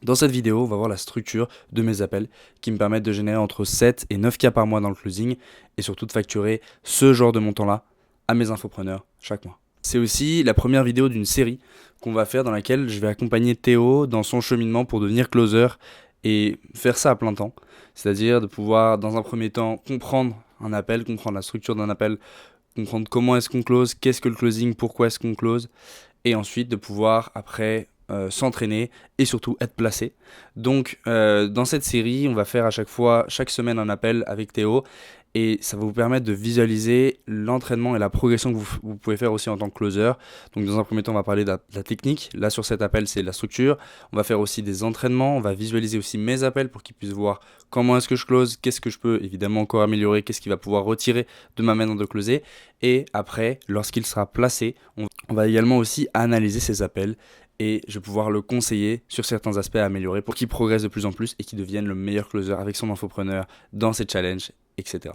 Dans cette vidéo, on va voir la structure de mes appels qui me permettent de générer entre 7 et 9 cas par mois dans le closing et surtout de facturer ce genre de montant-là à mes infopreneurs chaque mois. C'est aussi la première vidéo d'une série qu'on va faire dans laquelle je vais accompagner Théo dans son cheminement pour devenir closer et faire ça à plein temps. C'est-à-dire de pouvoir, dans un premier temps, comprendre un appel, comprendre la structure d'un appel, comprendre comment est-ce qu'on close, qu'est-ce que le closing, pourquoi est-ce qu'on close, et ensuite de pouvoir après s'entraîner et surtout être placé. Donc dans cette série, on va faire à chaque fois, chaque semaine un appel avec Théo et ça va vous permettre de visualiser l'entraînement et la progression que vous pouvez faire aussi en tant que closer. Donc dans un premier temps, on va parler de la technique. Là sur cet appel, c'est la structure. On va faire aussi des entraînements. On va visualiser aussi mes appels pour qu'ils puissent voir comment est-ce que je close, qu'est-ce que je peux évidemment encore améliorer, qu'est-ce qui va pouvoir retirer de ma manière de closer. Et après, lorsqu'il sera placé, on va également aussi analyser ses appels et je vais pouvoir le conseiller sur certains aspects à améliorer pour qu'il progresse de plus en plus et qu'il devienne le meilleur closer avec son infopreneur dans ses challenges, etc.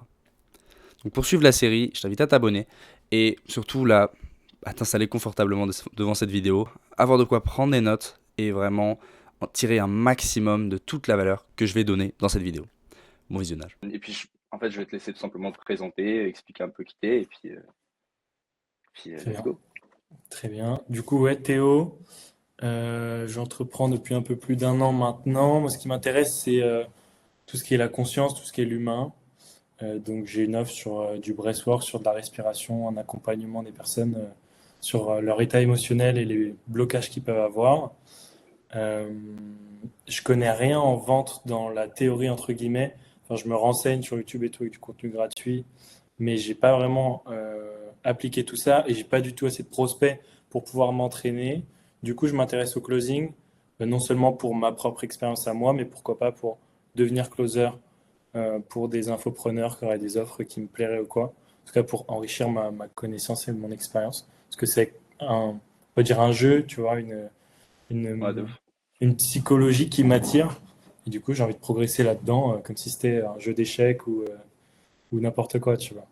Donc pour suivre la série, je t'invite à t'abonner et surtout là, à t'installer confortablement devant cette vidéo, avoir de quoi prendre des notes et vraiment en tirer un maximum de toute la valeur que je vais donner dans cette vidéo. Bon visionnage. Et puis, en fait, je vais te laisser tout simplement te présenter, expliquer un peu qui t'es, et puis Très let's bien, go. très bien. Du coup, ouais, Théo, j'entreprends depuis un peu plus d'un an maintenant. Moi, ce qui m'intéresse, c'est tout ce qui est la conscience, tout ce qui est l'humain. Donc, j'ai une offre sur du breathwork, sur de la respiration, un accompagnement des personnes sur leur état émotionnel et les blocages qu'ils peuvent avoir. Euh, je connais rien en vente dans la théorie, entre guillemets. Enfin, je me renseigne sur YouTube et tout avec du contenu gratuit, mais j'ai pas vraiment appliqué tout ça et j'ai pas du tout assez de prospects pour pouvoir m'entraîner. Du coup, je m'intéresse au closing, non seulement pour ma propre expérience à moi, mais pourquoi pas pour devenir closer pour des infopreneurs qui auraient des offres qui me plairaient ou quoi. En tout cas, pour enrichir ma connaissance et mon expérience. Parce que c'est on peut dire un jeu, tu vois, Ouais, de une, ouf. une psychologie qui m'attire. Et du coup, j'ai envie de progresser là-dedans, comme si c'était un jeu d'échecs ou n'importe quoi, tu vois.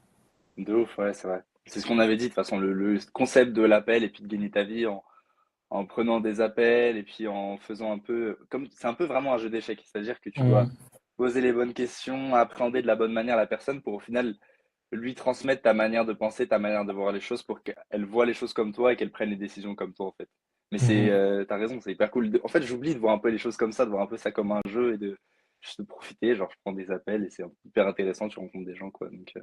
De ouf, ouais, c'est vrai. C'est ce qu'on avait dit, de toute façon, le concept de l'appel et puis de gagner ta vie en prenant des appels et puis en faisant un peu, comme c'est un peu vraiment un jeu d'échecs, c'est-à-dire que tu dois Hum, poser les bonnes questions, appréhender de la bonne manière la personne pour au final lui transmettre ta manière de penser, ta manière de voir les choses pour qu'elle voit les choses comme toi et qu'elle prenne les décisions comme toi en fait. Mais mhm. t'as raison, c'est hyper cool. En fait, j'oublie de voir un peu les choses comme ça, de voir un peu ça comme un jeu et de juste de profiter. Genre, je prends des appels et c'est hyper intéressant, tu rencontres des gens quoi. Donc,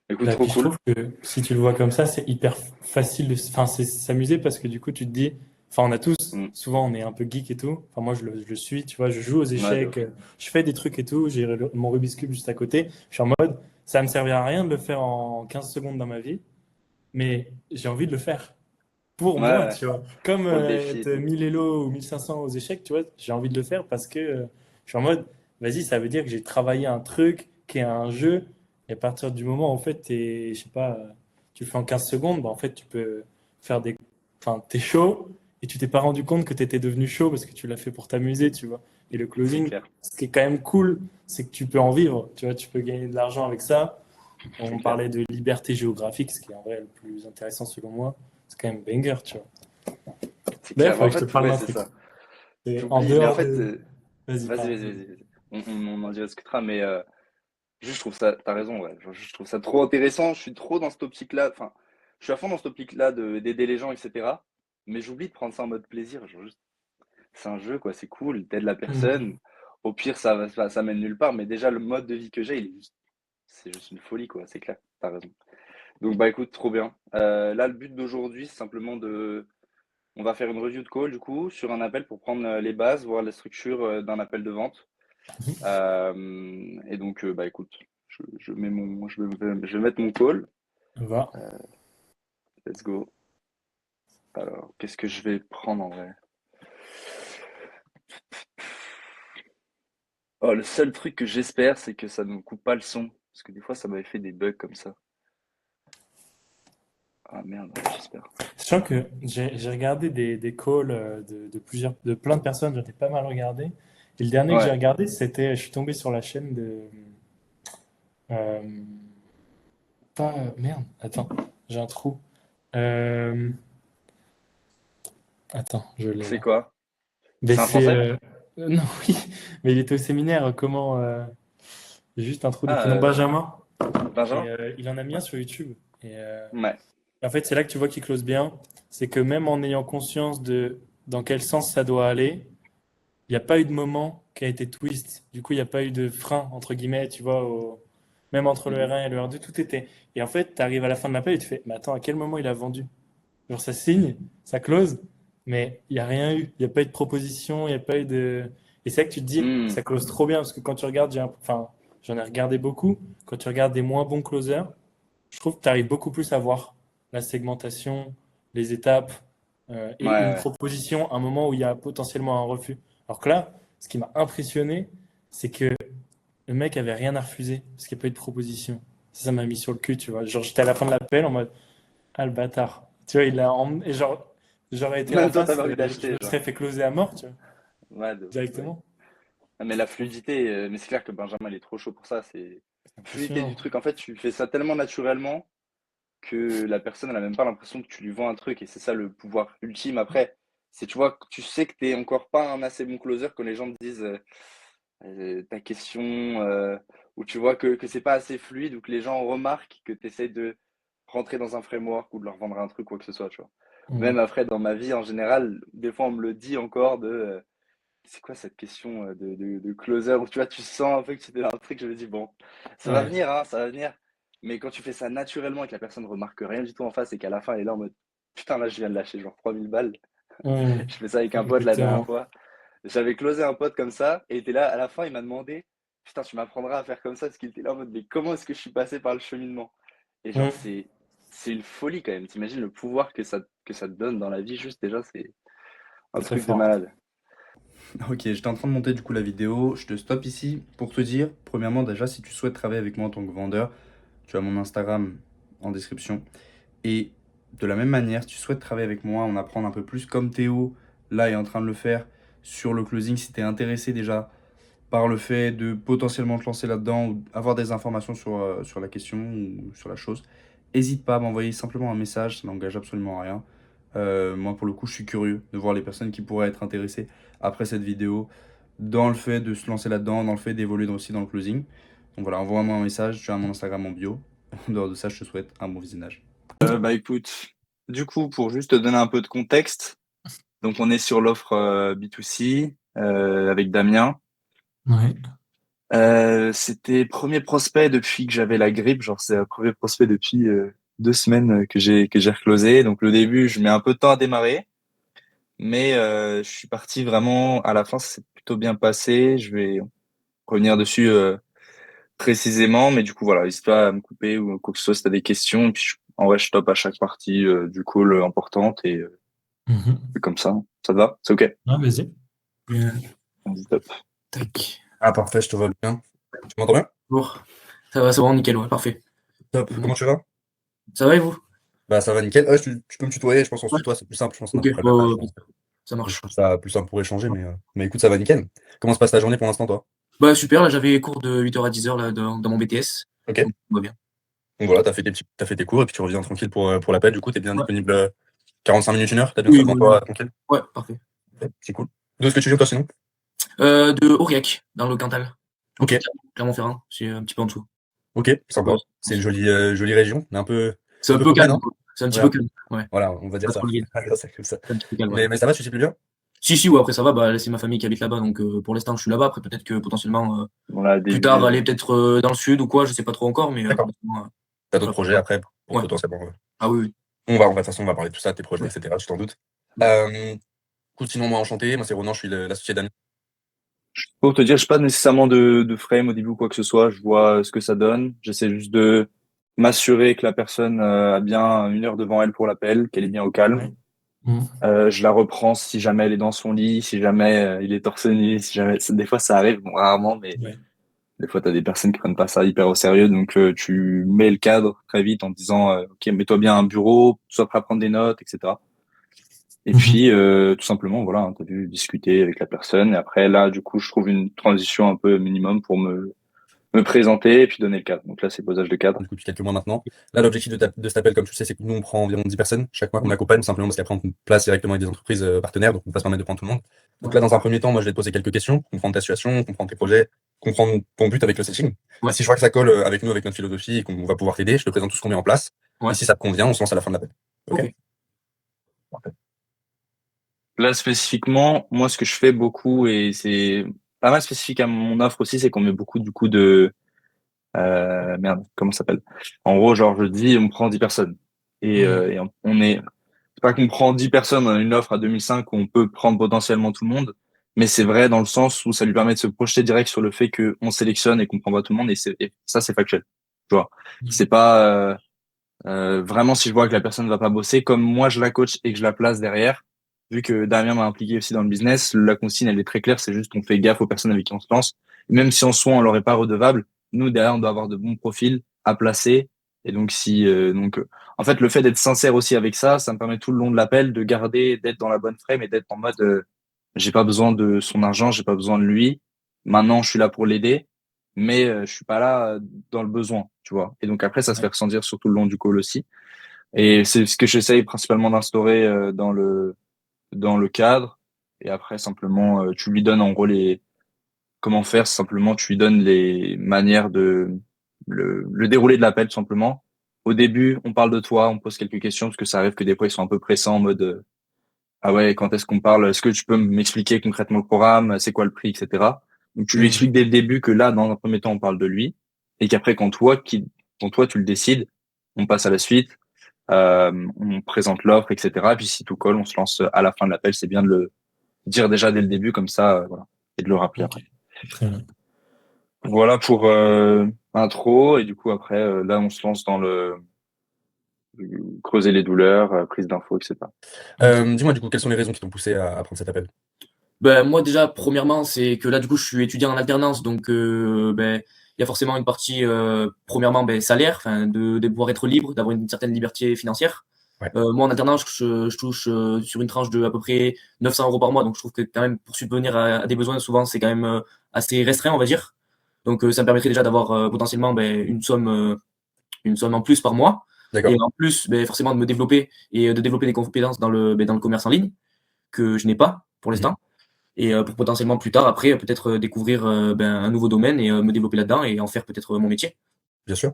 écoute, Bah, trop puis je cool. trouve que si tu le vois comme ça, c'est hyper facile de enfin, c'est s'amuser parce que du coup, tu te dis, enfin, on a tous, Mm. souvent, on est un peu geek et tout. Enfin, moi, je le suis, tu vois, je joue aux Ouais, de échecs, ouf. je fais des trucs et tout, j'ai mon Rubik's Cube juste à côté. Je suis en mode, ça me servira à rien de le faire en 15 secondes dans ma vie, mais j'ai envie de le faire pour Ouais, moi, ouais. tu vois. Comme Pour le défi et être tout. 1000 Elo ou 1500 aux échecs, tu vois, j'ai envie de le faire parce que je suis en mode, vas-y, ça veut dire que j'ai travaillé un truc qui est un jeu. Et à partir du moment où, en fait, je sais pas, tu le fais en 15 secondes, bah, en fait, tu peux faire des. Enfin, t'es chaud et tu t'es pas rendu compte que t'étais devenu chaud parce que tu l'as fait pour t'amuser, tu vois. Et le C'est closing, clair, ce qui est quand même cool, c'est que tu peux en vivre, tu vois, tu peux gagner de l'argent avec ça. c'est On clair. parlait de liberté géographique, ce qui est en vrai le plus intéressant selon moi. C'est quand même banger, tu vois. C'est D'ailleurs, il clair. Mais faudrait en que je te fait, parle ouais, d'un c'est truc. ça. C'est en J'oublie, mais en dehors fait, de. Vas-y, vas-y, parle. vas-y, vas-y, vas-y. On en discutera, mais juste, je trouve ça, t'as raison, ouais. Genre, je trouve ça trop intéressant. Je suis trop dans cette optique-là. Enfin, je suis à fond dans cette optique-là d'aider les gens, etc. Mais j'oublie de prendre ça en mode plaisir. Genre, juste, c'est un jeu, quoi. C'est cool. T'aides la Mhm. personne. Au pire, ça mène nulle part. Mais déjà, le mode de vie que j'ai, c'est juste une folie, quoi. C'est clair. T'as raison. Donc, bah, écoute, trop bien. Là, le but d'aujourd'hui, c'est simplement on va faire une review de call, du coup, sur un appel pour prendre les bases, voir la structure d'un appel de vente. Et donc, bah écoute, je vais mettre mon call. Va. Let's go. Alors, qu'est-ce que je vais prendre en vrai? Oh, le seul truc que j'espère, c'est que ça ne coupe pas le son. Parce que des fois, ça m'avait fait des bugs comme ça. Ah merde, ouais, j'espère. Sachant que j'ai regardé des calls de plein de personnes, j'en ai pas mal regardé. Et le dernier que j'ai Ouais, regardé, c'était, je suis tombé sur la chaîne de. euh, pas. Merde, attends, j'ai un trou. Euh, attends, je l'ai c'est là. quoi? Mais C'est un c'est français? Non, oui, mais il était au séminaire. Comment j'ai juste un trou de Ah, prénom Benjamin. Et Benjamin? il en a mis un sur YouTube. Et, Ouais. en fait, c'est là que tu vois qu'il close bien. C'est que même en ayant conscience de dans quel sens ça doit aller, il n'y a pas eu de moment qui a été twist. Du coup, il n'y a pas eu de frein, entre guillemets, tu vois, même entre le Mhm. R1 et le R2, tout était. Et en fait, tu arrives à la fin de l'appel et tu fais, mais attends, à quel moment il a vendu? Genre, ça signe, ça close, mais il n'y a rien eu. Il n'y a pas eu de proposition, il n'y a pas eu de. Et c'est là que tu te dis, Hmm. ça close trop bien, parce que quand tu regardes, enfin, j'en ai regardé beaucoup, quand tu regardes des moins bons closers, je trouve que tu arrives beaucoup plus à voir la segmentation, les étapes, Ouais, et une ouais. proposition à un moment où il y a potentiellement un refus. Alors que là, ce qui m'a impressionné, c'est que le mec avait rien à refuser, parce qu'il n'y a pas eu de proposition. Ça m'a mis sur le cul, tu vois. Genre, j'étais à la fin de l'appel en mode, ah le bâtard. Tu vois, et genre, j'aurais été en Même toi, face, t'avais envie je d'acheter, me genre. serais fait closer à mort, tu vois, Ouais, de ouf, ouais. directement. Ah, mais la fluidité, mais c'est clair que Benjamin, il est trop chaud pour ça. C'est fluidité du Impressionnant. truc. En fait, tu fais ça tellement naturellement que la personne, elle a même pas l'impression que tu lui vends un truc. Et c'est ça le pouvoir ultime après. C'est, tu vois, tu sais que t'es encore pas un assez bon closer quand les gens te disent ta question, ou tu vois que c'est pas assez fluide, ou que les gens remarquent que tu essaies de rentrer dans un framework ou de leur vendre un truc, quoi que ce soit, tu vois. Même Mm. après, dans ma vie, en général, des fois, on me le dit encore de c'est quoi cette question de closer où tu vois, tu sens un peu que tu es dans un truc, je me dis, bon, ça va Ouais. venir, hein, ça va venir. Mais quand tu fais ça naturellement et que la personne remarque rien du tout en face et qu'à la fin elle est là en mode putain, là je viens de lâcher genre 3000 balles. Mm. Je fais ça avec un pote la dernière Exactement. fois. J'avais closé un pote comme ça et il était là, à la fin il m'a demandé putain, tu m'apprendras à faire comme ça parce qu'il était là en mode mais comment est-ce que je suis passé par le cheminement? Et genre, Mm. c'est une folie quand même. T'imagines le pouvoir que ça te donne dans la vie, juste déjà, c'est un Très truc de fort. malade. Ok, j'étais en train de monter du coup la vidéo. Je te stoppe ici pour te dire, premièrement, déjà, si tu souhaites travailler avec moi en tant que vendeur, tu as mon Instagram en description. Et de la même manière, si tu souhaites travailler avec moi, en apprendre un peu plus comme Théo, là, est en train de le faire sur le closing, si tu es intéressé déjà par le fait de potentiellement te lancer là-dedans ou avoir des informations sur la question ou sur la chose, n'hésite pas à m'envoyer simplement un message, ça n'engage absolument à rien. Moi, pour le coup, je suis curieux de voir les personnes qui pourraient être intéressées après cette vidéo dans le fait de se lancer là-dedans, dans le fait d'évoluer aussi dans le closing. Donc voilà, envoie-moi un message, tu as mon Instagram en bio. En dehors de ça, je te souhaite un bon visionnage. Bah écoute, du coup, pour juste te donner un peu de contexte, donc on est sur l'offre B2C avec Damien. Ouais. C'était premier prospect depuis que j'avais la grippe, genre c'est un premier prospect depuis 2 semaines que j'ai reclosé. Donc le début, je mets un peu de temps à démarrer, mais je suis parti vraiment à la fin, c'est plutôt bien passé. Je vais revenir dessus précisément, mais du coup voilà, n'hésite pas à me couper ou quoi que ce soit si t'as des questions. Et puis en vrai, je stoppe à chaque partie du call importante et Mhm. comme ça te va? C'est ok? Ah, vas-y. Vas-y, top. Tac. Ah, parfait, je te vois bien. Tu m'entends bien? Bon. Ça va, c'est bon, nickel, ouais, parfait. Top. Bon. Comment tu vas? Ça va et vous? Bah, ça va nickel. Ouais, tu peux me tutoyer, je pense qu'on se Ouais. tutoie, c'est plus simple, je pense, Ok, notre ouais, première ouais, page. ouais, ça Je marche. trouve ça plus simple pour échanger, mais écoute, ça va nickel. Comment se passe ta journée pour l'instant, toi? Bah super, là j'avais cours de 8h à 10h là, dans mon BTS. Ok. Donc, tout va bien. Donc voilà, t'as fait tes cours et puis tu reviens tranquille pour l'appel. Du coup, t'es bien Ouais. disponible 45 minutes, 1 heure. T'as bien ça Oui, devant oui, oui. toi, tranquille. Ouais, parfait. Ok, c'est cool. D'où est-ce que tu viens, toi, sinon? De Aurillac, dans le Cantal. Ok, Entre Clermont-Ferrand, c'est un petit peu en dessous. ok, Ouais, sympa. C'est une jolie région, mais c'est un un peu peu paumée, calme, non? quoi. C'est un petit Ouais, peu calme. Ouais, voilà, on va dire pas ça. trop le guide. C'est comme ça. C'est un petit peu calme, ouais. Mais ça va, tu sais plus bien? Si, si, ouais, après ça va, bah, c'est ma famille qui habite là-bas, donc pour l'instant je suis là-bas. Après peut-être que potentiellement Voilà, plus tard début. aller peut-être dans le sud ou quoi, je sais pas trop encore, mais pour D'accord. l'instant, T'as ça d'autres va. projets après pour Ouais. potentiellement. Ah oui, oui. De toute façon, on va parler de tout ça, tes projets, Ouais. etc. Tu t'en doutes. Ouais. Écoute, sinon, moi, enchanté. Moi, c'est Ronan, je suis l'associé d'Ami. Pour te dire, je n'ai pas nécessairement de frame au début ou quoi que ce soit. Je vois ce que ça donne. J'essaie juste de m'assurer que la personne a bien 1 heure devant elle pour l'appel, qu'elle est bien au calme. Ouais. Mhm. Je la reprends si jamais elle est dans son lit, si jamais il est torse nu, si jamais. Des fois, ça arrive, bon, rarement, mais Ouais. des fois, tu as des personnes qui prennent pas ça hyper au sérieux. Donc, tu mets le cadre très vite en disant, OK, mets-toi bien un bureau, sois prêt à prendre des notes, etc. Et Mhm. puis, tout simplement, voilà, hein, t'as vu, discuter avec la personne. Et après, là, du coup, je trouve une transition un peu minimum pour me me présenter et puis donner le cadre. Donc là, c'est posage de cadre. Du coup, depuis quelques mois maintenant. Là, l'objectif de cet appel, comme tu le sais, c'est que nous, on prend environ 10 personnes chaque mois qu'on accompagne, simplement parce qu'après, on place directement avec des entreprises partenaires, donc on ne peut pas se permettre de prendre tout le monde. Donc là, dans un premier temps, moi, je vais te poser quelques questions, comprendre ta situation, comprendre tes projets, comprendre ton but avec le setting. Ouais. Et si je vois que ça colle avec nous, avec notre philosophie et qu'on va pouvoir t'aider, je te présente tout ce qu'on met en place. Ouais. Et si ça te convient, on se lance à la fin de l'appel. Ok. Parfait. Là, spécifiquement, moi, ce que je fais beaucoup, et c'est pas mal spécifique à mon offre aussi, c'est qu'on met beaucoup, du coup, merde, comment ça s'appelle? En gros, genre, je dis, on prend 10 personnes. Et c'est pas qu'on prend 10 personnes, on a une offre à 2005 où on peut prendre potentiellement tout le monde, mais c'est vrai dans le sens où ça lui permet de se projeter direct sur le fait qu'on sélectionne et qu'on prend pas tout le monde, et ça, c'est factuel. Tu vois. C'est pas, vraiment, si je vois que la personne va pas bosser, comme moi je la coach et que je la place derrière, vu que Damien m'a impliqué aussi dans le business, la consigne elle est très claire, c'est juste qu'on fait gaffe aux personnes avec qui on se lance. Même si en soi on leur est pas redevable, nous derrière on doit avoir de bons profils à placer. Et donc en fait le fait d'être sincère aussi avec ça, ça me permet tout le long de l'appel de garder, d'être dans la bonne frame et d'être en mode j'ai pas besoin de son argent, j'ai pas besoin de lui. Maintenant je suis là pour l'aider, mais je suis pas là dans le besoin, tu vois. Et donc après ça se fait ressentir sur tout le long du call aussi. Et c'est ce que j'essaye principalement d'instaurer dans le cadre. Et après simplement tu lui donnes en gros les comment faire. Simplement tu lui donnes les manières de le déroulé de l'appel tout simplement. Au début on parle de toi, on pose quelques questions parce que ça arrive que des fois ils sont un peu pressants en mode ah ouais, quand est-ce qu'on parle? Est-ce que tu peux m'expliquer concrètement le programme? C'est quoi le prix, etc. Donc tu lui expliques dès le début que là, dans un premier temps, on parle de lui, et qu'après, quand toi tu le décides, on passe à la suite, on présente l'offre, etc. Et puis si tout colle, on se lance à la fin de l'appel. C'est bien de le dire déjà dès le début, comme ça, voilà, et de le rappeler Ok. après. Très bien. Voilà pour intro, et du coup après, là, on se lance dans le creuser les douleurs, prise d'infos, etc. Dis-moi, du coup, quelles sont les raisons qui t'ont poussé à prendre cet appel? Ben, moi, déjà, premièrement, c'est que là, du coup, je suis étudiant en alternance, donc ben, il y a forcément une partie, premièrement, ben, salaire, enfin, de pouvoir être libre, d'avoir une certaine liberté financière. Ouais. Moi, en alternance, je touche sur une tranche de à peu près 900 € par mois, donc je trouve que quand même, pour subvenir à des besoins, souvent, c'est quand même assez restreint, on va dire. Donc, ça me permettrait déjà d'avoir potentiellement ben, une somme en plus par mois. D'accord. Et en plus, ben, forcément, de me développer et de développer des compétences dans le commerce en ligne, que je n'ai pas pour l'instant. Et pour potentiellement plus tard, après, peut-être découvrir ben, un nouveau domaine et me développer là-dedans et en faire peut-être mon métier. Bien sûr.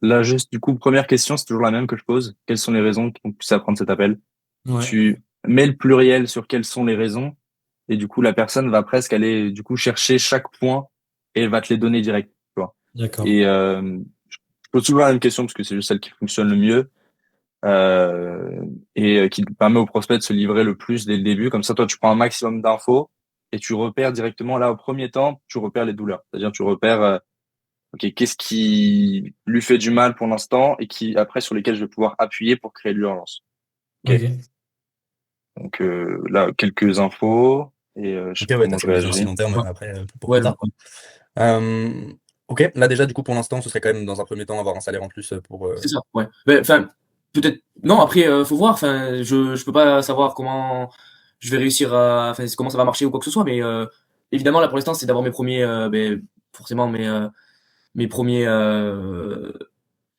Là, juste, du coup, première question, c'est toujours la même que je pose. Quelles sont les raisons qui t'ont poussé à prendre cet appel? Ouais. Tu mets le pluriel sur quelles sont les raisons, et du coup, la personne va presque aller, du coup, chercher chaque point et elle va te les donner direct, tu vois. D'accord. Et je pose toujours la même question parce que c'est juste celle qui fonctionne le mieux, et qui permet au prospect de se livrer le plus dès le début. Comme ça, toi, tu prends un maximum d'infos et tu repères directement, là, au premier temps, tu repères les douleurs. C'est-à-dire, tu repères ok, qu'est-ce qui lui fait du mal pour l'instant et qui après sur lesquels je vais pouvoir appuyer pour créer de l'urgence. Ok. Ok. Donc là quelques infos et je sais Ok, pas ouais, t'as comment je cette vision aussi réagirais. long terme Ouais, après pour ouais, plus tard. Ok, là déjà, du coup, pour l'instant, ce serait quand même dans un premier temps avoir un salaire en plus pour. c'est ça. Ouais. Ben, enfin, peut-être. Non, après, faut voir. Enfin, je peux pas savoir comment je vais réussir à, enfin, comment ça va marcher ou quoi que ce soit. Mais évidemment, là, pour l'instant, c'est d'avoir mes premiers, ben, forcément mes premiers, euh,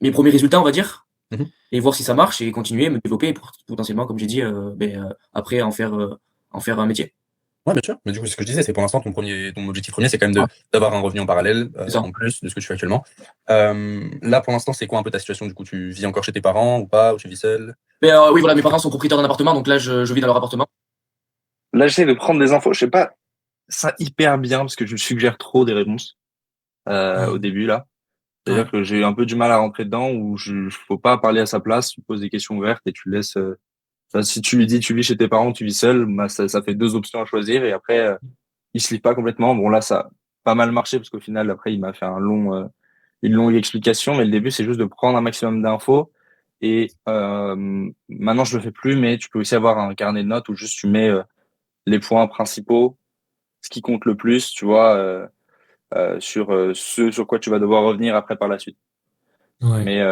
mes premiers résultats, on va dire, Mhm. et voir si ça marche et continuer, me développer pour potentiellement, comme j'ai dit, ben, après en faire un métier. Ouais, bien sûr. Mais du coup, ce que je disais, c'est pour l'instant, ton objectif premier, c'est quand même Ouais, d'avoir un revenu en parallèle, c'est ça. en plus de ce que tu fais actuellement. Là, pour l'instant, c'est quoi un peu ta situation? Du coup, tu vis encore chez tes parents ou pas? Ou tu vis seul? Mais oui, voilà, mes parents sont propriétaires d'un appartement, donc là, je vis dans leur appartement. Là j'essaie de prendre des infos. Je sais pas ça hyper bien parce que je suggère trop des réponses au début là. Ouais. C'est-à-dire que j'ai un peu du mal à rentrer dedans où faut pas parler à sa place. Tu poses des questions ouvertes et tu laisses. Enfin, si tu lui dis tu vis chez tes parents, tu vis seul, bah ça fait deux options à choisir et après il se lit pas complètement. Bon là ça a pas mal marché parce qu'au final après il m'a fait une longue explication, mais le début c'est juste de prendre un maximum d'infos et maintenant je le fais plus, mais tu peux aussi avoir un carnet de notes où juste tu mets les points principaux, ce qui compte le plus, tu vois, sur ce sur quoi tu vas devoir revenir après par la suite. Ouais. Mais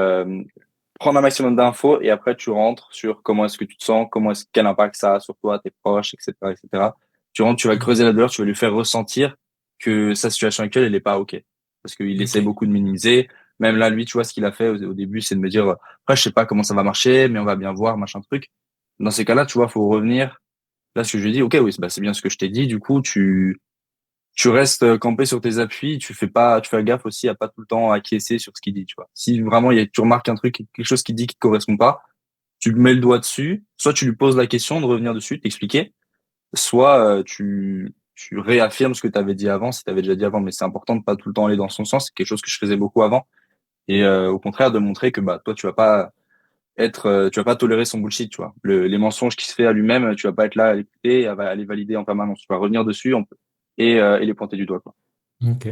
prendre un maximum d'infos et après tu rentres sur comment est-ce que tu te sens, quel impact ça a sur toi, tes proches, etc., etc. Tu rentres, tu vas creuser la douleur, tu vas lui faire ressentir que sa situation actuelle, elle est pas OK. Parce qu'il essaie Ok. beaucoup de minimiser. Même là, lui, tu vois, ce qu'il a fait au début, c'est de me dire, après, je sais pas comment ça va marcher, mais on va bien voir, machin truc. Dans ces cas-là, tu vois, faut revenir. Là, ce que je lui ai dit, OK, oui, c'est bien ce que je t'ai dit. Du coup, tu restes campé sur tes appuis, tu fais gaffe aussi à pas tout le temps acquiescer sur ce qu'il dit, tu vois. Si vraiment tu remarques un truc, quelque chose qu'il dit qui te correspond pas, tu mets le doigt dessus, soit tu lui poses la question de revenir dessus, t'expliquer, soit tu réaffirmes ce que tu avais dit avant, si tu avais déjà dit avant, mais c'est important de pas tout le temps aller dans son sens, c'est quelque chose que je faisais beaucoup avant, et au contraire de montrer que bah toi tu vas pas tolérer son bullshit, tu vois. Les mensonges qu'il se fait à lui-même, tu vas pas être là à l'écouter, à les valider en permanence, tu vas revenir dessus et les pointer du doigt, quoi. Ok.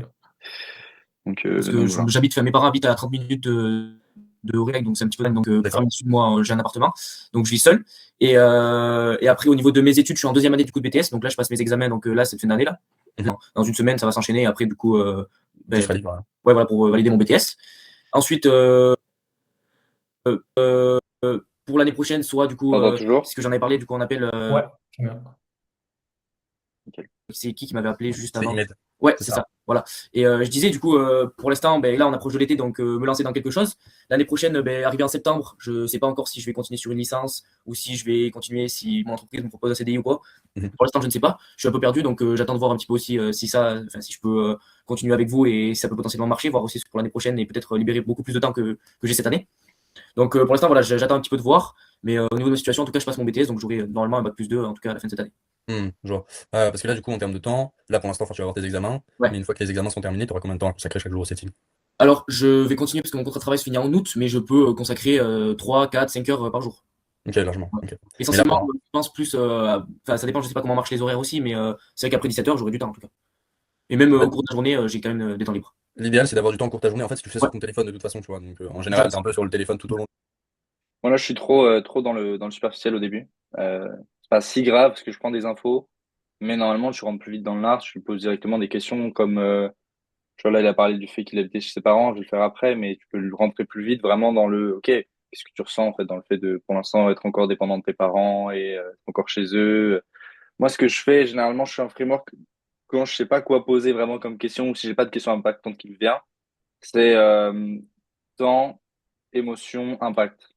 Parce que Donc voilà. mes parents habitent à 30 minutes de Aurillac, donc c'est un petit peu loin. Donc, 30 minutes de moi, j'ai un appartement, donc je vis seul. Et après, au niveau de mes études, je suis en deuxième année du coup de BTS, donc là, je passe mes examens, donc là, cette fin d'année là. Dans une semaine, ça va s'enchaîner. Et après, du coup, Tu seras libre, hein. ouais, voilà, pour valider mon BTS. Ensuite, pour l'année prochaine, soit du coup, T'entends toujours? puisque j'en ai parlé, du coup, on appelle. Ouais. Très bien. Ok. C'est qui m'avait appelé juste C'est avant? Imed. Ouais, C'est c'est ça. ça. Voilà. Et je disais, du coup, pour l'instant, ben, là, on approche de l'été, donc me lancer dans quelque chose. L'année prochaine, ben, arrivé en septembre, je sais pas encore si je vais continuer sur une licence ou si je vais continuer, si mon entreprise me propose un CDI ou quoi. Mhm. Pour l'instant, je ne sais pas. Je suis un peu perdu, donc j'attends de voir un petit peu aussi si je peux continuer avec vous et si ça peut potentiellement marcher, voir aussi pour l'année prochaine et peut-être libérer beaucoup plus de temps que j'ai cette année. Donc pour l'instant, voilà, j'attends un petit peu de voir. Mais au niveau de ma situation, en tout cas, je passe mon BTS, donc j'aurai normalement un bac+2 en tout cas à la fin de cette année. Je vois. Parce que là, du coup, en termes de temps, là, pour l'instant, enfin, tu vas avoir tes examens, Ouais. mais une fois que les examens sont terminés, tu auras combien de temps à consacrer chaque jour au setting? Alors, je vais continuer parce que mon contrat de travail se finit en août, mais je peux consacrer 3, 4, 5 heures par jour. Ok, largement. Ouais. Ok. Mais là, Essentiellement, je pense plus. Enfin, ça dépend, je sais pas comment marchent les horaires aussi, mais c'est vrai qu'après 17 heures, j'aurai du temps en tout cas. Et même bah, au cours de la journée, j'ai quand même des temps libres. l'idéal, c'est d'avoir du temps pour ta journée. En fait, si tu fais ça Ouais, sur ton téléphone, de toute façon, tu vois. Donc, en c'est ça. général, t'es un peu sur le téléphone tout au long. Moi là, je suis trop dans le superficiel au début. C'est pas si grave parce que je prends des infos, mais normalement, tu rentres plus vite dans le lard. Je lui pose directement des questions comme, tu vois là, il a parlé du fait qu'il habitait chez ses parents. Je vais le faire après, mais tu peux le rentrer plus vite vraiment dans le, ok, qu'est-ce que tu ressens en fait dans le fait de, pour l'instant, être encore dépendant de tes parents et être encore chez eux. Moi, ce que je fais, généralement, je suis un framework quand je sais pas quoi poser vraiment comme question ou si j'ai pas de question impactante qui me vient, c'est temps, émotion, impact.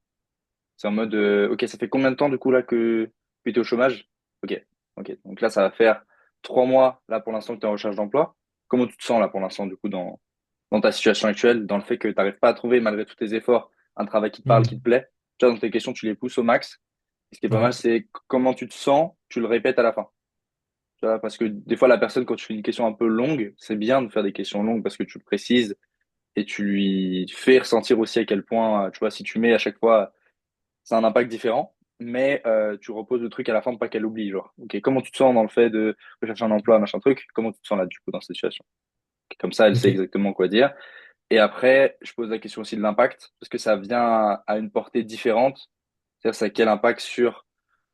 C'est en mode, ok, ça fait combien de temps du coup là que tu es au chômage? Ok, ok. Donc là, ça va faire 3 mois là pour l'instant que tu es en recherche d'emploi. Comment tu te sens là pour l'instant du coup dans ta situation actuelle, dans le fait que tu n'arrives pas à trouver malgré tous tes efforts un travail qui te parle, qui te Mhm. plaît? Tu vois, dans tes questions, tu les pousses au max. Et ce qui est pas Ouais. mal, c'est comment tu te sens, tu le répètes à la fin. Tu vois, parce que des fois, la personne, quand tu fais une question un peu longue, c'est bien de faire des questions longues parce que tu précises et tu lui fais ressentir aussi à quel point, tu vois, si tu mets à chaque fois c'est un impact différent, mais tu reposes le truc à la fin pour pas qu'elle oublie, genre. Ok, comment tu te sens dans le fait de rechercher un emploi, machin truc? Comment tu te sens là, du coup, dans cette situation? Comme ça, elle sait Ok. exactement quoi dire. Et après, je pose la question aussi de l'impact, parce que ça vient à une portée différente. C'est-à-dire, ça a quel impact sur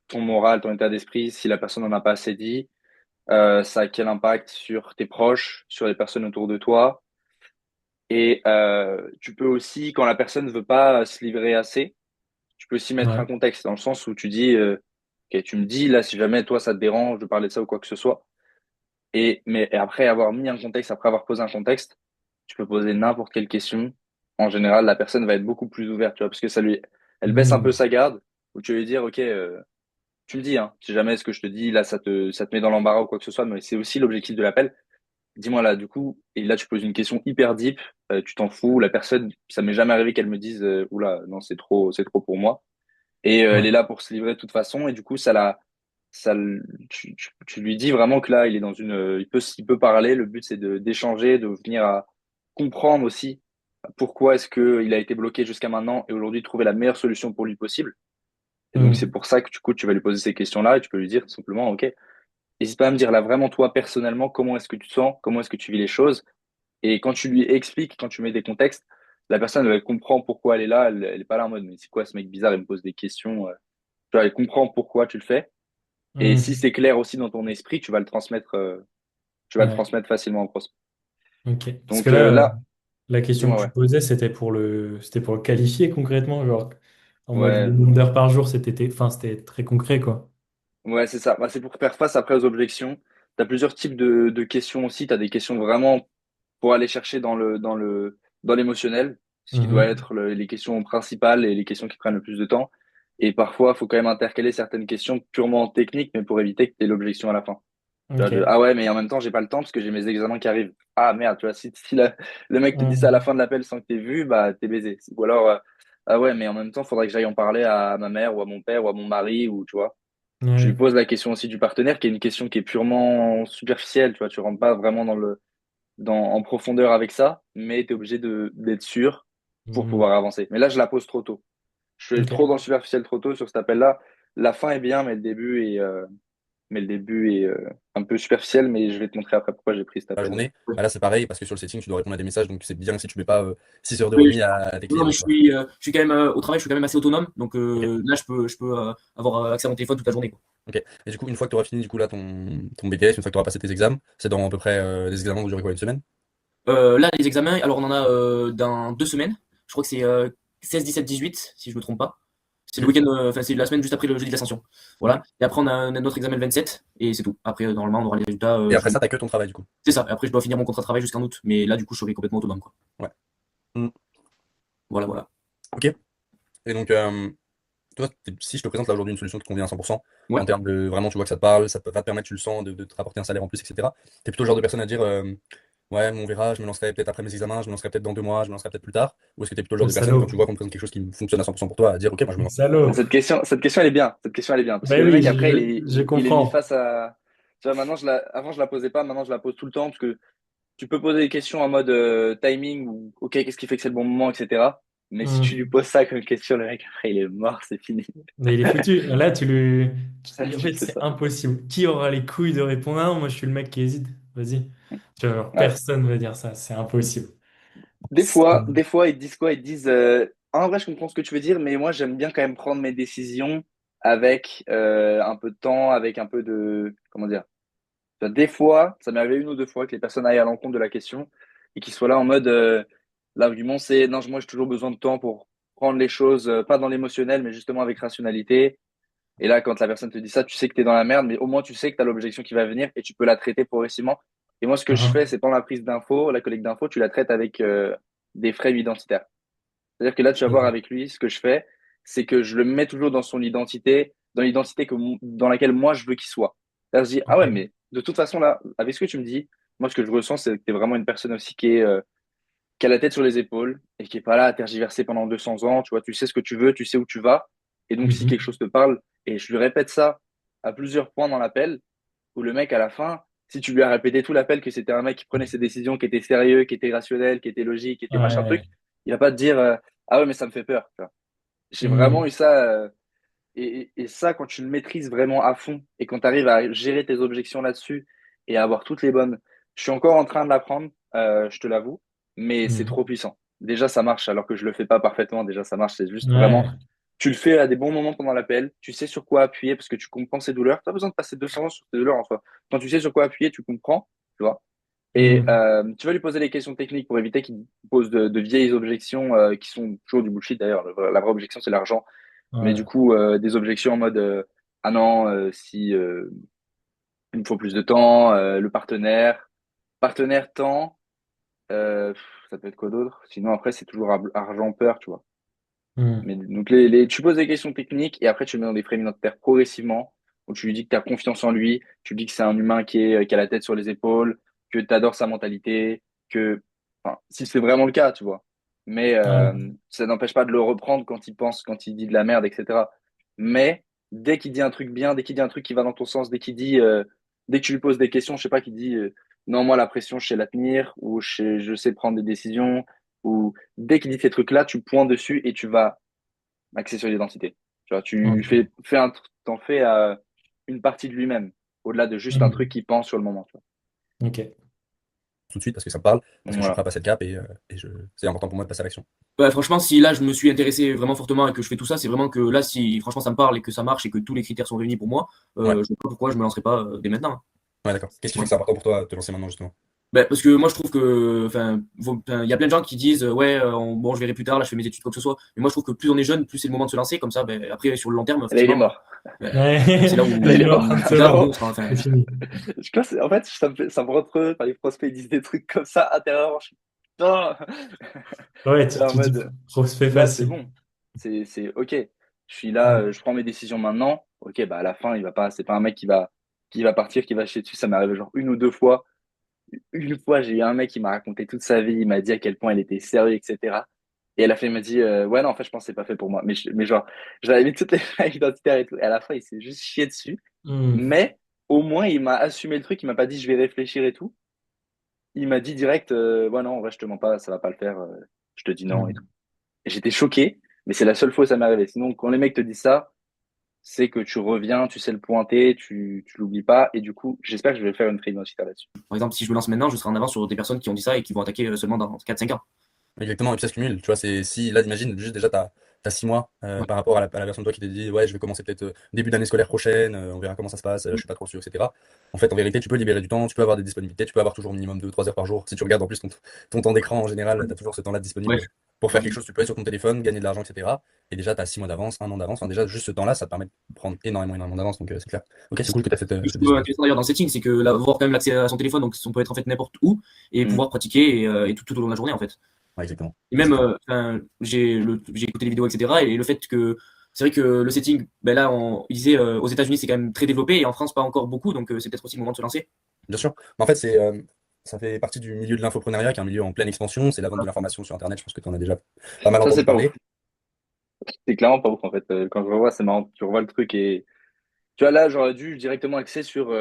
ton moral, ton état d'esprit, si la personne n'en a pas assez dit. Ça a quel impact sur tes proches, sur les personnes autour de toi. Et tu peux aussi, quand la personne ne veut pas se livrer assez, tu peux aussi mettre un Ouais. contexte dans le sens où tu dis, ok, tu me dis là si jamais toi ça te dérange de parler de ça ou quoi que ce soit. Et après avoir mis un contexte, après avoir posé un contexte, tu peux poser n'importe quelle question. En général, la personne va être beaucoup plus ouverte, tu vois, parce que elle baisse un peu Mhm. sa garde. Ou tu vas lui dire, ok, tu me dis, hein, si jamais ce que je te dis là ça te met dans l'embarras ou quoi que ce soit, mais c'est aussi l'objectif de l'appel. Dis-moi là, du coup, et là tu poses une question hyper deep, tu t'en fous, la personne, ça m'est jamais arrivé qu'elle me dise, oula, non c'est trop pour moi. Et elle Ouais. est là pour se livrer de toute façon. Et du coup, tu lui dis vraiment que là, il est dans il peut parler. Le but, c'est d'échanger, de venir à comprendre aussi pourquoi est-ce que il a été bloqué jusqu'à maintenant et aujourd'hui trouver la meilleure solution pour lui possible. Et donc, c'est Mhm. pour ça que du coup, tu vas lui poser ces questions-là et tu peux lui dire tout simplement, OK, n'hésite pas à me dire là vraiment toi personnellement, comment est-ce que tu te sens, comment est-ce que tu vis les choses. Et quand tu lui expliques, quand tu mets des contextes, la personne, elle comprend pourquoi elle est là. Elle est pas là en mode, mais c'est quoi ce mec bizarre, il me pose des questions. Tu vois, elle comprend pourquoi tu le fais. Et si Mhm. c'est clair aussi dans ton esprit, tu vas le Ouais. transmettre facilement au prospect. Ok. Parce que Donc là, là, la question que dis-moi, tu ouais. posais, c'était pour le qualifier concrètement, genre en mode le Ouais, nombre d'heures par jour, enfin, c'était très concret, quoi. ouais, c'est ça. Bah, c'est pour faire face après aux objections. as plusieurs types de questions aussi. Tu as des questions vraiment pour aller chercher dans l'émotionnel, ce qui doit Mhm. être les questions principales et les questions qui prennent le plus de temps. Et parfois, il faut quand même intercaler certaines questions purement techniques, mais pour éviter que tu aies l'objection à la fin. Tu vois, Ok. ah ouais, mais en même temps, j'ai pas le temps parce que j'ai mes examens qui arrivent. Ah merde, tu vois, si le mec te dit ça à la Mhm. fin de l'appel sans que t'aies vu, bah t'es baisé. Ou alors, ah ouais, mais en même temps, faudrait que j'aille en parler à ma mère ou à mon père ou à mon mari ou tu vois. Je lui Ouais. pose la question aussi du partenaire, qui est une question qui est purement superficielle, tu vois, tu rentres pas vraiment en profondeur avec ça, mais tu es obligé d'être sûr pour Mhm. pouvoir avancer. Mais là, je la pose trop tôt. Je suis trop Ok. dans le superficiel trop tôt sur cet appel-là. La fin est bien, mais le début est un peu superficiel, mais je vais te montrer après pourquoi j'ai pris cet La appel. journée, Ouais. bah là c'est pareil parce que sur le setting tu dois répondre à des messages donc c'est bien si tu mets pas 6 heures de Oui, remis à tes non, clients mais quoi. je suis quand même au travail, je suis quand même assez autonome, donc Ok, là je peux avoir accès à mon téléphone toute la journée, quoi. ok. Et du coup une fois que tu auras fini du coup là ton BTS, une fois que tu auras passé tes examens, c'est dans à peu près des examens qui durent quoi, une semaine? Là, les examens, alors on en a dans 2 semaines. Je crois que c'est 16, 17, 18, si je me trompe pas. C'est le Mhm. week-end, enfin c'est la semaine juste après le jeudi de l'Ascension. Ok. Voilà. Et après on a un autre examen le 27 et c'est tout. Après normalement on aura les résultats. Et après ça t'as que ton travail du coup. C'est ça. Après je dois finir mon contrat de travail jusqu'en août, mais là du coup je serai complètement autonome, quoi. Ouais. Mhm. Voilà, voilà. Ok. Et donc toi, si je te présente là aujourd'hui une solution qui te convient à 100%, Ouais. en termes de vraiment tu vois que ça te parle, va te permettre, tu le sens, de te rapporter un salaire en plus, etc. T'es plutôt le genre de personne à dire ouais, on verra, je me lancerai peut-être après mes examens, je me lancerai peut-être dans 2 mois, je me lancerai peut-être plus tard. Ou est-ce que t'es plutôt le genre Le de personne quand tu salaud. vois qu'on te présente quelque chose qui fonctionne à 100% pour toi, à dire ok, moi je me Le lance. salaud. Cette question, elle est bien. Cette question, elle est bien. Parce que Ben le oui, mec, après, je il est mis comprends. face à. Tu vois, avant, je la posais pas. Maintenant, je la pose tout le temps. Parce que tu peux poser des questions en mode timing ou OK, qu'est-ce qui fait que c'est le bon moment, etc. Mais si tu lui Mhm. poses ça comme question, le mec, après, il est mort, c'est fini. Mais il est foutu. Là, en fait, C'est c'est ça. impossible. Qui aura les couilles de répondre? Ah non, moi, je suis le mec qui hésite. Vas-y. Tu vois, genre, Ouais. personne va dire ça. C'est impossible. Des fois, ils te disent quoi? Ils te disent en vrai, je comprends ce que tu veux dire, mais moi, j'aime bien quand même prendre mes décisions avec un peu de temps, avec un peu de. Comment dire? Des fois, ça m'est arrivé une ou deux fois que les personnes aillent à l'encontre de la question et qu'ils soient là en mode l'argument c'est non, moi j'ai toujours besoin de temps pour prendre les choses, pas dans l'émotionnel, mais justement avec rationalité. Et là, quand la personne te dit ça, tu sais que tu es dans la merde, mais au moins tu sais que tu as l'objection qui va venir et tu peux la traiter progressivement. Et moi, ce que je fais, Hein. c'est pendant la prise d'infos, la collecte d'infos, tu la traites avec des frame identitaires. C'est-à-dire que là, tu vas voir Ok. avec lui, ce que je fais, c'est que je le mets toujours dans son identité, dans l'identité dans laquelle moi je veux qu'il soit. Là, je dis, ah ouais, Ok. mais de toute façon, là, avec ce que tu me dis, moi, ce que je ressens, c'est que tu es vraiment une personne aussi qui a la tête sur les épaules et qui est pas là à tergiverser pendant 200 ans. Tu vois, tu sais ce que tu veux, tu sais où tu vas. Et donc, si quelque Mhm. chose te parle, et je lui répète ça à plusieurs points dans l'appel, où le mec, à la fin, si tu lui as répété tout l'appel que c'était un mec qui prenait ses décisions, qui était sérieux, qui était rationnel, qui était logique, qui était machin truc, Ouais. il va pas te dire ah ouais, mais ça me fait peur. Tu vois. J'ai vraiment eu Mhm. ça. Et ça, quand tu le maîtrises vraiment à fond et quand tu arrives à gérer tes objections là-dessus et à avoir toutes les bonnes, je suis encore en train de l'apprendre, je te l'avoue, mais c'est trop Mhm. puissant. Déjà, ça marche alors que je le fais pas parfaitement. Déjà, ça marche. C'est juste vraiment, Ouais. tu le fais à des bons moments pendant l'appel. Tu sais sur quoi appuyer parce que tu comprends ses douleurs. Tu as besoin de passer 200 ans sur tes douleurs en soi. Quand tu sais sur quoi appuyer, tu comprends, tu vois. Et Mhm. tu vas lui poser les questions techniques pour éviter qu'il pose de vieilles objections qui sont toujours du bullshit d'ailleurs. La vraie objection, c'est l'argent. Mais du Ouais. coup, des objections en mode ah non, si il me faut plus de temps, le partenaire temps, ça peut être quoi d'autre? Sinon après c'est toujours argent peur, tu vois. Mais Mhm. donc tu poses des questions techniques et après tu le mets dans des frames identitaires progressivement où tu lui dis que tu as confiance en lui, tu lui dis que c'est un humain qui a la tête sur les épaules, que tu adores sa mentalité, que enfin, si c'est vraiment le cas, tu vois. Mais Ouais. ça n'empêche pas de le reprendre quand il pense, quand il dit de la merde, etc. Mais dès qu'il dit un truc bien, dès qu'il dit un truc qui va dans ton sens, dès que tu lui poses des questions, je sais pas, qu'il dit non, moi la pression, je sais la tenir, ou je sais prendre des décisions, ou dès qu'il dit ces trucs-là, tu pointes dessus et tu vas axé sur l'identité. Tu vois, Ok. t'en fais une partie de lui-même, au-delà de juste un truc Mhm. qu'il pense sur le moment. Tu Ok. Tout de suite parce que ça me parle, vois. parce que je suis prêt Voilà. à passer le cap c'est important pour moi de passer à l'action. Ouais, franchement, si là je me suis intéressé vraiment fortement et que je fais tout ça, c'est vraiment que là, si franchement ça me parle et que ça marche et que tous les critères sont réunis pour moi, Ouais, je vois pas pourquoi je me lancerai pas dès maintenant, hein. ouais, d'accord. Qu'est-ce qui fait Ouais. que c'est important pour toi de te lancer maintenant justement? Bah, parce que moi je trouve que il y a plein de gens qui disent ouais bon je verrai plus tard, là je fais mes études quoi que ce soit, mais moi je trouve que plus on est jeune plus c'est le moment de se lancer comme ça, après sur le long terme Là, il est effectivement mort. c'est là Ouais, Là, là, il il est est en mort. train de se plus tard lancer. nous on sera C'est fini. Je pense, en fait, ça me rend trop, enfin, les prospects ils disent des trucs comme ça intérieurement. Je suis putain. Ouais, Je suis là en tu dis mode, prospect là, c'est facile. bon. C'est OK. Je suis là, Mm. je prends mes décisions maintenant. OK, bah, à la fin, il va pas, c'est pas un mec qui va partir, qui va chier dessus. Ça m'est arrivé genre une ou deux fois. Une fois, j'ai eu un mec qui m'a raconté toute sa vie. Il m'a dit à quel point il était sérieux, etc. Et à la fin, il m'a dit, ouais, non, en fait, je pense que c'est pas fait pour moi. Mais genre, j'avais mis toutes les failles identitaires et tout. Et à la fin, il s'est juste chié dessus. Mm. Mais au moins, il m'a assumé le truc. Il m'a pas dit, je vais réfléchir et tout. Il m'a dit direct, ouais, non, en vrai, je te mens pas, ça va pas le faire. Je te dis non et tout. Mm. Et j'étais choqué, mais c'est la seule fois où ça m'est arrivé. Sinon, quand les mecs te disent ça, c'est que tu reviens, tu sais le pointer, tu l'oublies pas. Et du coup, j'espère que je vais faire une trade universitaire là-dessus. par exemple si je me lance maintenant je serai en avance sur des personnes qui ont dit ça et qui vont attaquer seulement dans 4-5 ans. Exactement, et puis ça se cumule, tu vois, c'est si là imagine juste déjà t'as 6 mois Ouais. par rapport à la version de toi qui te dit ouais je vais commencer peut-être début d'année scolaire prochaine, on verra comment ça se passe, je suis pas trop sûr, etc. En fait en vérité tu peux libérer du temps, tu peux avoir des disponibilités, tu peux avoir toujours minimum 2 3 heures par jour. Si tu regardes en plus ton temps d'écran en général, t'as toujours ce temps-là Ouais. disponible pour faire quelque chose, tu peux être sur ton téléphone, gagner de l'argent, etc. Et déjà t'as 6 mois d'avance, 1 an d'avance, enfin déjà juste ce temps-là ça te permet de prendre énormément d'avance, donc c'est clair. Ok, c'est cool que t'as Ce que cette je trouve vision. intéressant d'ailleurs dans le setting, c'est que avoir quand même l'accès à son téléphone, donc on peut être en fait n'importe où et Mm. pouvoir pratiquer et tout au long de la journée en fait. Ouais, exactement. Et Ça, même, c'est clair. j'ai écouté les vidéos, etc. Et le fait que, c'est vrai que le setting, ben là, il disait, aux États-Unis, c'est quand même très développé et en France, pas encore beaucoup. Donc, c'est peut-être aussi le moment de se lancer. Bien sûr. Mais en fait, ça fait partie du milieu de l'infoprenariat, qui est un milieu en pleine expansion. C'est la vente de l'information sur Internet. Je pense que tu en as déjà pas mal Ça, entendu c'est pas ouf. parler. C'est clairement pas ouf, en fait. Quand je revois, c'est marrant. Tu revois le truc et, tu vois, là, j'aurais dû directement axer sur,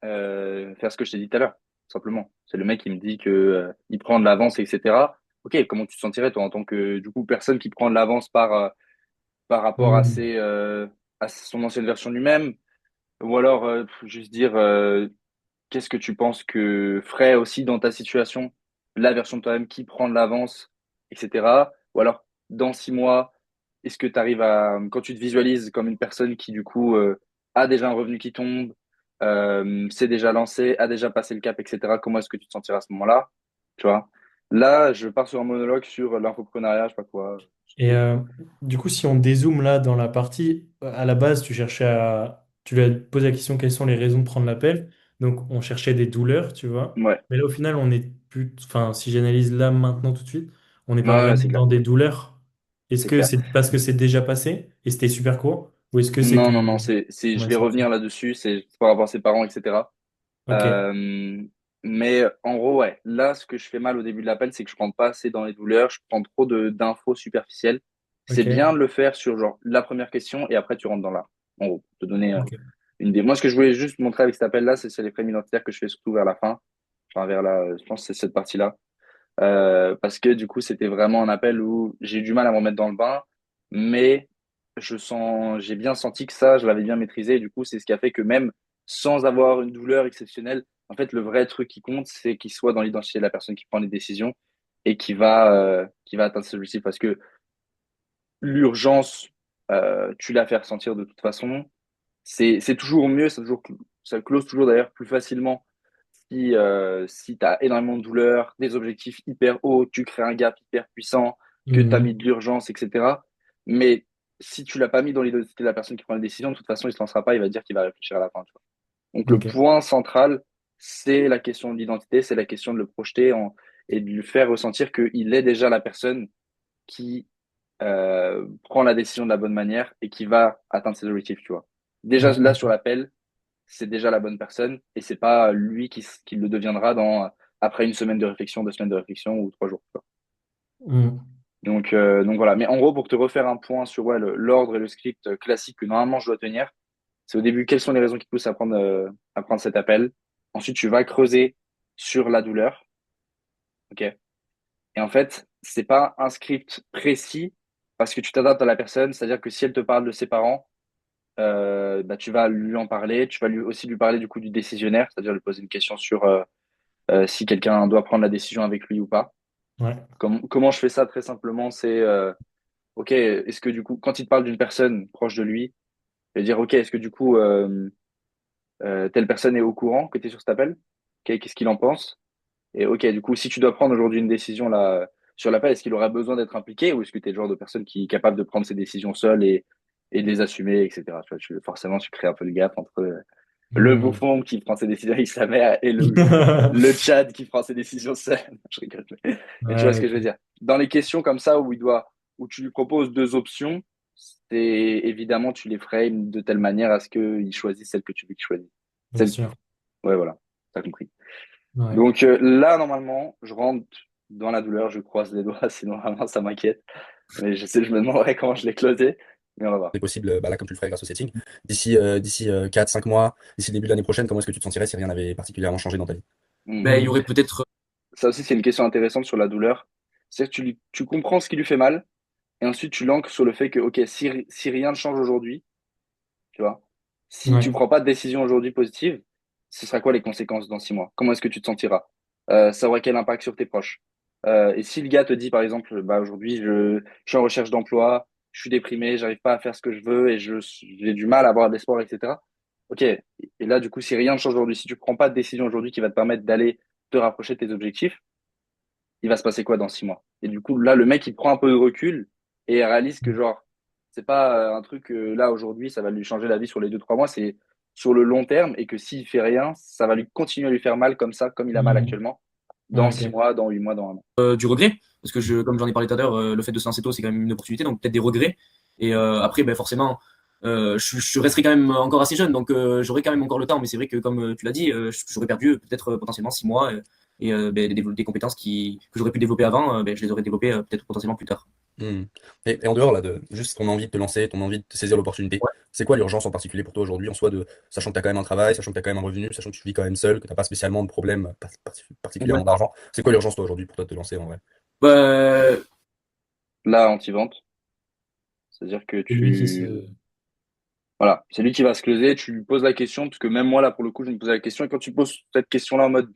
faire ce que je t'ai dit tout à l'heure, tout simplement. C'est le mec qui me dit que il prend de l'avance, etc. Ok, comment tu te sentirais toi en tant que du coup personne qui prend de l'avance par rapport Mm. à son ancienne version de lui-même, ou alors juste dire qu'est-ce que tu penses que ferait aussi dans ta situation la version de toi-même qui prend de l'avance, etc. Ou alors dans 6 mois, est-ce que tu arrives à quand tu te visualises comme une personne qui du coup a déjà un revenu qui tombe, s'est déjà lancé, a déjà passé le cap, etc. Comment est-ce que tu te sentiras à ce moment-là? Tu vois? Là, je pars sur un monologue sur l'infoprenariat, je sais pas quoi. Et du coup, si on dézoome là dans la partie, à la base, tu lui as posé la question quelles sont les raisons de prendre l'appel. Donc, on cherchait des douleurs, tu vois. Ouais, Mais là, au final, on est plus, enfin, si j'analyse là maintenant tout de suite, on n'est pas ouais, vraiment c'est clair, dans des douleurs. Est-ce c'est que clair. c'est parce que c'est déjà passé et c'était super court, ou est-ce que c'est Non, que non, non, on je a vais senti? revenir là-dessus, c'est par rapport à ses parents, etc. Ok, Euh, mais en gros, ouais, là, ce que je fais mal au début de l'appel, c'est que je rentre pas assez dans les douleurs, je prends trop d'infos superficielles. C'est bien ok, de le faire sur genre la première question et après tu rentres dans l'art. En gros, pour te donner ok. une idée. Moi, ce que je voulais juste montrer avec cet appel-là, c'est les prémices identitaires que je fais surtout vers la fin. Enfin, vers la, je pense que c'est cette partie-là. Parce que du coup, c'était vraiment un appel où j'ai eu du mal à me remettre dans le bain, mais j'ai bien senti que ça, je l'avais bien maîtrisé. Et du coup, c'est ce qui a fait que même sans avoir une douleur exceptionnelle, en fait, le vrai truc qui compte, c'est qu'il soit dans l'identité de la personne qui prend les décisions et qui va atteindre ses objectifs. Parce que l'urgence, tu la fais ressentir de toute façon. C'est toujours mieux, ça close toujours d'ailleurs plus facilement si tu as énormément de douleur, des objectifs hyper hauts, tu crées un gap hyper puissant, que tu as mis Mhm. de l'urgence, etc. Mais si tu l'as pas mis dans l'identité de la personne qui prend la décision, de toute façon, il ne se lancera pas, il va dire qu'il va réfléchir à la fin. Tu vois. Donc le Ok. point central, c'est la question de l'identité, c'est la question de le projeter et de lui faire ressentir qu'il est déjà la personne qui prend la décision de la bonne manière et qui va atteindre ses objectifs, tu vois. Déjà là sur l'appel, c'est déjà la bonne personne et c'est pas lui qui le deviendra après une semaine de réflexion, 2 semaines de réflexion ou 3 jours. Tu vois. Mhm. Donc voilà. Mais en gros, pour te refaire un point sur ouais, l'ordre et le script classique que normalement je dois tenir, c'est au début quelles sont les raisons qui te poussent à prendre cet appel. Ensuite, tu vas creuser sur la douleur. Ok. Et en fait, c'est pas un script précis parce que tu t'adaptes à la personne. C'est-à-dire que si elle te parle de ses parents, bah, tu vas lui en parler. Tu vas aussi lui parler du coup du décisionnaire, c'est-à-dire lui poser une question sur si quelqu'un doit prendre la décision avec lui ou pas. Ouais. Comment je fais ça très simplement, c'est OK, est-ce que du coup, quand il te parle d'une personne proche de lui, je vais dire OK, est-ce que du coup, telle personne est au courant que tu es sur cet appel? ok, qu'est-ce qu'il en pense? Et ok, du coup, si tu dois prendre aujourd'hui une décision là sur l'appel, est-ce qu'il aurait besoin d'être impliqué ou est-ce que tu es le genre de personne qui est capable de prendre ses décisions seule et de les assumer, etc. Tu vois, forcément, tu crées un peu le gap entre le Hmm. bouffon qui prend ses décisions avec sa mère et le Tchad qui prend ses décisions seul. Je rigole. Mais tu vois ce Ouais, que je veux ok. dire. Dans les questions comme ça où tu lui proposes deux options, c'est évidemment, tu les frames de telle manière à ce qu'il choisisse celle que tu veux qu'il choisisse. Bien Celle... sûr. Ouais, voilà. T'as compris. Ouais. Donc là, normalement, je rentre dans la douleur, je croise les doigts, sinon vraiment ça m'inquiète. Mais je me demanderai comment je l'ai closé, mais on va voir. C'est possible, bah là, comme tu le ferais grâce au setting. D'ici 4-5 mois, d'ici le début de l'année prochaine, comment est-ce que tu te sentirais si rien n'avait particulièrement changé dans ta vie? Hmm. Ben, il y Hmm. aurait peut-être. Ça aussi, c'est une question intéressante sur la douleur. C'est-à-dire que tu comprends ce qui lui fait mal, et ensuite tu l'ancres sur le fait que, ok, si rien ne change aujourd'hui, tu vois, si tu Ouais. prends pas de décision aujourd'hui positive, ce sera quoi les conséquences dans 6 mois? Comment est-ce que tu te sentiras? Ça aura quel impact sur tes proches? Et si le gars te dit, par exemple, bah, aujourd'hui, je suis en recherche d'emploi, je suis déprimé, j'arrive pas à faire ce que je veux et j'ai du mal à avoir de l'espoir, etc. Ok. Et là, du coup, si rien ne change aujourd'hui, si tu prends pas de décision aujourd'hui qui va te permettre d'aller te rapprocher de tes objectifs, il va se passer quoi dans 6 mois? Et du coup, là, le mec, il prend un peu de recul et il réalise que, genre, c'est pas un truc, là, aujourd'hui, ça va lui changer la vie sur les 2, 3 mois, c'est sur le long terme et que s'il fait rien, ça va lui continuer à lui faire mal comme ça, comme il a mal Hmm. actuellement, dans Ouais, 6 mois, dans 8 mois, dans un an. Du regret, parce que comme j'en ai parlé tout à l'heure, le fait de se lancer tôt, c'est quand même une opportunité, donc peut-être des regrets. Et après, ben, forcément, je resterai quand même encore assez jeune, donc j'aurai quand même encore le temps. Mais c'est vrai que, comme tu l'as dit, j'aurais perdu peut-être potentiellement 6 mois ben, des compétences que j'aurais pu développer avant, ben, je les aurais développées peut-être potentiellement plus tard. Hmm. Et en dehors là, de juste ton envie de te lancer, ton envie de saisir l'opportunité, Ouais. c'est quoi l'urgence en particulier pour toi aujourd'hui, en soi, sachant que tu as quand même un travail, sachant que tu as quand même un revenu, sachant que tu vis quand même seul, que tu n'as pas spécialement de problème Ouais. particulièrement d'argent, c'est quoi l'urgence toi aujourd'hui pour toi de te lancer en vrai? Bah, Là, anti-vente, c'est-à-dire que c'est lui qui se. voilà, c'est lui qui va se closer, tu lui poses la question, parce que même moi, là, pour le coup, je me pose la question, et quand tu poses cette question-là en mode,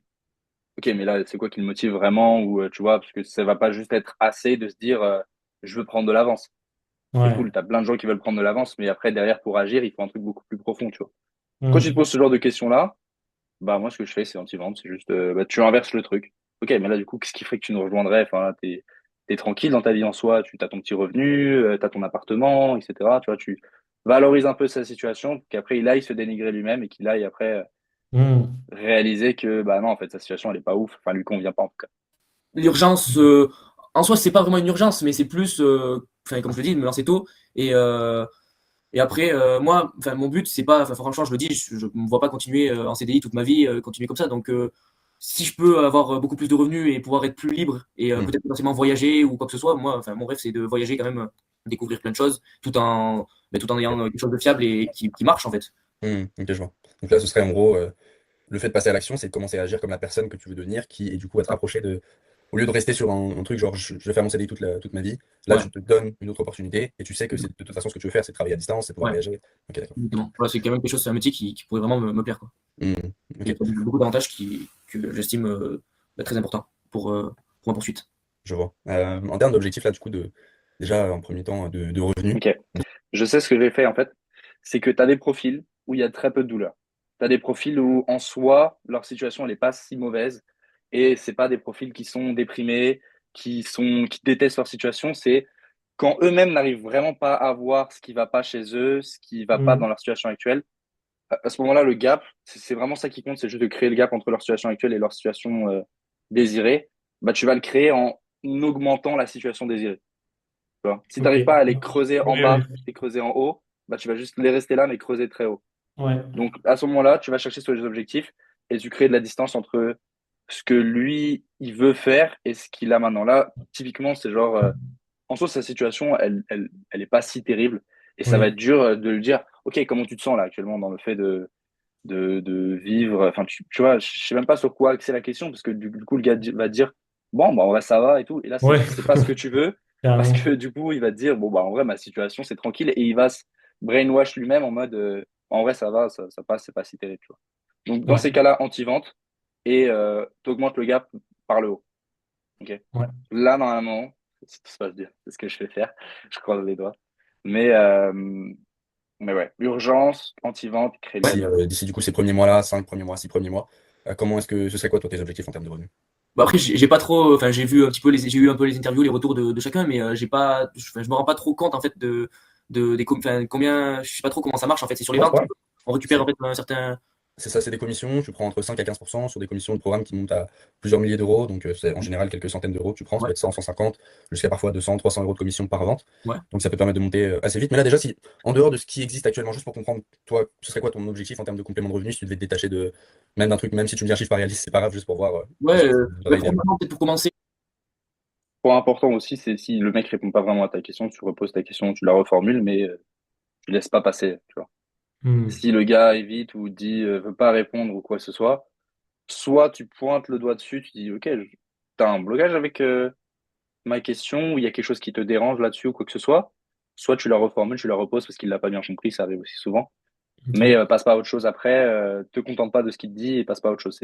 ok, mais là, c'est quoi qui le motive vraiment, ou tu vois, parce que ça va pas juste être assez de se dire, je veux prendre de l'avance. C'est Ouais. cool, t'as plein de gens qui veulent prendre de l'avance, mais après, derrière, pour agir, il faut un truc beaucoup plus profond, tu vois. Quand tu te Hmm. poses ce genre de questions-là, bah, moi, ce que je fais, c'est anti-vente, c'est juste, bah, tu inverses le truc. Ok, mais là, du coup, qu'est-ce qui ferait que tu nous rejoindrais? Enfin, là, t'es tranquille dans ta vie en soi, tu as ton petit revenu, t'as ton appartement, etc. Tu vois, tu valorises un peu sa situation, qu'après, il aille se dénigrer lui-même et qu'il aille après Hmm. réaliser que, bah non, en fait, sa situation, elle est pas ouf, enfin, elle lui convient pas, en tout cas. l'urgence, en soi, c'est pas vraiment une urgence, mais c'est plus, enfin, comme je le dis, de me lancer tôt. Et, euh, Et après, moi, enfin, mon but, c'est pas, enfin, franchement, je le dis, je me vois pas continuer en CDI toute ma vie, continuer comme ça. Donc, si je peux avoir beaucoup plus de revenus et pouvoir être plus libre et Hmm. peut-être potentiellement voyager ou quoi que ce soit, moi, enfin, mon rêve, c'est de voyager quand même, découvrir plein de choses, tout en ayant quelque chose de fiable et qui marche en fait. Ok, je vois. Donc là, ce serait en gros, le fait de passer à l'action, c'est de commencer à agir comme la personne que tu veux devenir, qui est du coup à te rapprocher de. Au lieu de rester sur un truc genre je vais faire mon CDI toute ma vie, là Ouais, tu te donnes une autre opportunité et tu sais que c'est de toute façon ce que tu veux faire, c'est travailler à distance, c'est pouvoir ouais, voyager. Ok, d'accord. exactement. Voilà, c'est quand même quelque chose, c'est un métier qui pourrait vraiment me plaire, quoi. Hmm, Il y ok, a beaucoup d'avantages que j'estime très importants pour ma poursuite. je vois. En termes d'objectifs, là, du coup, déjà en premier temps, de revenus. Ok. Je sais ce que j'ai fait, en fait. C'est que tu as des profils où il y a très peu de douleur. Tu as des profils où, en soi, leur situation, elle est pas si mauvaise. Et c'est pas des profils qui sont déprimés, qui détestent leur situation. C'est quand eux-mêmes n'arrivent vraiment pas à voir ce qui va pas chez eux, ce qui va pas dans Hmm. leur situation actuelle. À ce moment-là, le gap, c'est vraiment ça qui compte, c'est juste de créer le gap entre leur situation actuelle et leur situation désirée. Bah, tu vas le créer en augmentant la situation désirée. Tu vois. Si tu Ok. n'arrives pas à les creuser en Oui, oui. bas et creuser en haut, bah, tu vas juste les rester là, mais creuser très haut. Ouais. Donc, à ce moment-là, tu vas chercher sur les objectifs et tu crées de la distance entre ce que lui, il veut faire et ce qu'il a maintenant. Là, typiquement, c'est genre, en soi, sa situation, elle est pas si terrible. Et ça va Oui. être dur de le dire, OK, comment tu te sens là actuellement dans le fait de vivre, enfin, tu vois, je sais même pas sur quoi axer la question, parce que du coup, le gars va dire, bon, bah, en vrai, ça va et tout. Et là, Ouais. c'est pas ce que tu veux, parce Carrément. que du coup, il va te dire, bon, bah, en vrai, ma situation, c'est tranquille, et il va se brainwash lui-même en mode, en vrai, ça va, ça passe, c'est pas si terrible, tu vois. Donc, dans Ouais. ces cas-là, anti-vente, et t'augmentes le gap par le haut. Ok. Ouais. Là, normalement, si tout se passe bien, c'est ce que je vais faire. Je croise les doigts. Mais, ouais, urgence, anti-vente, crée le gap. D'ici du coup ces premiers mois-là, 5 premiers mois, 6 premiers mois, Comment est-ce que ce serait quoi toi tes objectifs en termes de revenus? Bah après, j'ai pas trop, enfin, j'ai eu un peu les interviews, les retours de chacun, mais j'ai pas, enfin, je me rends pas trop compte en fait enfin, combien, je sais pas trop comment ça marche en fait. C'est sur les Ouais, c'est ventes, pas grave. on récupère en C'est fait un certain. c'est ça, c'est des commissions, tu prends entre 5 à 15% sur des commissions de programme qui montent à plusieurs milliers d'euros, donc c'est en général quelques centaines d'euros que tu prends, ça Ouais, peut être 100, 150, jusqu'à parfois 200, 300 euros de commission par vente. ouais. Donc ça peut permettre de monter assez vite. Mais là déjà, si en dehors de ce qui existe actuellement, juste pour comprendre, toi, ce serait quoi ton objectif en termes de complément de revenus si tu devais te détacher de même d'un truc, même si tu me dis un chiffre pas réaliste, c'est pas grave, juste pour voir Ouais, ce qui te bah, donnerait idéalement. peut-être pour commencer. Point important aussi, c'est si le mec répond pas vraiment à ta question, tu reposes ta question, tu la reformules, mais tu laisses pas passer, tu vois. Hmm. Si le gars évite ou dit veut pas répondre ou quoi que ce soit tu pointes le doigt dessus, tu dis ok, t'as un blocage avec ma question ou il y a quelque chose qui te dérange là-dessus ou quoi que ce soit tu la reformules, tu la reposes parce qu'il l'a pas bien compris, ça arrive aussi souvent. Mais Ok. passe pas à autre chose après, te contente pas de ce qu'il te dit et passe pas à autre chose.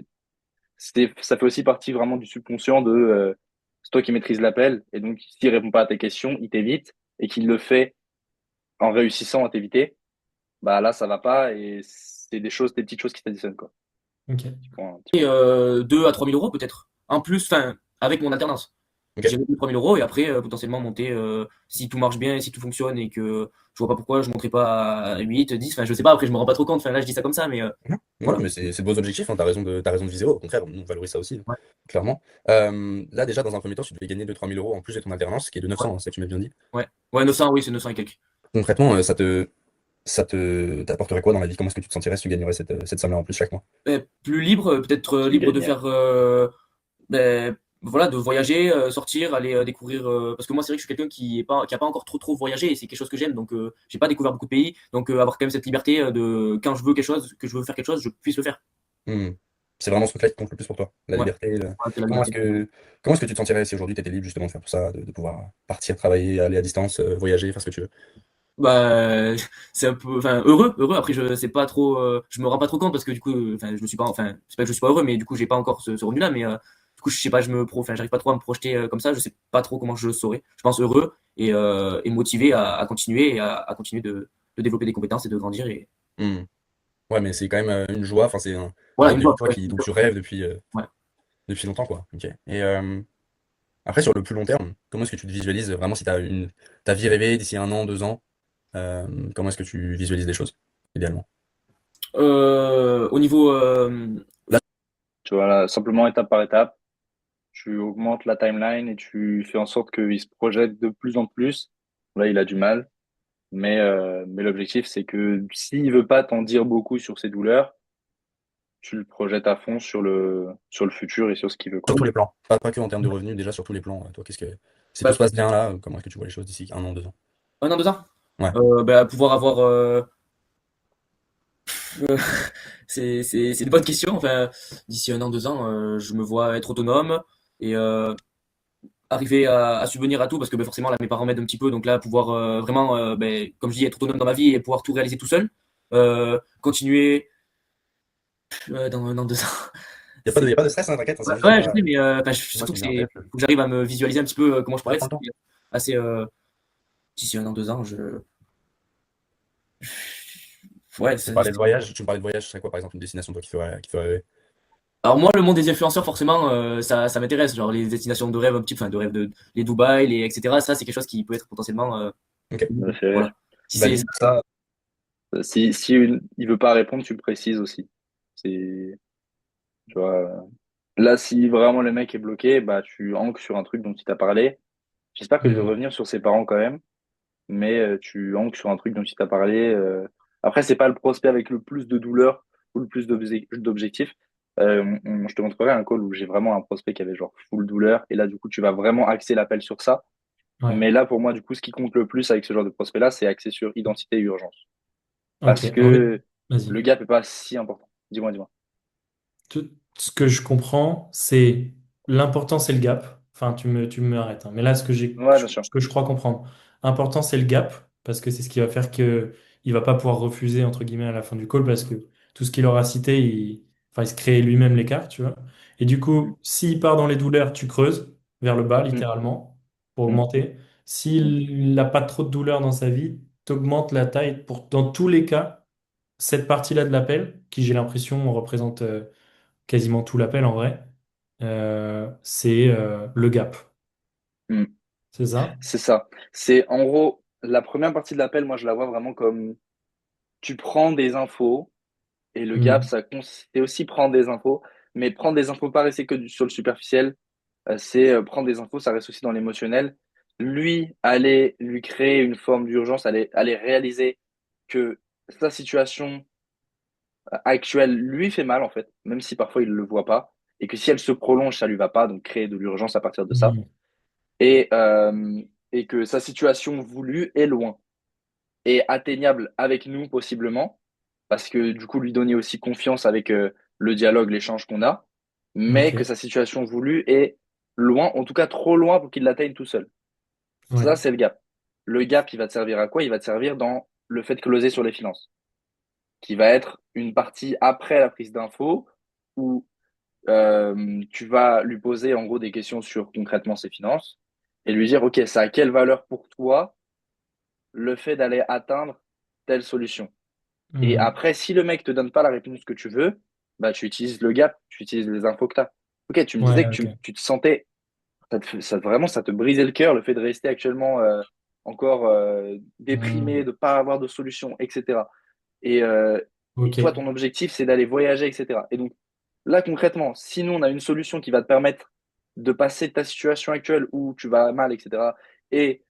Ça fait aussi partie vraiment du subconscient de c'est toi qui maîtrise l'appel et donc s'il répond pas à tes questions, il t'évite et qu'il le fait en réussissant à t'éviter, bah là ça va pas et c'est des petites choses qui t'additionnent quoi. Ok. Petit point. 2 à 3 000 euros peut-être. En plus, enfin, avec mon alternance. Ok. J'ai réduit 3 000 euros et après, potentiellement monter, si tout marche bien et si tout fonctionne et que je vois pas pourquoi je monterai pas à 8, 10, enfin, je sais pas, après, je me rends pas trop compte. Enfin, là, je dis ça comme ça, mais Non, non, voilà. mais c'est de beaux objectifs, hein, t'as raison de viser haut, au contraire, nous on valorise ça aussi, Ouais, clairement. Là déjà, dans un premier temps, tu devais gagner 2-3 000 euros en plus de ton alternance, qui est de ouais, 900, hein, ça tu m'as bien dit. ouais. Ouais, 900, oui, c'est 900 et quelques. Concrètement, t'apporterait quoi dans la vie? Comment est-ce que tu te sentirais si tu gagnerais cette somme-là en plus chaque mois? Plus libre, peut-être Tu libre de gagnes. faire, voilà, de voyager, sortir, aller découvrir. Parce que moi, c'est vrai que je suis quelqu'un qui a pas encore trop voyagé et c'est quelque chose que j'aime. Donc, j'ai pas découvert beaucoup de pays. Donc, avoir quand même cette liberté de quand je veux quelque chose, que je veux faire quelque chose, je puisse le faire. Hmm. C'est vraiment ce truc-là qui compte le plus pour toi, la Ouais, liberté. ouais, c'est la Comment est-ce liberté. que, comment est-ce que tu te sentirais si aujourd'hui tu étais libre justement de faire tout ça, de pouvoir partir, travailler, aller à distance, voyager, faire ce que tu veux? Bah, c'est un peu, enfin, heureux. Après, je sais pas trop, je me rends pas trop compte parce que du coup, enfin, je me suis pas, enfin, c'est pas que je suis pas heureux, mais du coup, j'ai pas encore ce revenu-là. Mais du coup, je sais pas, enfin, j'arrive pas trop à me projeter comme ça. Je sais pas trop comment je le saurais. Je pense heureux et motivé à continuer et à continuer de développer des compétences et de grandir. Et Hmm. Ouais, mais c'est quand même une joie, enfin c'est un voilà, mode une de vie fois. toi dont tu rêves depuis, Ouais. depuis longtemps, quoi. Ok. Et après, sur le plus long terme, comment est-ce que tu te visualises vraiment si tu as ta vie rêvée d'ici 1 an, 2 ans? Comment est-ce que tu visualises les choses, idéalement? Au niveau, Tu vois là, simplement étape par étape, tu augmentes la timeline et tu fais en sorte qu'il se projette de plus en plus. Là, il a du mal, mais l'objectif, c'est que s'il veut pas t'en dire beaucoup sur ses douleurs, tu le projettes à fond sur le futur et sur ce qu'il veut, Sur quoi. tous les plans, pas que en termes de revenus, déjà sur tous les plans. Toi, si tout bah, se passe bien là, comment est-ce que tu vois les choses d'ici 1 an, 2 ans? 1 an, 2 ans, Ouais. pouvoir avoir, euh, c'est une bonne question. Enfin, d'ici 1 an, 2 ans, je me vois être autonome et arriver à subvenir à tout parce que forcément là mes parents m'aident un petit peu donc là pouvoir vraiment comme je dis être autonome dans ma vie et pouvoir tout réaliser tout seul, continuer dans 1 an, 2 ans. Il C'est y a pas de stress, hein, t'inquiète, hein, c'est ouais, juste ouais, je sais mais moi surtout qui que me vient en c'est tête. faut que j'arrive à me visualiser un petit peu comment je pourrais Ouais, être. prends le temps. C'est assez d'ici 1 an, 2 ans ouais Tu me parlais de voyage, ce serait quoi par exemple une destination toi qui ferait rêver? alors moi le monde des influenceurs forcément ça m'intéresse, genre les destinations de rêve un petit enfin de rêve de les Dubaï les etc, ça c'est quelque chose qui peut être potentiellement Ok. Ça me fait voilà, rire. si c'est Valide ça. Si il veut pas répondre, tu le précises aussi. C'est, tu vois, là, si vraiment le mec est bloqué, bah, tu ancres sur un truc dont il t'a parlé. J'espère que je vais Hmm. revenir sur ses parents quand même, mais tu ancres sur un truc dont il t'a parlé. Après, c'est pas le prospect avec le plus de douleur ou le plus d'objectifs. Je te montrerai un call où j'ai vraiment un prospect qui avait genre full douleur, et là, du coup, tu vas vraiment axer l'appel sur ça. Ouais. Mais là, pour moi, du coup, ce qui compte le plus avec ce genre de prospect-là, c'est axé sur identité et urgence. Ok. Parce En fait, que vas-y. le gap est pas si important. Dis-moi. Tout ce que je comprends, c'est l'important, c'est le gap. Enfin, tu me arrêtes, hein. Mais là, Ouais, bien sûr. ce que je crois comprendre, important, c'est le gap, parce que c'est ce qui va faire que il va pas pouvoir refuser, entre guillemets, à la fin du call, parce que tout ce qu'il aura cité, enfin, il se crée lui-même l'écart, tu vois. Et du Mm, coup, s'il part dans les douleurs, tu creuses vers le bas, mm, littéralement, pour mm, augmenter. mm. S'il n'a pas trop de douleur dans sa vie, tu augmentes la taille pour, dans tous les cas, cette partie-là de l'appel, qui j'ai l'impression représente quasiment tout l'appel en vrai, c'est le gap. Hmm. C'est ça? C'est ça. C'est en gros, la première partie de l'appel, moi je la vois vraiment comme tu prends des infos et le gap, Mhm. ça c'est aussi prendre des infos, mais prendre des infos pas rester que sur le superficiel, c'est prendre des infos, ça reste aussi dans l'émotionnel. Lui, aller lui créer une forme d'urgence, aller réaliser que sa situation actuelle lui fait mal en fait, même si parfois il le voit pas, et que si elle se prolonge, ça lui va pas, donc créer de l'urgence à partir de ça, Mhm. et, euh, et que sa situation voulue est loin et atteignable avec nous possiblement, parce que du coup lui donner aussi confiance avec le dialogue, l'échange qu'on a, mais que Ok. sa situation voulue est loin, en tout cas trop loin pour qu'il l'atteigne tout seul. Ouais. Ça, c'est le gap. Le gap, il va te servir à quoi? Il va te servir dans le fait de closer sur les finances, qui va être une partie après la prise d'info, où tu vas lui poser en gros des questions sur concrètement ses finances et lui dire, OK, ça a quelle valeur pour toi le fait d'aller atteindre telle solution? Et Mhm. après, si le mec te donne pas la réponse que tu veux, bah, tu utilises le gap, tu utilises les infos que tu as. Ok, tu me disais Ouais, que ok. tu te sentais, vraiment, ça te brisait le cœur, le fait de rester actuellement encore déprimé, Mhm. de pas avoir de solution, etc. Et, euh, et Ok. toi, ton objectif, c'est d'aller voyager, etc. Et donc, là, concrètement, si nous, on a une solution qui va te permettre de passer de ta situation actuelle où tu vas mal, etc., et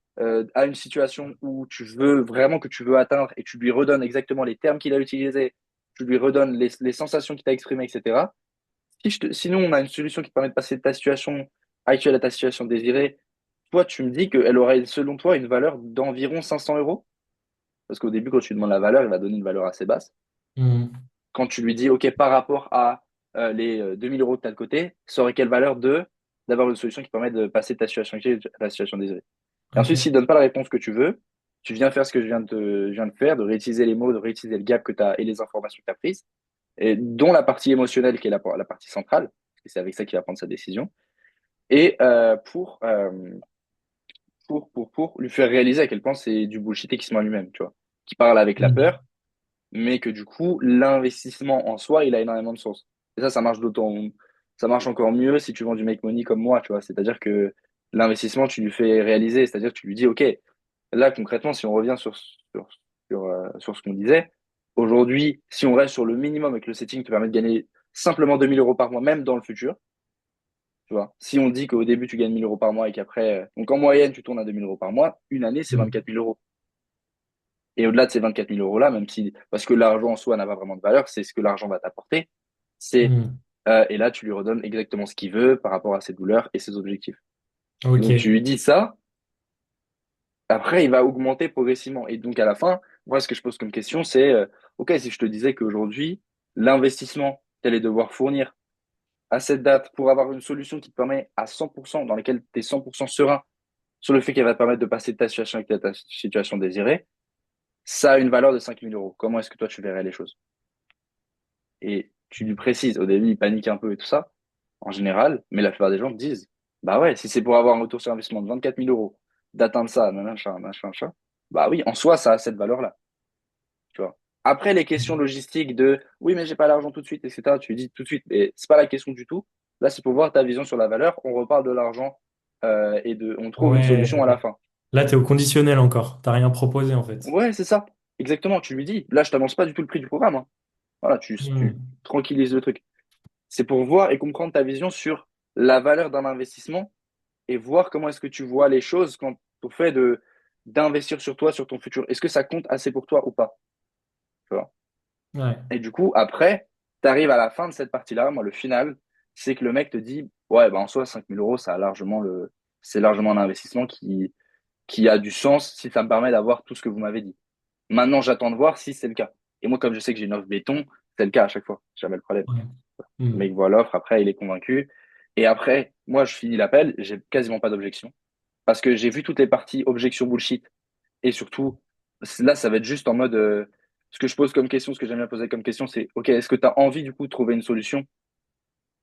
à une situation où tu veux vraiment que tu veux atteindre et tu lui redonnes exactement les termes qu'il a utilisés, tu lui redonnes les sensations qu'il t'a exprimées, etc. Sinon, on a une solution qui te permet de passer de ta situation actuelle à ta situation désirée. Toi, tu me dis qu'elle aurait, selon toi, une valeur d'environ 500 euros. Parce qu'au début, quand tu lui demandes la valeur, il va donner une valeur assez basse. Mhm. Quand tu lui dis, OK, par rapport à les 2000 euros que tu as de côté, ça aurait quelle valeur d'avoir une solution qui permet de passer de ta situation actuelle à la situation désirée. Et Ok. ensuite, s'il ne donne pas la réponse que tu veux, tu viens faire ce que je viens de faire, de réutiliser les mots, de réutiliser le gap que tu as et les informations que tu as prises, et dont la partie émotionnelle qui est la partie centrale, parce que c'est avec ça qu'il va prendre sa décision, et pour lui faire réaliser à quel point c'est du bullshit et qu'il se ment lui-même, tu vois. Qui parle avec la Mhm. peur, mais que du coup, l'investissement en soi, il a énormément de sens. Et ça marche ça marche encore mieux si tu vends du make money comme moi, tu vois. C'est-à-dire que l'investissement, tu lui fais réaliser, c'est-à-dire que tu lui dis, OK, là, concrètement, si on revient sur ce qu'on disait, aujourd'hui, si on reste sur le minimum et que le setting te permet de gagner simplement 2000 euros par mois, même dans le futur, tu vois. Si on dit qu'au début, tu gagnes 1000 euros par mois et qu'après, donc en moyenne, tu tournes à 2000 euros par mois, une année, c'est Mhm. 24 000 euros. Et au-delà de ces 24 000 euros-là, même si, parce que l'argent en soi n'a pas vraiment de valeur, c'est ce que l'argent va t'apporter, c'est, Mhm. et là, tu lui redonnes exactement ce qu'il veut par rapport à ses douleurs et ses objectifs. Et Ok. donc, tu lui dis ça, après, il va augmenter progressivement. Et donc, à la fin, moi, ce que je pose comme question, c'est, OK, si je te disais qu'aujourd'hui, l'investissement que tu allais devoir fournir à cette date pour avoir une solution qui te permet à 100%, dans laquelle tu es 100% serein sur le fait qu'elle va te permettre de passer de ta situation à ta situation désirée, ça a une valeur de 5 000 euros. Comment est-ce que toi, tu verrais les choses? Et tu lui précises, au début, il panique un peu et tout ça, en général, mais la plupart des gens te disent, bah ouais, si c'est pour avoir un retour sur investissement de 24 000 euros, d'atteindre ça, machin, machin, machin, bah oui, en soi, ça a cette valeur-là, tu vois. Après, les questions logistiques de, oui, mais j'ai pas l'argent tout de suite, etc., tu lui dis tout de suite, mais c'est pas la question du tout. Là, c'est pour voir ta vision sur la valeur. On reparle de l'argent on trouve une Ouais, solution à la d'accord. fin. Là, t'es au conditionnel encore. T'as rien proposé en fait. Ouais, c'est ça. Exactement. Tu lui dis, là, je t'annonce pas du tout le prix du programme, hein. Voilà, tu Mhm. tranquillises le truc. C'est pour voir et comprendre ta vision sur la valeur d'un investissement et voir comment est-ce que tu vois les choses quand au fait d'investir sur toi, sur ton futur. Est-ce que ça compte assez pour toi ou pas? Tu vois. Ouais. Et du coup, après, tu arrives à la fin de cette partie-là. Moi, le final, c'est que le mec te dit, ouais, bah, en soi, 5 000 euros, c'est largement un investissement qui a du sens si ça me permet d'avoir tout ce que vous m'avez dit. Maintenant, j'attends de voir si c'est le cas. Et moi, comme je sais que j'ai une offre béton, c'est le cas à chaque fois. Jamais le problème. Ouais. Le mec Mhm. voit l'offre, après, il est convaincu. Et après, moi, je finis l'appel, j'ai quasiment pas d'objection. Parce que j'ai vu toutes les parties objection bullshit. Et surtout, là, ça va être juste en mode, ce que je pose comme question, ce que j'aime bien poser comme question, c'est, OK, est-ce que tu as envie, du coup, de trouver une solution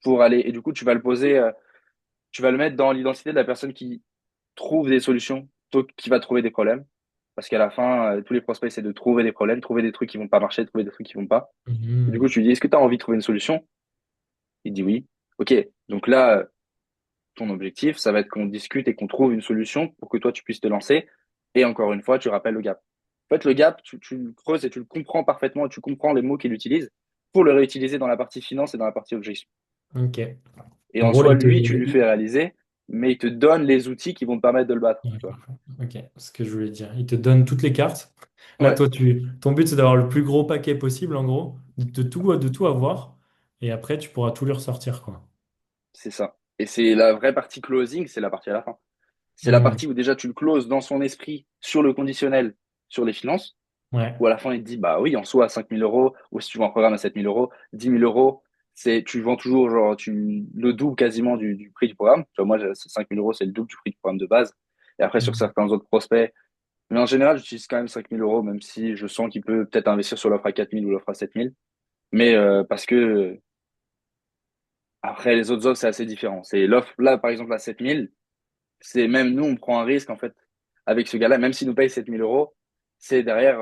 pour aller, et du coup, tu vas le poser, tu vas le mettre dans l'identité de la personne qui trouve des solutions, plutôt que qui va trouver des problèmes. Parce qu'à la fin, tous les prospects, c'est de trouver des problèmes, trouver des trucs qui vont pas marcher, trouver des trucs qui vont pas. Et du coup, Mhm. tu lui dis, est-ce que tu as envie de trouver une solution? Il dit oui. Ok, donc là, ton objectif, ça va être qu'on discute et qu'on trouve une solution pour que toi, tu puisses te lancer. Et encore une fois, tu rappelles le gap. En fait, le gap, tu le creuses et tu le comprends parfaitement et tu comprends les mots qu'il utilise pour le réutiliser dans la partie finance et dans la partie objection. Ok. Et En en gros, là, soi, lui, tu lui fais réaliser, mais il te donne les outils qui vont te permettre de le battre. Ouais, Tu vois. ok, c'est ce que je voulais dire. Il te donne toutes les cartes. Là, Ouais, toi, ton but, c'est d'avoir le plus gros paquet possible, en gros, de tout avoir. Et après, tu pourras tout lui ressortir, quoi. c'est ça. Et c'est la vraie partie closing, c'est la partie à la fin. C'est la Hmm. partie où déjà tu le closes dans son esprit sur le conditionnel, sur les finances, Ouais. où à la fin il te dit, bah oui, en soi, 5 000 euros, ou si tu vends un programme à 7 000 euros, 10 000 euros, tu vends toujours genre, le double quasiment du prix du programme. Tu vois, moi, 5 000 euros, c'est le double du prix du programme de base. Et après, sur Hmm. certains autres prospects, mais en général, j'utilise quand même 5 000 euros, même si je sens qu'il peut peut-être investir sur l'offre à 4 000 ou l'offre à 7 000. Mais parce que après, les autres offres, c'est assez différent. C'est l'offre, là, par exemple, à 7 000, c'est même nous, on prend un risque, en fait, avec ce gars-là, même s'il nous paye 7 000 euros, c'est derrière,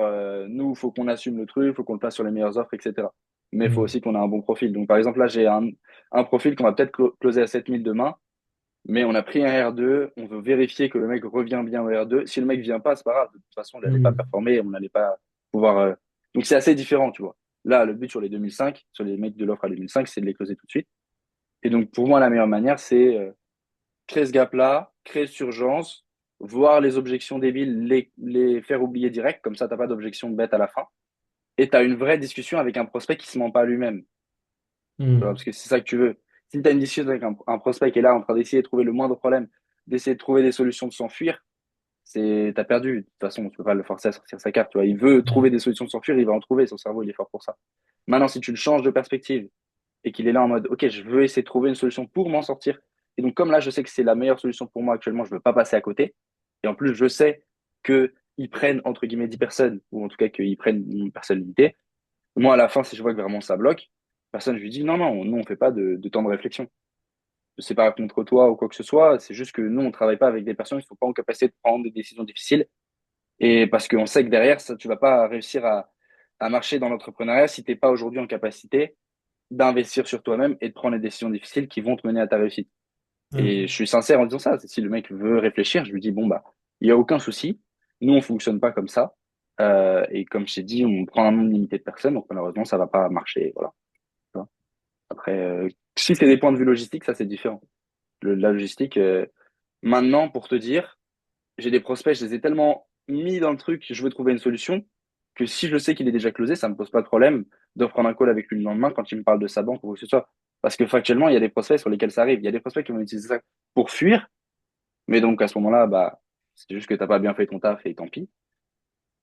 nous, il faut qu'on assume le truc, il faut qu'on le fasse sur les meilleures offres, etc. Mais il faut Hmm. aussi qu'on ait un bon profil. Donc, par exemple, là, j'ai un profil qu'on va peut-être closer à 7 000 demain, mais on a pris un R2, on veut vérifier que le mec revient bien au R2. Si le mec vient pas, c'est pas grave. De toute façon, il n'allait pas Hmm. performer, on n'allait pas pouvoir. Donc, c'est assez différent, tu vois. Là, le but sur les 2005, sur les mecs de l'offre à 2005, c'est de les closer tout de suite. Et donc, pour moi, la meilleure manière, c'est créer ce gap-là, créer cette urgence, voir les objections débiles, les faire oublier direct, comme ça, tu n'as pas d'objection bête à la fin. Et tu as une vraie discussion avec un prospect qui ne se ment pas à lui-même. Tu vois, Hmm. parce que c'est ça que tu veux. Si tu as une discussion avec un prospect qui est là en train d'essayer de trouver le moindre problème, d'essayer de trouver des solutions de s'enfuir, t'as perdu. De toute façon, tu peux pas le forcer à sortir sa carte. Tu vois. Il veut Ouais. trouver des solutions de s'enfuir, il va en trouver. Son cerveau, il est fort pour ça. Maintenant, si tu le changes de perspective et qu'il est là en mode, OK, je veux essayer de trouver une solution pour m'en sortir. Et donc, comme là, je sais que c'est la meilleure solution pour moi actuellement, je ne veux pas passer à côté. Et en plus, je sais qu'ils prennent, entre guillemets, 10 personnes, ou en tout cas qu'ils prennent une personne limitée. Moi, à la fin, si je vois que vraiment ça bloque, personne, je lui dis, non, non, nous, on ne fait pas de temps de réflexion. C'est pas contre toi ou quoi que ce soit. C'est juste que nous, on ne travaille pas avec des personnes qui ne sont pas en capacité de prendre des décisions difficiles. Et parce qu'on sait que derrière, ça, tu vas pas réussir à marcher dans l'entrepreneuriat si tu n'es pas aujourd'hui en capacité d'investir sur toi-même et de prendre les décisions difficiles qui vont te mener à ta réussite. Et Hmm. je suis sincère en disant ça. Si le mec veut réfléchir, je lui dis, bon, bah, il n'y a aucun souci. Nous, on fonctionne pas comme ça. Et comme je t'ai dit, on prend un nombre limité de personnes, donc malheureusement, ça va pas marcher. Voilà. Tu vois. Après, si c'est des points de vue logistiques, ça, c'est différent. La logistique, maintenant, pour te dire, j'ai des prospects, je les ai tellement mis dans le truc, je veux trouver une solution, que si je sais qu'il est déjà closé, ça me pose pas de problème de reprendre un call avec lui le lendemain quand il me parle de sa banque ou quoi que ce soit. Parce que factuellement, il y a des prospects sur lesquels ça arrive. Il y a des prospects qui vont utiliser ça pour fuir, mais donc à ce moment-là, bah, c'est juste que t'as pas bien fait ton taf et tant pis.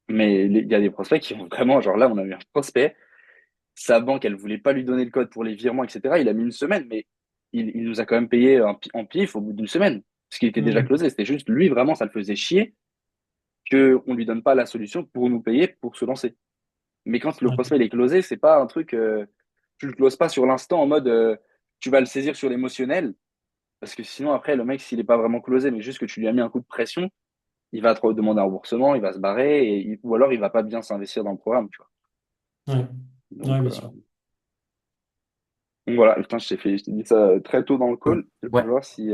Mais il y a des prospects qui vont vraiment, genre là, on a eu un prospect, sa banque, elle voulait pas lui donner le code pour les virements, etc. Il a mis une semaine, mais il nous a quand même payé en pif au bout d'une semaine, parce qu'il était déjà Hmm. closé. C'était juste, lui, vraiment, ça le faisait chier qu'on ne lui donne pas la solution pour nous payer pour se lancer. Mais quand le Ouais. prospect il est closé, c'est pas un truc, tu le closes pas sur l'instant en mode tu vas le saisir sur l'émotionnel, parce que sinon après le mec s'il est pas vraiment closé, mais juste que tu lui as mis un coup de pression, il va te demander un remboursement, il va se barrer, ou alors il va pas bien s'investir dans le programme, tu vois. Ouais. Ouais, Donc, bien sûr. donc voilà, putain, je t'ai dit ça très tôt dans le call. Je vais Ouais. voir si.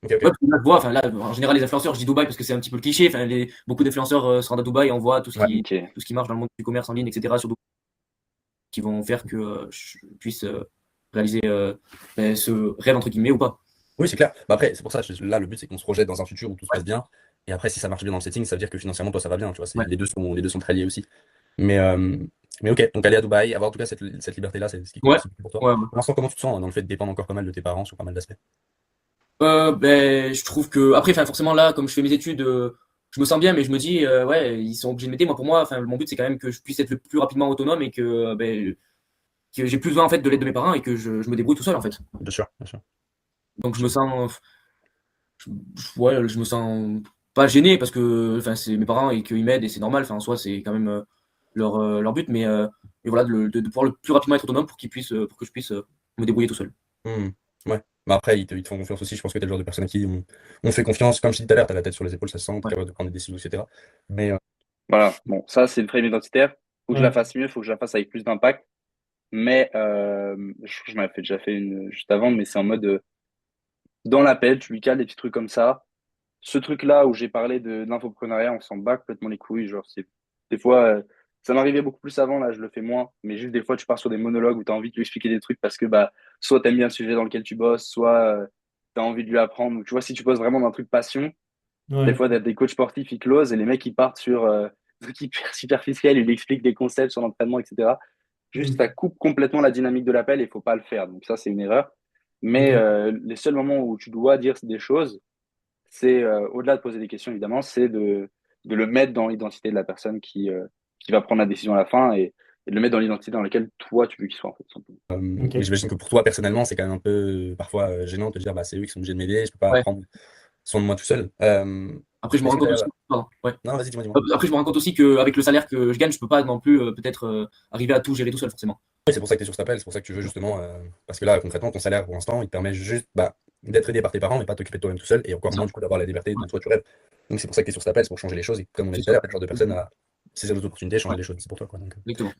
Ok, Ouais, ok. parce que là, je vois, enfin là, en général, les influenceurs, je dis Dubaï parce que c'est un petit peu le cliché. Enfin, beaucoup d'influenceurs se rendent à Dubaï et on voit Ouais. Ok. tout ce qui marche dans le monde du commerce en ligne, etc. sur Dubaï, qui vont faire que je puisse réaliser ce rêve entre guillemets ou pas. Oui, c'est clair. Bah après, c'est pour ça, là, le but, c'est qu'on se projette dans un futur où tout se passe bien. Et après, si ça marche bien dans le setting, ça veut dire que financièrement, toi, ça va bien. Tu vois, Ouais. les deux sont très liés aussi. Mais, euh, mais ok, donc aller à Dubaï, avoir en tout cas cette liberté-là, c'est ce qui compte Ouais. aussi pour toi. Ouais, ouais. Pour l'instant, comment tu te sens dans le fait de dépendre encore pas mal de tes parents sur pas mal d'aspects? Ben, je trouve que après, enfin, forcément là, comme je fais mes études, je me sens bien, mais je me dis, ouais, ils sont obligés de m'aider. Moi, pour moi, enfin, mon but, c'est quand même que je puisse être le plus rapidement autonome et que j'ai plus besoin en fait de l'aide de mes parents et que je me débrouille tout seul en fait. Bien sûr, bien sûr. Donc Bien je me sûr. sens, ouais, je me sens pas gêné parce que, enfin, c'est mes parents et qu'ils m'aident et c'est normal. Enfin, en soi, c'est quand même leur but, mais voilà, de pouvoir le plus rapidement être autonome pour que je puisse me débrouiller tout seul. Hmm. Ouais. Bah après, ils te font confiance aussi. Je pense que t'es le genre de personne à qui on fait confiance. Comme je disais tout à l'heure, t'as la tête sur les épaules, ça se sent, t'es Ouais. capable de prendre des décisions, etc. Mais Voilà. Bon, ça c'est une frame identitaire. Faut que je la Ouais. fasse mieux, faut que je la fasse avec plus d'impact. Mais je m'avais déjà fait une juste avant, mais c'est en mode dans l'appel, tu lui cales des petits trucs comme ça. Ce truc-là où j'ai parlé de l'infoprenariat, on s'en bat complètement les couilles. Genre, c'est des fois, ça m'arrivait beaucoup plus avant, là, je le fais moins. Mais juste des fois, tu pars sur des monologues où tu as envie de lui expliquer des trucs parce que bah, soit tu aimes bien le sujet dans lequel tu bosses, soit tu as envie de lui apprendre. Ou tu vois, si tu bosses vraiment dans un truc passion, des Ouais. fois, des coachs sportifs, ils closent et les mecs, ils partent sur des trucs hyper superficiels, ils lui expliquent des concepts sur l'entraînement, etc. Juste, ça Mm. coupe complètement la dynamique de l'appel et il faut pas le faire. Donc ça, c'est une erreur. Mais Ok. les seuls moments où tu dois dire des choses, c'est, au-delà de poser des questions, évidemment, c'est de le mettre dans l'identité de la personne qui va prendre la décision à la fin et de le mettre dans l'identité dans laquelle toi, tu veux qu'il soit, en fait, tout simplement. Ok. Mais j'imagine que pour toi, personnellement, c'est quand même un peu parfois gênant de te dire, bah, c'est eux qui sont obligés de m'aider, je peux pas Ouais. prendre soin de moi tout seul. Après, je me Est-ce rends que compte aussi. t'as... Pardon, ouais. Non, vas-y, dis-moi. Après, je me rends compte aussi qu'avec le salaire que je gagne, je peux pas non plus peut-être arriver à tout gérer tout seul, forcément. Oui, c'est pour ça que tu es sur cet appel, c'est pour ça que tu veux justement. Parce que là, concrètement, ton salaire pour l'instant, il te permet juste bah, d'être aidé par tes parents, mais pas de t'occuper de toi-même tout seul, et encore C'est ça. moins du coup d'avoir la liberté Ouais, dont toi tu rêves. Donc c'est pour ça que tu es sur cet appel, c'est pour changer les choses, et comme on a c'est dit tout à sûr. l'heure, t'es le genre de personne à saisir les opportunités, Ouais, changer les choses, c'est pour toi quoi. Donc, exactement.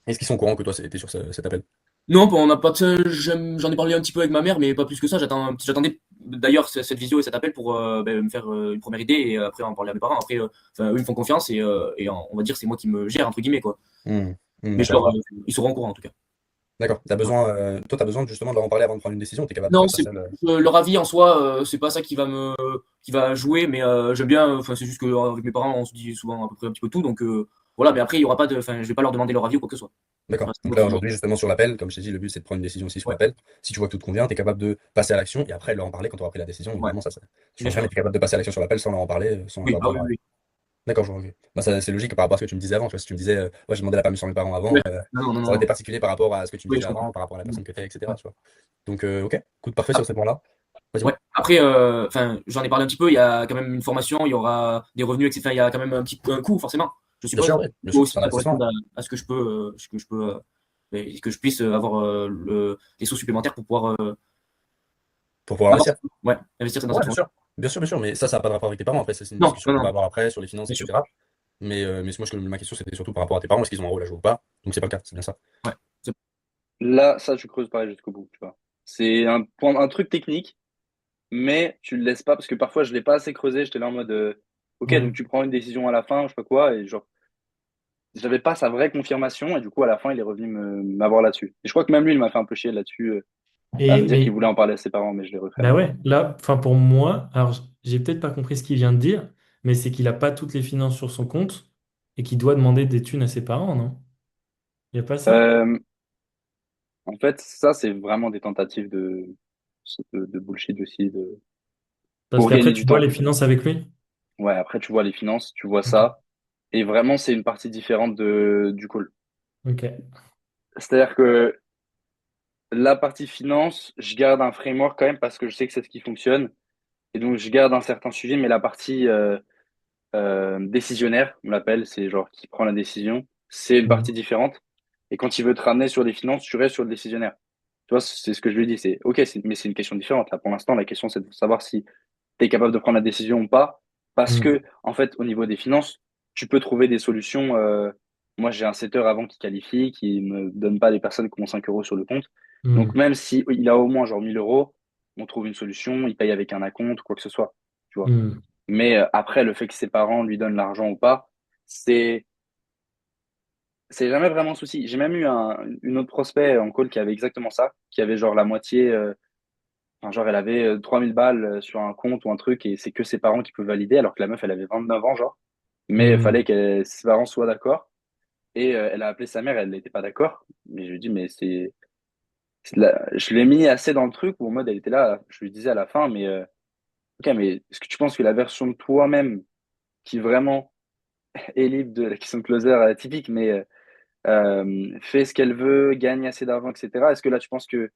est-ce qu'ils sont au courant que toi t'es sur cet appel? Non, on n'a pas j'en ai parlé un petit peu avec ma mère, mais pas plus que ça. J'attendais d'ailleurs cette visio et cet appel pour me faire une première idée et après en parler à mes parents. Après, eux ils me font confiance et on va dire c'est moi qui me gère entre guillemets quoi. Hmm. Hmm, Mais d'accord. ils seront au courant en tout cas. D'accord. Voilà. Toi, t'as besoin justement de leur en parler avant de prendre une décision, t'es capable de Non, faire ça c'est seul. leur avis en soi, c'est pas ça qui va jouer, mais j'aime bien. Enfin, c'est juste que avec mes parents, on se dit souvent à peu près un petit peu tout, donc voilà. Mais après, il y aura pas de, enfin, je vais pas leur demander leur avis ou quoi que ce soit. D'accord. Voilà, c'est Donc moi là, qui. aujourd'hui, justement, sur l'appel, comme je t'ai dit, le but, c'est de prendre une décision aussi sur Ouais, l'appel. Si tu vois que tout te convient, tu es capable de passer à l'action et après de leur en parler quand tu auras pris la décision. ouais, Évidemment, ça bien change rien, sûr. mais tu es capable de passer à l'action sur l'appel sans leur en parler, sans Oui, leur ah dire. oui, oui. D'accord, je vois. Ok. Bah, c'est logique par rapport à ce que tu me disais avant. Tu vois, si tu me disais, ouais, j'ai demandé la permission de mes parents Oui. avant, Non, non, non, ça aurait été non. particulier par rapport à ce que tu me Oui, disais je comprends. avant, par rapport à la personne que tu es, Ouais. etc. Tu vois. Donc, ok, écoute, parfait Ah, sur ce point-là. Vas-y, ouais. moi. Après, enfin, j'en ai parlé un petit peu. Il y a quand même une formation, il y aura des revenus, etc. Il y a quand même un coût, forcément, je Bien sûr, suppose. ouais, bien Il faut sûr, aussi c'est que un ça investissement. corresponde à ce que je peux, et que je puisse avoir des sous supplémentaires pour pouvoir Pour pouvoir avoir, investir. ouais, investir dans Ouais, cette bien formation. sûr. Bien sûr, bien sûr. Mais ça n'a pas de rapport avec tes parents. Après, ça, c'est une Non, discussion non, qu'on non, va avoir après sur les finances, bien sûr. etc. Mais moi, ma question, c'était surtout par rapport à tes parents. Est-ce qu'ils ont un rôle à jouer ou pas? Donc, c'est pas le cas, c'est bien ça. Ouais. C'est- Là, ça, tu creuses pareil jusqu'au bout, tu vois. C'est un point, un truc technique, mais tu le laisses pas parce que parfois, je l'ai pas assez creusé. J'étais là en mode, ok, donc Mm. tu prends une décision à la fin, je sais pas quoi, et genre, j'avais pas sa vraie confirmation, et du coup, à la fin, il est revenu m'avoir là-dessus. Et je crois que même lui, il m'a fait un peu chier là-dessus, à me dire qu'il Mais voulait en parler à ses parents, mais je l'ai refait bah après. ouais, là, enfin pour moi, alors j'ai peut-être pas compris ce qu'il vient de dire, mais c'est qu'il a pas toutes les finances sur son compte et qu'il doit demander des thunes à ses parents, non? Il y a pas ça? Euh, En fait, ça, c'est vraiment des tentatives de bullshit aussi, Parce pour qu'après, gagner tu du vois temps. les finances avec lui? Ouais, après, tu vois les finances, tu vois Ok. ça, et vraiment, c'est une partie différente du call. Ok. C'est-à-dire que la partie finance, je garde un framework quand même parce que je sais que c'est ce qui fonctionne, et donc je garde un certain suivi, mais la partie décisionnaire, on l'appelle, c'est genre qui prend la décision, c'est une Mm. partie différente. Et quand il veut te ramener sur les finances, tu restes sur le décisionnaire. Tu vois, c'est ce que je lui dis, c'est ok, mais c'est une question différente. Là, pour l'instant, la question, c'est de savoir si tu es capable de prendre la décision ou pas. Parce Mm. que, en fait, au niveau des finances, tu peux trouver des solutions. Moi, j'ai un setter avant qui qualifie, qui me donne pas les personnes qui ont 5 euros sur le compte. Donc, Mm. même si il a au moins genre 1000 euros, on trouve une solution, il paye avec un acompte, quoi que ce soit. Tu vois. Mm. Mais après, le fait que ses parents lui donnent l'argent ou pas, c'est c'est jamais vraiment un souci. J'ai même eu une autre prospect en call qui avait exactement ça, qui avait genre la moitié, enfin, genre elle avait 3000 balles sur un compte ou un truc et c'est que ses parents qui peuvent valider alors que la meuf elle avait 29 ans genre. Mais il fallait Mm. que ses parents soient d'accord et elle a appelé sa mère, elle n'était pas d'accord. Mais je lui dis mais je l'ai mis assez dans le truc où en mode elle était là, je lui disais à la fin mais ok mais est-ce que tu penses que la version de toi-même qui vraiment est libre de la question de closer typique mais fait ce qu'elle veut, gagne assez d'argent, etc. Est-ce que là, tu penses que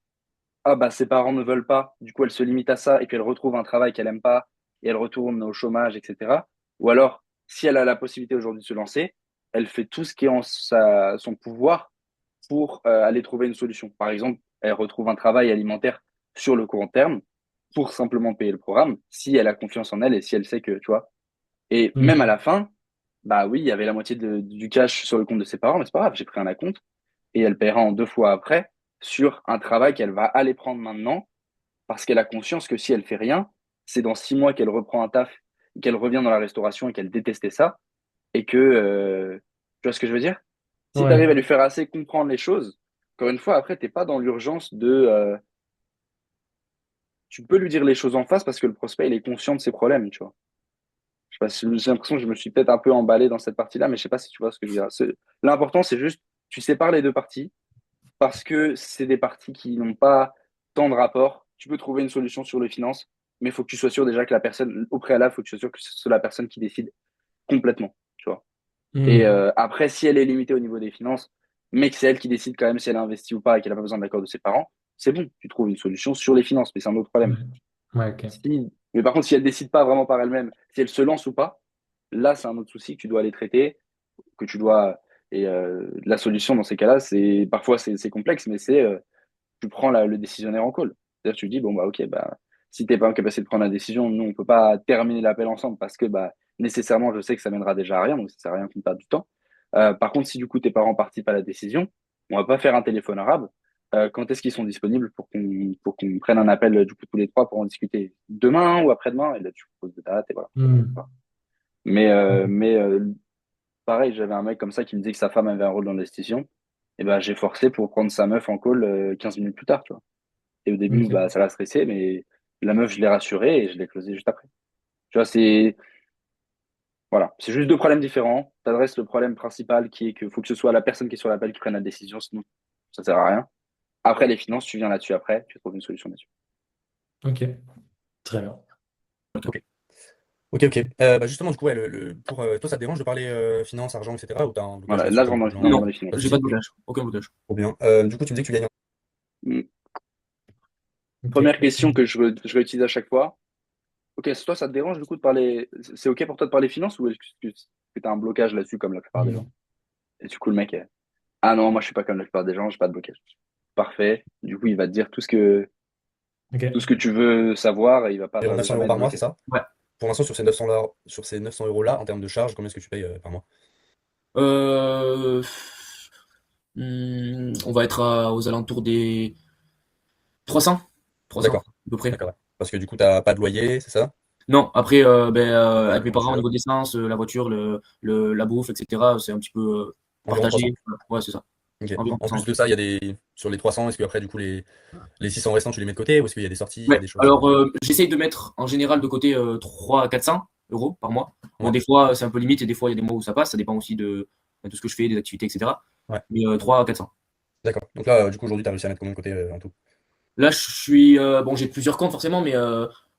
ah bah ses parents ne veulent pas, du coup elle se limite à ça et puis elle retrouve un travail qu'elle aime pas et elle retourne au chômage, etc. Ou alors, si elle a la possibilité aujourd'hui de se lancer, elle fait tout ce qui est en son pouvoir pour aller trouver une solution. Par exemple, elle retrouve un travail alimentaire sur le court terme pour simplement payer le programme, si elle a confiance en elle et si elle sait que, tu vois. Et même à Mm. la fin, bah oui, il y avait la moitié du cash sur le compte de ses parents, mais c'est pas grave, j'ai pris un acompte. et elle paiera en 2 fois après sur un travail qu'elle va aller prendre maintenant parce qu'elle a conscience que si elle fait rien, c'est dans 6 mois qu'elle reprend un taf, qu'elle revient dans la restauration et qu'elle détestait ça et que, tu vois ce que je veux dire? Si tu Ouais. arrives à lui faire assez comprendre les choses, encore une fois, après, t'es pas dans l'urgence de, tu peux lui dire les choses en face parce que le prospect, il est conscient de ses problèmes, tu vois. Je sais pas si j'ai l'impression que je me suis peut-être un peu emballé dans cette partie-là, mais je sais pas si tu vois ce que je veux dire. L'important, c'est juste, tu sépares les deux parties parce que c'est des parties qui n'ont pas tant de rapport. Tu peux trouver une solution sur les finances, mais il faut que tu sois sûr déjà que la personne, au préalable, il faut que tu sois sûr que c'est la personne qui décide complètement, tu vois. Et Hmm. après, si elle est limitée au niveau des finances, mais que c'est elle qui décide quand même si elle a investi ou pas et qu'elle n'a pas besoin de l'accord de ses parents, c'est bon, tu trouves une solution sur les finances, mais c'est un autre Ouais. problème. Ouais, ok. Mais par contre, si elle décide pas vraiment par elle-même, si elle se lance ou pas, là, c'est un autre souci que tu dois aller traiter, que tu dois. Et la solution dans ces cas-là, c'est parfois c'est complexe, mais c'est tu prends le décisionnaire en call. C'est-à-dire tu dis bon bah ok bah si t'es pas en capacité de prendre la décision, nous on peut pas terminer l'appel ensemble parce que bah nécessairement je sais que ça mènera déjà à rien, donc ça sert à rien qu'on perde du temps. Par contre, si du coup tes parents participent à la décision, on va pas faire un téléphone arabe. Quand est-ce qu'ils sont disponibles pour qu'on prenne un appel du coup tous les trois pour en discuter demain ou après-demain et là tu proposes de date et voilà. Hmm. Mais pareil, j'avais un mec comme ça qui me disait que sa femme avait un rôle dans la décision. Et ben j'ai forcé pour prendre sa meuf en call 15 minutes plus tard, tu vois. Et au début, Ok. bah, ça l'a stressé, mais la meuf, je l'ai rassurée et je l'ai closé juste après. Tu vois, c'est voilà, c'est juste deux problèmes différents. Tu adresses le problème principal qui est qu'il faut que ce soit la personne qui est sur l'appel qui prenne la décision, sinon ça sert à rien. Après les finances, tu viens là-dessus après, tu trouves une solution là-dessus. Ok. Très bien. Ok. Ok, ok. Bah justement, du coup, ouais, pour toi, ça te dérange de parler finance, argent, etc. Ou t'as un blocage Voilà, là-dessus là, je comme rentre beaucoup de dans, gens? dans Non, les Pas de finances. j'ai souci. pas de blocage, aucun blocage. Trop bien. Du coup, tu me disais que tu gagnes. Hmm. Ok. Première question que je réutilise à chaque fois. Ok, toi, ça te dérange du coup de parler. C'est ok pour toi de parler finance ou est-ce que tu as un blocage là-dessus comme la plupart des gens? Hmm. Et du coup, le mec est. Ah non, moi je suis pas comme la plupart des gens, j'ai pas de blocage. Parfait. Du coup, il va te dire tout ce Ok. que tu veux savoir et il va pas Environ 900 € jamais te par mois, c'est bloquer. ça? Ouais. Pour l'instant, sur ces 900 € là, en termes de charges, combien est-ce que tu payes par mois? Euh, on va être aux alentours des 300, 300 D'accord. à peu près. D'accord, ouais. Parce que du coup, t'as pas de loyer, c'est ça? Non, après, Pas avec de mes parents, au voiture. niveau d'essence, la voiture, la bouffe, etc., c'est un petit peu Environ 300. partagé. Ouais, c'est ça. Ok. Environ En 300 plus aussi. de ça, il y a des. Sur les 300, est-ce qu'après, du coup, les 600 restants, tu les mets de côté? Ou est-ce qu'il y a des sorties, il y a Ouais, des choses. alors j'essaye de mettre en général de côté 300 à 400 € par mois. Bon, Ouais. des fois, c'est un peu limite et des fois, il y a des mois où ça passe. Ça dépend aussi de ce que je fais, des activités, etc. Ouais. Mais 300 à 400. D'accord. Donc là, du coup, aujourd'hui, t'as réussi à mettre combien de côté en tout? Là, je suis. Bon, j'ai plusieurs comptes forcément, mais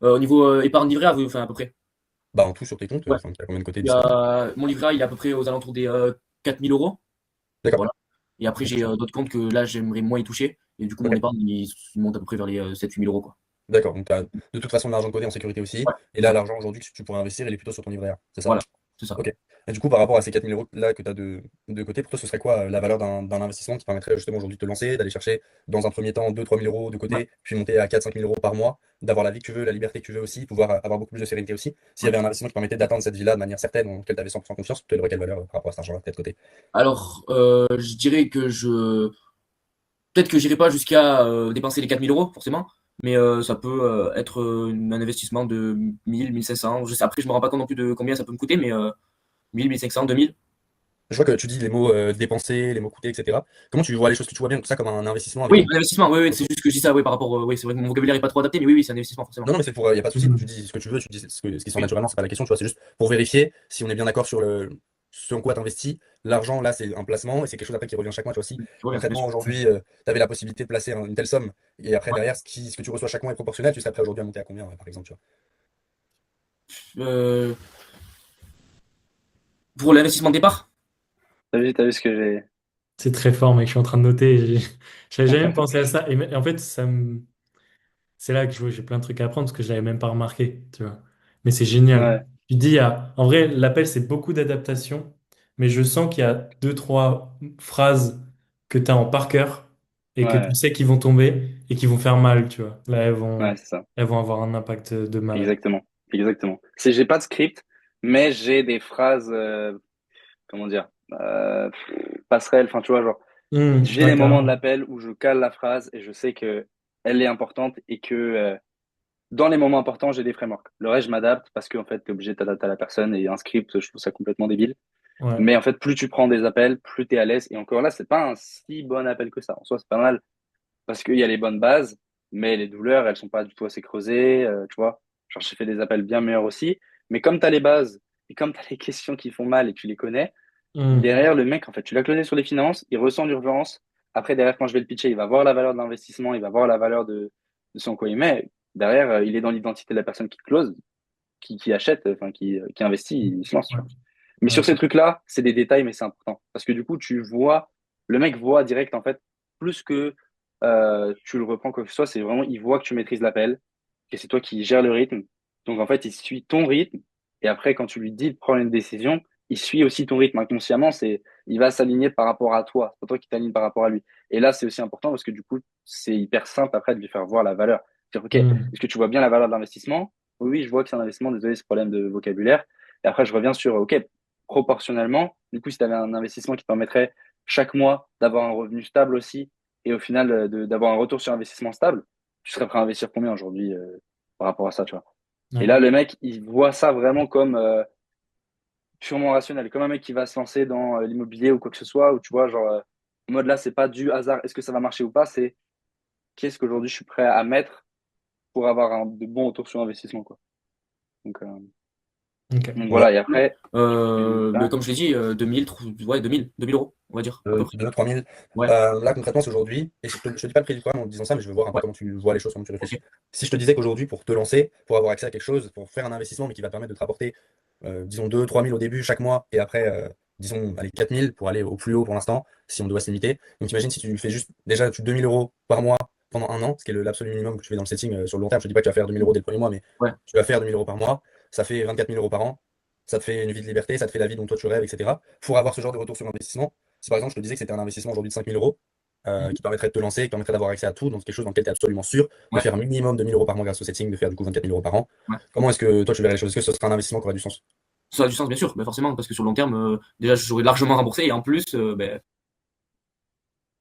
au niveau épargne livret A, oui, enfin, à peu près. Bah, en tout sur tes comptes, Ouais. enfin, t'as combien de côté Il y d'ici là? a, mon livret A, il est à peu près aux alentours des 4 000 €. D'accord. Voilà. Et après, Ok, j'ai ça va. d'autres comptes que là, j'aimerais moins y toucher. Et du coup, mon Ok. épargne, il monte à peu près vers les 7 000 - 8 000 €, quoi. D'accord. Donc, t'as de toute façon de l'argent de côté en sécurité aussi. Ouais, Et c'est là, ça. l'argent aujourd'hui que tu pourrais investir, il est plutôt sur ton livret A. C'est ça? Voilà, c'est ça. Ok. Et du coup, par rapport à ces 4 000 € là que tu as de côté, pour toi, ce serait quoi la valeur d'un investissement qui permettrait justement aujourd'hui de te lancer, d'aller chercher dans un premier temps 2 000 - 3 000 € de Ouais. côté, puis monter à 4 000 - 5 000 € par mois, d'avoir la vie que tu veux, la liberté que tu veux aussi, pouvoir avoir beaucoup plus de sérénité aussi. S'il y Ouais. avait un investissement qui permettait d'atteindre cette vie-là de manière certaine, en laquelle tu avais 100% confiance, tu aurais quelle valeur par rapport à cet argent-là peut-être de côté? Alors, je dirais que peut-être que j'irai pas jusqu'à dépenser les 4 000 € forcément, mais ça peut être un investissement de 1 000, 1 500. Après, je me rends pas compte non plus de combien ça peut me coûter, mais 1 500, 2 000. Je vois que tu dis les mots dépenser, les mots coûter, etc. Comment tu vois les choses que tu vois bien tout ça comme un investissement avec Oui, un. un investissement, oui, oui, c'est juste que je dis ça, oui, par rapport. Oui, c'est vrai que mon vocabulaire est pas trop adapté, mais oui, oui, c'est un investissement forcément. Non, non, mais c'est pour, il y a pas de souci. Hmm. Tu dis ce que tu veux, tu dis ce qui sort Oui, naturellement, c'est pas la question, tu vois. C'est juste pour vérifier si on est bien d'accord sur ce en quoi tu investis. L'argent, là, c'est un placement et c'est quelque chose après qui revient chaque mois, tu vois. Si oui, bien concrètement, sûr. aujourd'hui, tu avais la possibilité de placer une telle somme et après, derrière, ce que tu reçois chaque mois est proportionnel, tu serais prêt aujourd'hui à monter à combien, par exemple, tu vois. Euh, pour l'investissement de départ, T'as vu ce que j'ai. C'est très fort, mec. Je suis en train de noter. J'avais jamais pensé à ça. Et en fait, c'est là que je vois, j'ai plein de trucs à apprendre parce que je l'avais même pas remarqué, tu vois. Mais c'est génial. Ouais, Tu dis, en vrai, l'appel, c'est beaucoup d'adaptation, mais je sens qu'il y a deux, trois phrases que tu as en par cœur et que tu ouais, sais qu'ils vont tomber et qui vont faire mal, tu vois. Là, ouais, c'est ça. elles vont avoir un impact de malade. Exactement. Exactement. J'ai pas de script, mais j'ai des phrases, comment dire, passerelles, enfin, tu vois, genre, J'ai les Ouais, moments de carrément. l'appel où je cale la phrase et je sais que elle est importante et que dans les moments importants, j'ai des frameworks. Le reste, je m'adapte parce qu'en fait, tu es obligé de t'adapter à la personne et un script, je trouve ça complètement débile. Ouais. Mais en fait, plus tu prends des appels, plus tu es à l'aise. Et encore là, c'est pas un si bon appel que ça. En soi, c'est pas mal parce qu'il y a les bonnes bases, mais les douleurs, elles sont pas du tout assez creusées, tu vois. Genre, j'ai fait des appels bien meilleurs aussi. Mais comme tu as les bases et comme tu as les questions qui font mal et que tu les connais, Hmm. derrière, le mec, en fait, tu l'as cloné sur les finances, il ressent l'urgence. Après, derrière, quand je vais le pitcher, il va voir la valeur de l'investissement, il va voir la valeur de son quoi il met. Derrière, il est dans l'identité de la personne qui close, qui achète, enfin, qui investit, il se lance, tu Ouais. vois. Mais Ouais, sur ces trucs-là, c'est des détails, mais c'est important. Parce que du coup, le mec voit direct, en fait, plus que tu le reprends quoi que ce soit, c'est vraiment, il voit que tu maîtrises l'appel, que c'est toi qui gères le rythme. Donc, en fait, il suit ton rythme. Et après, quand tu lui dis de prendre une décision, il suit aussi ton rythme inconsciemment. Il va s'aligner par rapport à toi. C'est pas toi qui t'aligne par rapport à lui. Et là, c'est aussi important parce que du coup, c'est hyper simple après de lui faire voir la valeur. C'est-à-dire, OK, Hmm. est-ce que tu vois bien la valeur de l'investissement? Oui, oui, je vois que c'est un investissement. Désolé, ce problème de vocabulaire. Et après, je reviens sur, OK, proportionnellement, du coup, si tu avais un investissement qui te permettrait chaque mois d'avoir un revenu stable aussi, et au final, d'avoir un retour sur investissement stable, tu serais prêt à investir combien aujourd'hui par rapport à ça, tu vois? Et Ouais. là, le mec, il voit ça vraiment comme purement rationnel, comme un mec qui va se lancer dans l'immobilier ou quoi que ce soit, où tu vois, genre, en mode là, c'est pas du hasard, est-ce que ça va marcher ou pas, c'est qu'est-ce qu'aujourd'hui je suis prêt à mettre pour avoir de bons retours sur investissement, quoi. Donc, euh, Ok. donc Ouais, voilà, et après, Mais hein, comme je l'ai dit, 2000, ouais, 2000 euros, on va dire, à peu près. 2 3 000. Ouais, Là, concrètement, c'est aujourd'hui. Et je te dis pas le prix du programme en te disant ça, mais je veux voir un peu ouais, comment tu vois les choses, comment tu ok. réfléchis. Si je te disais qu'aujourd'hui, pour te lancer, pour avoir accès à quelque chose, pour faire un investissement, mais qui va te permettre de te rapporter, disons, 2 3 000 au début, chaque mois, et après, disons, allez, 4 000 pour aller au plus haut pour l'instant, si on doit se limiter. Donc, imagine si tu fais juste déjà 2 000 euros par mois pendant un an, ce qui est l'absolu minimum que tu fais dans le setting sur le long terme. Je te dis pas que tu vas faire 2 000 euros dès le premier mois, mais Ouais, tu vas faire 2 000 euros par mois. Ça fait 24 000 euros par an. Ça te fait une vie de liberté, ça te fait la vie dont toi tu rêves, etc. Pour avoir ce genre de retour sur investissement, si par exemple je te disais que c'était un investissement aujourd'hui de 5 000 euros, mhm, qui permettrait de te lancer, qui permettrait d'avoir accès à tout, donc quelque chose dans lequel tu es absolument sûr de ouais, faire un minimum 2 000 euros par mois grâce au setting, de faire du coup 24 000 euros par an. ouais. Comment est-ce que toi tu verrais les choses? Est-ce que ce serait un investissement qui aurait du sens? Ça a du sens, bien sûr, mais forcément, parce que sur le long terme, déjà, j'aurais largement remboursé, et en plus, ben,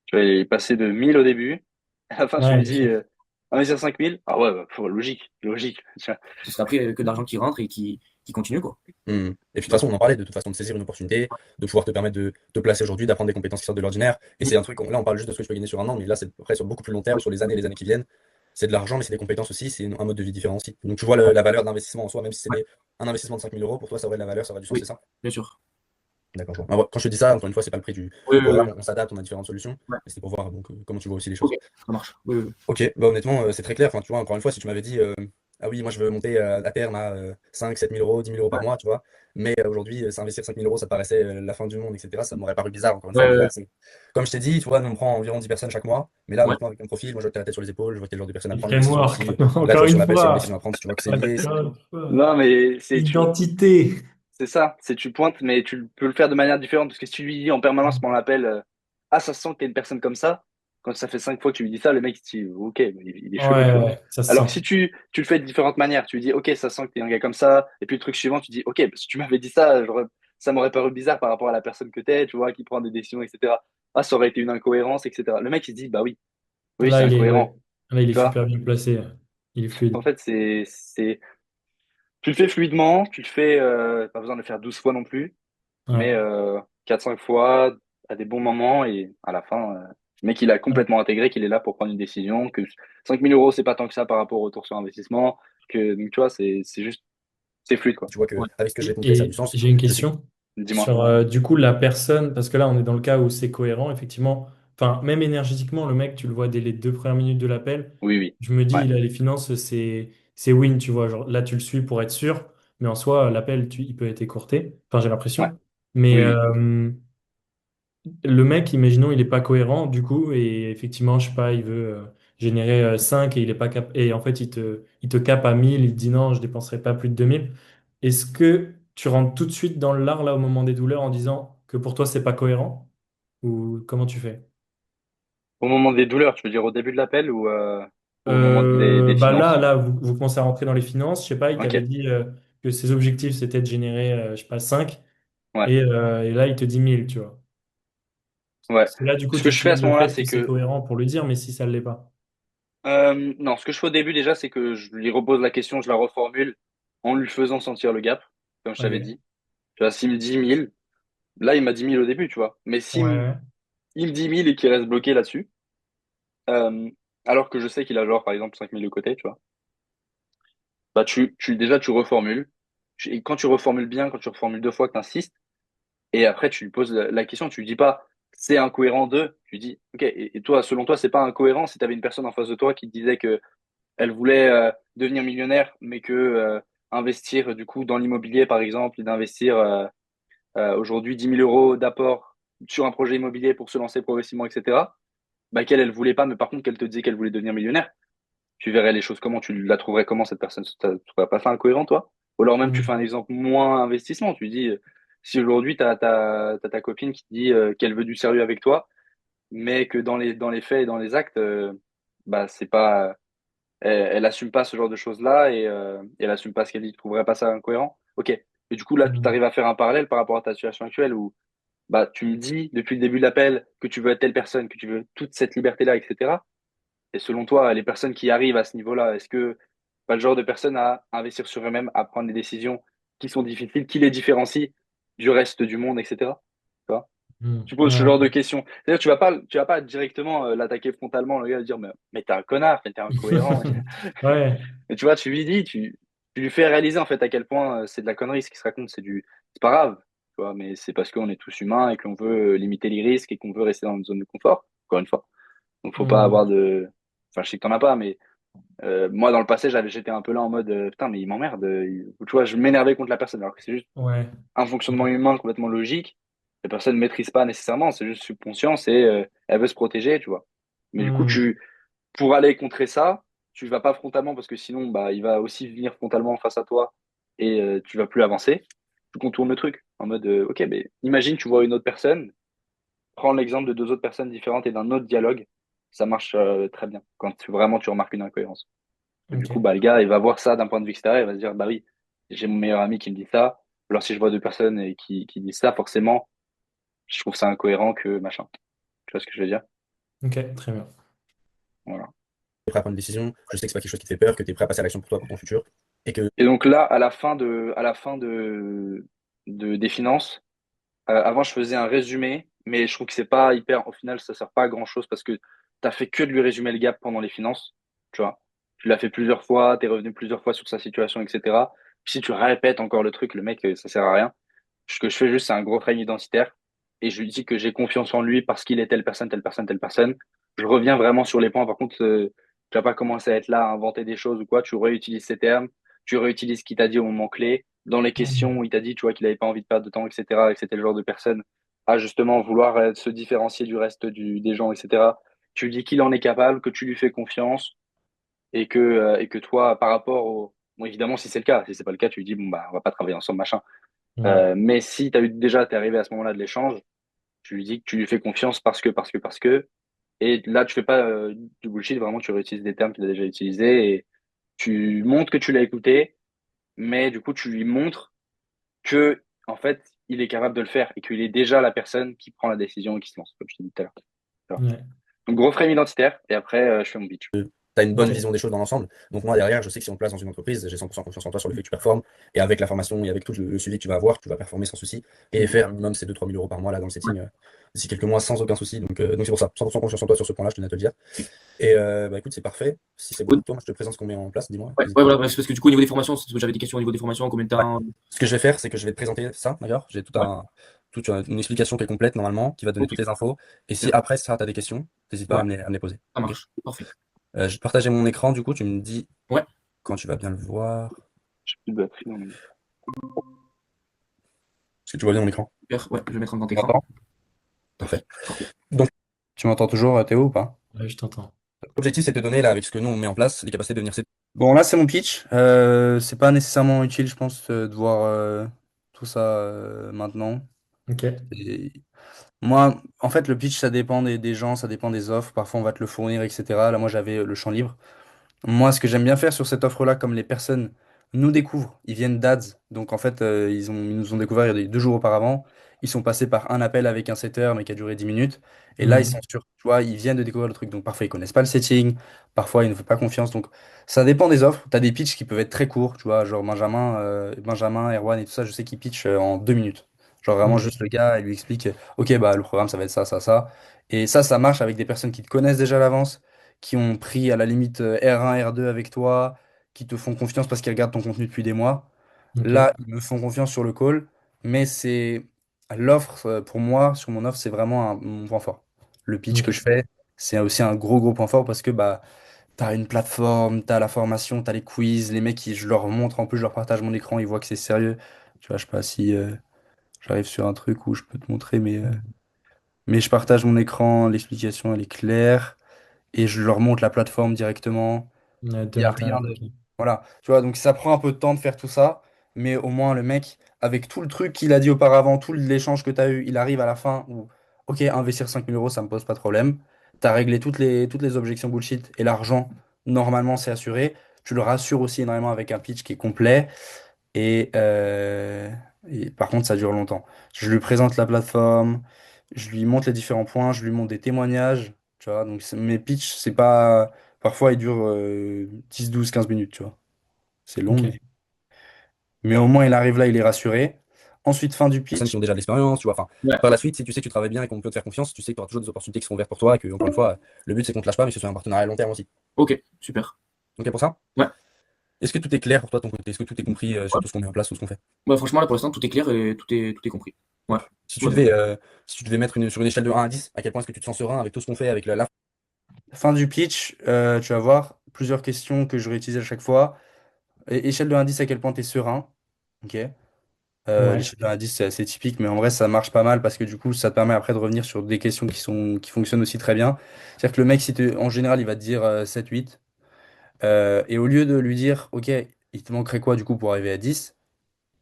tu vas y passer de 1000 au début, à la fin, tu Ouais, lui bien dis sûr. investir 5000, ah ouais, bah, logique, logique. Tu vois. ce serait après que de l'argent qui rentre et qui continue, quoi. Hmm. Et puis de toute Ouais. façon, on en parlait de toute façon de saisir une opportunité, de pouvoir te permettre de te placer aujourd'hui, d'apprendre des compétences qui sortent de l'ordinaire. Et Mhm. c'est un truc, là on parle juste de ce que tu peux gagner sur un an, mais là c'est après sur beaucoup plus long terme, sur les années et les années qui viennent. C'est de l'argent, mais c'est des compétences aussi, c'est un mode de vie différent aussi. Donc tu vois Ouais. la valeur d'investissement en soi, même si Ouais. c'était un investissement de 5 000 euros, pour toi ça aurait de la valeur, ça aurait du sens, c'est Oui, ça? bien sûr. D'accord, je vois. Ah, ouais, quand je te dis ça, encore une fois, c'est pas le prix Oui, du oui, programme, oui. on s'adapte, on a différentes solutions, Ouais. mais c'est pour voir donc, comment tu vois aussi les Ok, choses. ça marche. Oui, oui, oui. Ok, bah honnêtement, c'est très clair. Enfin, tu vois, encore une fois, si tu m'avais dit, ah oui, moi je veux monter à terme à 5 7 000 euros, 10 000 euros par Ouais. mois, tu vois, mais aujourd'hui, s'investir 5 000 euros, ça paraissait la fin du monde, etc., ça m'aurait paru bizarre, encore une Ouais, fois. Mais ouais, là, ouais. comme je t'ai dit, tu vois, nous on prend environ 10 personnes chaque mois, mais là, Ouais. honnêtement, avec ton profil, moi je vois que t'as la tête sur les épaules, je vois quel genre de personne à Les prendre une décision frameworks, aussi. Là, tu encore vois, sur une l'appel, s'il y a une fois. décision à prendre, tu vois que c'est lié. Encore une fois. Non, mais Identité. c'est ça, c'est tu pointes, mais tu peux le faire de manière différente parce que si tu lui dis en permanence pendant l'appel, ah, ça se sent que t'es une personne comme ça, quand ça fait 5 fois que tu lui dis ça, le mec il se dit, ok, mais il est chelou, tu Ouais, vois. ouais, ça se Alors sent. que si tu le fais de différentes manières, tu lui dis, ok, ça sent que t'es un gars comme ça, et puis le truc suivant, tu dis, ok, bah, si tu m'avais dit ça, ça m'aurait paru bizarre par rapport à la personne que t'es, tu vois, qui prend des décisions, etc. Ah, ça aurait été une incohérence, etc. Le mec il se dit, bah oui, oui, c'est Là, il est, ouais. incohérent, Là, il est tu vois. super bien placé. Il est En fluide. fait, tu le fais fluidement, tu le fais, pas besoin de le faire 12 fois non plus mais Ouais. 4-5 fois à des bons moments et à la fin, le mec il a complètement intégré qu'il est là pour prendre une décision, que 5 000 euros c'est pas tant que ça par rapport au retour sur investissement, que donc, tu vois, c'est juste, c'est fluide quoi. Tu vois que Ouais. avec ce que je vais te montrer, ça a du Et sens. j'ai une Je sais. question Dis-moi. sur du coup la personne, parce que là on est dans le cas où c'est cohérent, effectivement. Enfin, même énergétiquement, le mec, tu le vois dès les 2 premières minutes de l'appel. Oui, oui. Je me dis, Ouais, il a les finances, c'est win, tu vois. Genre, là, tu le suis pour être sûr, mais en soi, l'appel, il peut être écourté. Enfin, j'ai ouais, l'impression. Mais oui, oui. le mec, imaginons, il n'est pas cohérent, du coup, et effectivement, je sais pas, il veut générer 5 et il est pas et en fait, il te cape à 1000, il te dit non, je dépenserai pas plus de 2000. Est-ce que tu rentres tout de suite dans le lard, là, au moment des douleurs, en disant que pour toi, c'est pas cohérent? Ou comment tu fais? Au moment des douleurs, tu veux dire au début de l'appel ou au moment des Bah là, finances? là vous commencez à rentrer dans les finances. Je sais pas, il Ok, t'avait dit que ses objectifs, c'était de générer, je sais pas, 5. ouais. Et là, il te dit 1000, tu vois. Ouais. Parce que là, du coup, Ce que tu je fais à utilises ce le moment-là, fait que c'est c'est que cohérent pour le dire, mais si ça ne l'est pas. non, ce que je fais au début déjà, c'est que je lui repose la question, je la reformule en lui faisant sentir le gap, comme je t'avais Ok. dit. Tu vois, s'il me dit 1000, là, il m'a dit 1000 au début, tu vois. Mais s'il Ouais. il me dit 1000 et qu'il reste bloqué là-dessus, euh, alors que je sais qu'il a genre, par exemple, 5000 de côté, tu vois, bah, déjà, tu reformules. Et quand tu reformules bien, quand tu reformules deux fois, que tu insistes, et après, tu lui poses la question, tu lui dis pas, c'est incohérent de, tu dis, ok, et toi, selon toi, c'est pas incohérent si tu avais une personne en face de toi qui te disait que elle voulait devenir millionnaire, mais que investir du coup dans l'immobilier, par exemple, et d'investir aujourd'hui 10 000 € d'apport sur un projet immobilier pour se lancer progressivement, etc., bah, qu'elle, elle voulait pas, mais par contre, qu'elle te disait qu'elle voulait devenir millionnaire, tu verrais les choses comment, tu la trouverais comment, cette personne? Tu trouverais pas ça incohérent, toi? Ou alors même, tu fais un Hmm. exemple moins investissement, tu dis, si aujourd'hui, t'as ta copine qui te dit qu'elle veut du sérieux avec toi, mais que dans les faits et dans les actes, bah, c'est pas elle assume pas ce genre de choses-là et elle assume pas ce qu'elle dit. Tu trouverais pas ça incohérent? Ok. Et du coup, là, tu Hmm. arrives à faire un parallèle par rapport à ta situation actuelle où bah, tu me dis depuis le début de l'appel que tu veux être telle personne, que tu veux toute cette liberté-là, etc. Et selon toi, les personnes qui arrivent à ce niveau-là, est-ce que pas le genre de personnes à investir sur eux-mêmes, à prendre des décisions qui sont difficiles, qui les différencient du reste du monde, etc. Tu vois? Hmm. Tu poses ce Ouais, genre de ok. questions. C'est-à-dire, tu vas pas directement l'attaquer frontalement, le gars, et dire, mais t'es un connard, mais t'es incohérent. Ouais. Et tu vois, tu lui dis, tu lui fais réaliser en fait à quel point c'est de la connerie ce qui se raconte, c'est pas grave, tu vois, mais c'est parce qu'on est tous humains et qu'on veut limiter les risques et qu'on veut rester dans une zone de confort, encore une fois. Donc faut pas Hmm. avoir de, enfin je sais que t'en as pas, mais moi dans le passé j'étais un peu là en mode putain mais il m'emmerde, tu vois, je m'énervais contre la personne alors que c'est juste Ouais. un fonctionnement humain complètement logique. La personne ne maîtrise pas nécessairement, c'est juste subconscience et elle veut se protéger, tu vois. Mais du coup Hmm. pour aller contrer ça, tu vas pas frontalement parce que sinon, bah, il va aussi venir frontalement face à toi et tu vas plus avancer. Tu contournes le truc en mode, ok, mais imagine, tu vois une autre personne, prends l'exemple de deux autres personnes différentes et d'un autre dialogue, ça marche très bien quand vraiment tu remarques une incohérence. Et du coup, Ok. bah, le gars, il va voir ça d'un point de vue extérieur, il va se dire, bah oui, j'ai mon meilleur ami qui me dit ça. Alors si je vois deux personnes et qui disent ça, forcément, je trouve ça incohérent que machin. Tu vois ce que je veux dire? Ok, très bien. Voilà. Prêt à prendre une décision, je sais que c'est pas quelque chose qui te fait peur, que tu es prêt à passer à l'action pour toi, pour ton futur, et que Et donc là, à la fin des finances, avant, je faisais un résumé, mais je trouve que c'est pas hyper, au final, ça sert pas à grand chose parce que t'as fait que de lui résumer le gap pendant les finances, tu vois. Tu l'as fait plusieurs fois, t'es revenu plusieurs fois sur sa situation, etc. Puis si tu répètes encore le truc, le mec, ça sert à rien. Ce que je fais juste, c'est un gros frame identitaire et je lui dis que j'ai confiance en lui parce qu'il est telle personne, telle personne, telle personne. Je reviens vraiment sur les points. Par contre, tu vas pas commencer à être là, à inventer des choses ou quoi. Tu réutilises ces termes, tu réutilises ce qu'il t'a dit au moment clé. Dans les questions où Hmm. il t'a dit, tu vois, qu'il avait pas envie de perdre de temps, etc., et que c'était le genre de personne à justement vouloir se différencier du reste des gens, etc. Tu lui dis qu'il en est capable, que tu lui fais confiance et que toi, par rapport au, bon, évidemment, si c'est le cas, si c'est pas le cas, tu lui dis, bon, bah, on va pas travailler ensemble, machin. Ouais. Mais si t'es arrivé à ce moment-là de l'échange, tu lui dis que tu lui fais confiance parce que, et là, tu fais pas du bullshit, vraiment, tu réutilises des termes qu'il a déjà utilisés et tu montres que tu l'as écouté, mais du coup, tu lui montres que, en fait, il est capable de le faire et qu'il est déjà la personne qui prend la décision et qui se lance, comme je t'ai dit tout à l'heure. Tu vois. Ouais. Donc, gros frame identitaire et après, je fais mon pitch. tu as une bonne Ok. vision des choses dans l'ensemble. Donc moi, derrière, je sais que si on te place dans une entreprise, j'ai 100% confiance en toi sur le fait que tu performes. Et avec la formation et avec tout le suivi que tu vas avoir, tu vas performer sans souci. Et Mm. faire minimum ces 2-3 000 euros par mois là dans le setting d'ici quelques mois sans aucun souci. Donc c'est pour ça, 100% confiance en toi sur ce point-là, je tenais à te le dire. Et bah écoute, c'est parfait. Si c'est bon Oui, pour toi, moi, je te présente ce qu'on met en place, dis-moi, ouais, n'hésite ouais, pas. voilà, parce que du coup, au niveau des formations, j'avais des questions au niveau des formations, combien de Ouais. temps? Ce que je vais faire, c'est que je vais te présenter ça, d'accord? J'ai Ouais, une explication qui est complète normalement, qui va donner ok, toutes les infos. Et si super. après ça, tu as des questions, n'hésite pas Ouais, à me les poser. ça Ok. marche. Parfait. Je vais partager mon écran, du coup, tu me dis Ouais, quand tu vas bien le voir. J'ai plus de batterie dans mon- Est-ce que tu vois bien mon écran? super. Ouais, je vais mettre en grand Tu écran. m'entends? Parfait. Parfait. Donc, tu m'entends toujours, Théo, ou pas? Ouais, je t'entends. L'objectif, c'est de te donner, là, avec ce que nous, on met en place, les capacités de devenir. Bon, là, c'est mon pitch. C'est pas nécessairement utile, je pense, de voir tout ça maintenant. Ok. Et moi, en fait, le pitch, ça dépend des gens, ça dépend des offres. Parfois, on va te le fournir, etc. Là, moi, j'avais le champ libre. Moi, ce que j'aime bien faire sur cette offre-là, comme les personnes nous découvrent, ils viennent d'Ads. Donc, en fait, ils nous ont découvert il y a 2 jours auparavant. ils sont passés par un appel avec un setter, mais qui a duré 10 minutes. Et là, ils sont Mhm. sûrs, tu vois, ils viennent de découvrir le truc. Donc parfois, ils connaissent pas le setting, parfois, ils ne font pas confiance. Donc ça dépend des offres. Tu as des pitchs qui peuvent être très courts, tu vois, genre Benjamin, Erwan et tout ça, je sais qu'ils pitchent en 2 minutes. Genre vraiment Ok. juste le gars, il lui explique, ok, bah le programme, ça va être ça, ça, ça. Et ça marche avec des personnes qui te connaissent déjà à l'avance, qui ont pris à la limite R1, R2 avec toi, qui te font confiance parce qu'ils regardent ton contenu depuis des mois. Ok. Là, ils me font confiance sur le call, mais c'est l'offre, pour moi, sur mon offre, c'est vraiment mon point fort. Le pitch que je Ok. fais, c'est aussi un gros point fort parce que bah, tu as une plateforme, tu as la formation, tu as les quiz, les mecs, je leur montre, en plus, je leur partage mon écran, ils voient que c'est sérieux. Tu vois, je sais pas si j'arrive sur un truc où je peux te montrer, Mhm. mais je partage mon écran, l'explication, elle est claire, et je leur montre la plateforme directement. Ouais, de Il n'y a rien l'intérieur. de... Ok. Voilà, tu vois, donc ça prend un peu de temps de faire tout ça, mais au moins le mec, avec tout le truc qu'il a dit auparavant, tout l'échange que tu as eu, il arrive à la fin où, ok, investir 5 000 euros, ça me pose pas de problème. Tu as réglé toutes les objections bullshit et l'argent, normalement, c'est assuré. Tu le rassures aussi énormément avec un pitch qui est complet. Et, euh, et par contre, ça dure longtemps. Je lui présente la plateforme, je lui montre les différents points, je lui montre des témoignages, tu vois. Donc mes pitchs, c'est pas... Parfois, ils durent 10, 12, 15 minutes, tu vois. C'est long, Ok. mais au moins, il arrive là, il est rassuré. Ensuite, fin du Personnes qui pitch. ont déjà de l'expérience, tu vois. Enfin, Ouais. par la suite, si tu sais que tu travailles bien et qu'on peut te faire confiance, tu sais que tu auras toujours des opportunités qui sont ouvertes pour toi et que, encore une fois, le but c'est qu'on te lâche pas, mais que ce soit un partenariat à long terme aussi. Ok, super. Ok pour ça? Ouais. Est-ce que tout est clair pour toi de ton côté? Est-ce que tout est compris sur Ouais. tout ce qu'on met en place, tout ce qu'on fait? Bah, franchement, là, pour l'instant, tout est clair et tout est compris. Ouais. Top. Si Tout tu va bien. devais, si tu devais mettre sur une échelle de 1 à 10, à quel point est-ce que tu te sens serein avec tout ce qu'on fait, avec la Fin du pitch, tu vas voir plusieurs questions que je réutilise à chaque fois. Échelle de indice, à quel point tu es serein. Ok. Ouais. L'échelle de indice, c'est assez typique, mais en vrai, ça marche pas mal parce que du coup, ça te permet après de revenir sur des questions qui fonctionnent aussi très bien. C'est-à-dire que le mec, en général, il va te dire 7, 8. Et au lieu de lui dire, OK, il te manquerait quoi du coup pour arriver à 10?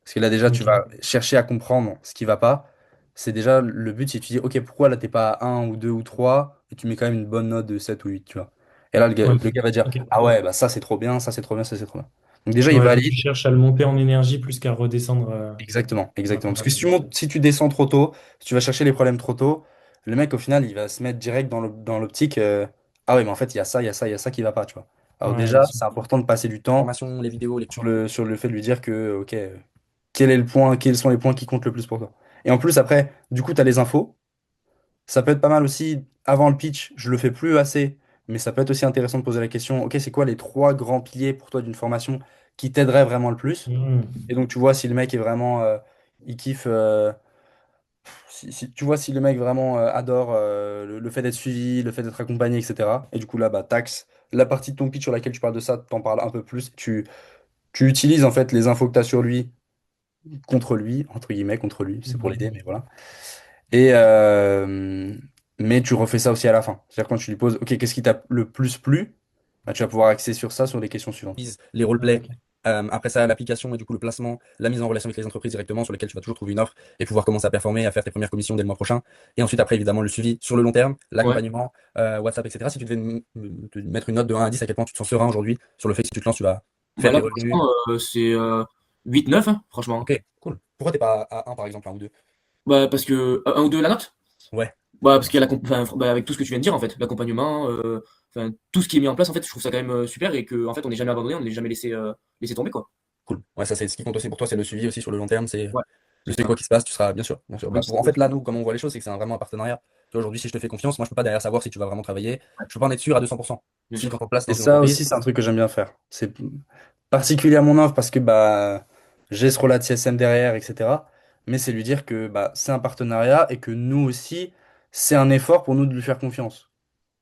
Parce que là, déjà, tu Ok. vas chercher à comprendre ce qui va pas. C'est déjà le but, si tu dis, OK, pourquoi là, t'es pas à 1 ou 2 ou 3 et tu mets quand même une bonne note de 7 ou 8, tu vois. Et là, Ouais. le gars va dire, Ok. ah ouais, bah ça, c'est trop bien, ça, c'est trop bien, ça, c'est trop bien. Donc déjà, il Ouais, toi, valide. tu cherches à le monter en énergie plus qu'à redescendre Exactement, dans la exactement. Parce que conversation. si tu descends trop tôt, si tu vas chercher les problèmes trop tôt, le mec, au final, il va se mettre direct dans l'optique, ah ouais, mais en fait, il y a ça, il y a ça, il y a ça qui va pas, tu vois. Alors Ouais, bien déjà, sûr. c'est important de passer du temps formation, les vidéos, les sur le fait de lui dire que, ok, quels sont les points qui comptent le plus pour toi. Et en plus, après, du coup, tu as les infos. Ça peut être pas mal aussi, avant le pitch, je le fais plus assez, mais ça peut être aussi intéressant de poser la question, ok, c'est quoi les trois grands piliers pour toi d'une formation qui t'aiderait vraiment le plus? Mhm. Et donc, tu vois si le mec est vraiment, il kiffe, si tu vois si le mec vraiment adore le fait d'être suivi, le fait d'être accompagné, etc. Et du coup, là, bah, taxe. La partie de ton pitch sur laquelle tu parles de ça, t'en parles un peu plus. Tu utilises en fait les infos que tu as sur lui contre lui, entre guillemets, contre lui, c'est pour l'aider, Mhm. mais voilà. Et mais tu refais ça aussi à la fin. C'est-à-dire quand tu lui poses, ok, qu'est-ce qui t'a le plus plu, bah, tu vas pouvoir axer sur ça sur les questions suivantes. les Ouais, roleplays. ok. Après ça, l'application et du coup le placement, la mise en relation avec les entreprises directement sur lesquelles tu vas toujours trouver une offre et pouvoir commencer à performer, à faire tes premières commissions dès le mois prochain. Et ensuite, après, évidemment, le suivi sur le long terme, Ouais. l'accompagnement, WhatsApp, etc. Si tu devais te mettre une note de 1 à 10, à quel point tu te sens serein aujourd'hui sur le fait que si tu te lances, tu vas Bah, faire des là, pour revenus. l'instant, c'est 8-9, hein, franchement. Ok, cool. Pourquoi t'es pas à 1 par exemple, 1 ou 2? Bah, parce que. Un ou deux, la note? Ouais, Bah, parce qu'il y a enfin, bah, avec tout ce que tu viens de dire, en fait, l'accompagnement, enfin, tout ce qui est mis en place, en fait, je trouve ça quand même super et que, en fait, on n'est jamais abandonné, on n'est jamais laissé tomber, quoi. cool. Ouais, ça c'est ce qui compte aussi pour toi, c'est le suivi aussi sur le long terme, c'est Ouais, le c'est fait ça. quoi qu'il se passe, tu seras bien sûr, bien sûr. Même Bah, si en fait là, nous, comment on voit les choses, c'est que c'est vraiment un partenariat. Tu vois, aujourd'hui, si je te fais confiance, moi je peux pas derrière savoir si tu vas vraiment travailler. Je peux pas en être sûr à 200%. bien Si quand sûr. on te place Et dans une ça entreprise, aussi, c'est un truc que j'aime bien faire. C'est particulier à mon offre parce que bah, j'ai ce rôle de CSM derrière, etc. Mais c'est lui dire que bah, c'est un partenariat et que nous aussi, c'est un effort pour nous de lui faire confiance.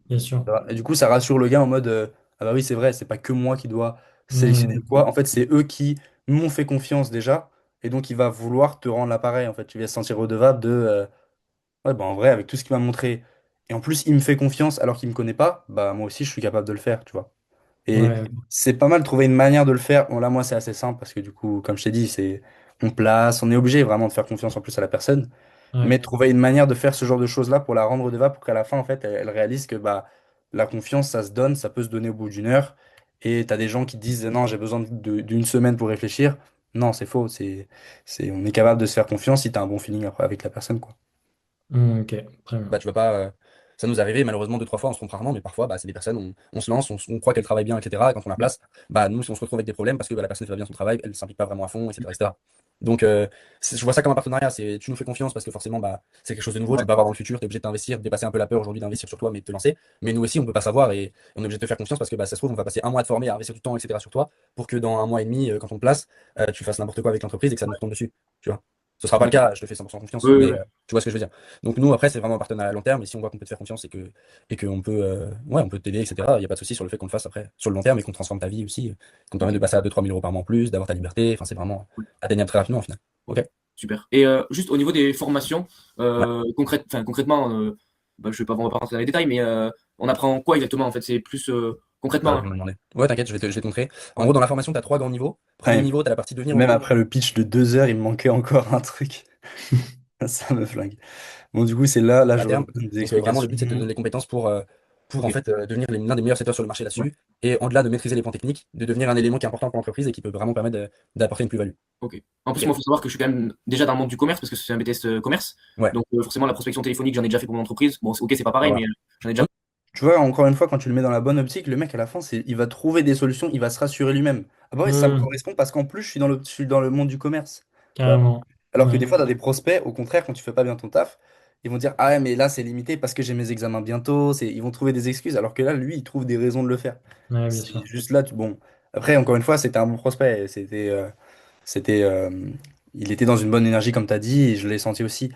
Bien sûr. Tu vois. Et du coup, ça rassure le gars en mode ah bah oui, c'est vrai, c'est pas que moi qui dois sélectionner Mhm. quoi. En fait, c'est eux qui m'ont fait confiance déjà. Et donc, il va vouloir te rendre l'appareil. En fait, tu vas se sentir redevable de ouais, bah en vrai, avec tout ce qu'il m'a montré. Et en plus, il me fait confiance alors qu'il me connaît pas. Bah, moi aussi, je suis capable de le faire, tu vois. Et Ouais, c'est pas mal de trouver une manière de le faire. Bon, là, moi, c'est assez simple parce que du coup, comme je t'ai dit, on place, on est obligé vraiment de faire confiance en plus à la personne. ouais, Mais trouver une manière de faire ce genre de choses-là pour la rendre redevable, pour qu'à la fin, en fait, elle réalise que bah, la confiance, ça se donne, ça peut se donner au bout d'une heure. Et tu as des gens qui disent non, j'ai besoin d'une semaine pour réfléchir. Non, c'est faux. On est capable de se faire confiance si tu as un bon feeling après avec la personne, quoi. Ok, très Bah, bien. tu vas pas. Ça nous est arrivé malheureusement deux, trois fois, on se trompe rarement, mais parfois, bah, c'est des personnes, on se lance, on croit qu'elle travaille bien, etc. Et quand on la place, bah, nous, on se retrouve avec des problèmes parce que bah, la personne fait pas bien son travail, elle s'implique pas vraiment à fond, etc. etc. Donc, je vois ça comme un partenariat. Tu nous fais confiance parce que forcément, bah, c'est quelque chose de nouveau, tu Ouais, vas pas avoir dans le futur, tu es obligé de t'investir, de dépasser un peu la peur aujourd'hui d'investir sur toi, mais de te lancer. Mais nous aussi, on peut pas savoir et on est obligé de te faire confiance parce que bah, ça se trouve, on va passer un mois à te former, à investir du temps, etc. sur toi pour que dans un mois et demi, quand on te place, tu fasses n'importe quoi avec l'entreprise et que ça nous retombe dessus. Tu vois. Ce sera pas le d'accord. cas, je te fais 100% confiance, Oui, oui, mais oui. tu vois ce que je veux dire. Donc nous, après, c'est vraiment un partenariat à long terme, et si on voit qu'on peut te faire confiance et qu'on peut, ouais, on peut t'aider, etc., il n'y a pas de souci sur le fait qu'on le fasse après, sur le long terme, et qu'on transforme ta vie aussi, qu'on te permette de Ok. passer à 2 3 000 euros par mois en plus, d'avoir ta liberté, enfin, c'est vraiment atteignable très rapidement au final. Ok, Ok? super. Et juste au niveau des formations, Ouais. concrètement, bah, je vais pas vraiment pas rentrer dans les détails, mais on apprend quoi exactement en fait? C'est plus Bah, concrètement, je hein. vais me demander. Ouais, t'inquiète, je vais te montrer. En Ouais. gros, dans la formation, tu as 3 grands niveaux. Premier Ouais, niveau, tu as la partie devenir même autonome. après le pitch de 2 heures, il me manquait encore un truc. Ça me flingue. Bon, du coup, c'est là, À je terme. donne des Donc vraiment, le but, c'est de te explications. donner les compétences pour en Ok. fait devenir l'un des meilleurs setters sur le marché Ouais. là-dessus. Et au-delà de maîtriser les points techniques, de devenir un élément qui est important pour l'entreprise et qui peut vraiment permettre d'apporter une plus-value. Ok. En plus, Ok? moi, il faut savoir que je suis quand même déjà dans le monde du commerce parce que c'est un BTS commerce. Ouais. Donc, forcément, la prospection téléphonique, j'en ai déjà fait pour mon entreprise. Bon, ok, c'est pas Bah, pareil, voilà. mais j'en ai déjà. Tu vois, encore une fois, quand tu le mets dans la bonne optique, le mec, à la fin, il va trouver des solutions, il va se rassurer lui-même. Ah bah ouais, ça me Hmm, correspond parce qu'en plus, je suis dans le monde du commerce. Tu vois. carrément. Alors que Ouais, des fois, tu as des prospects, au contraire, quand tu fais pas bien ton taf, ils vont dire, ah ouais, mais là, c'est limité parce que j'ai mes examens bientôt. Ils vont trouver des excuses, alors que là, lui, il trouve des raisons de le faire. ouais, bien C'est sûr. juste là, bon. Après, encore une fois, c'était un bon prospect. C'était, il était dans une bonne énergie, comme tu as dit, et je l'ai senti aussi.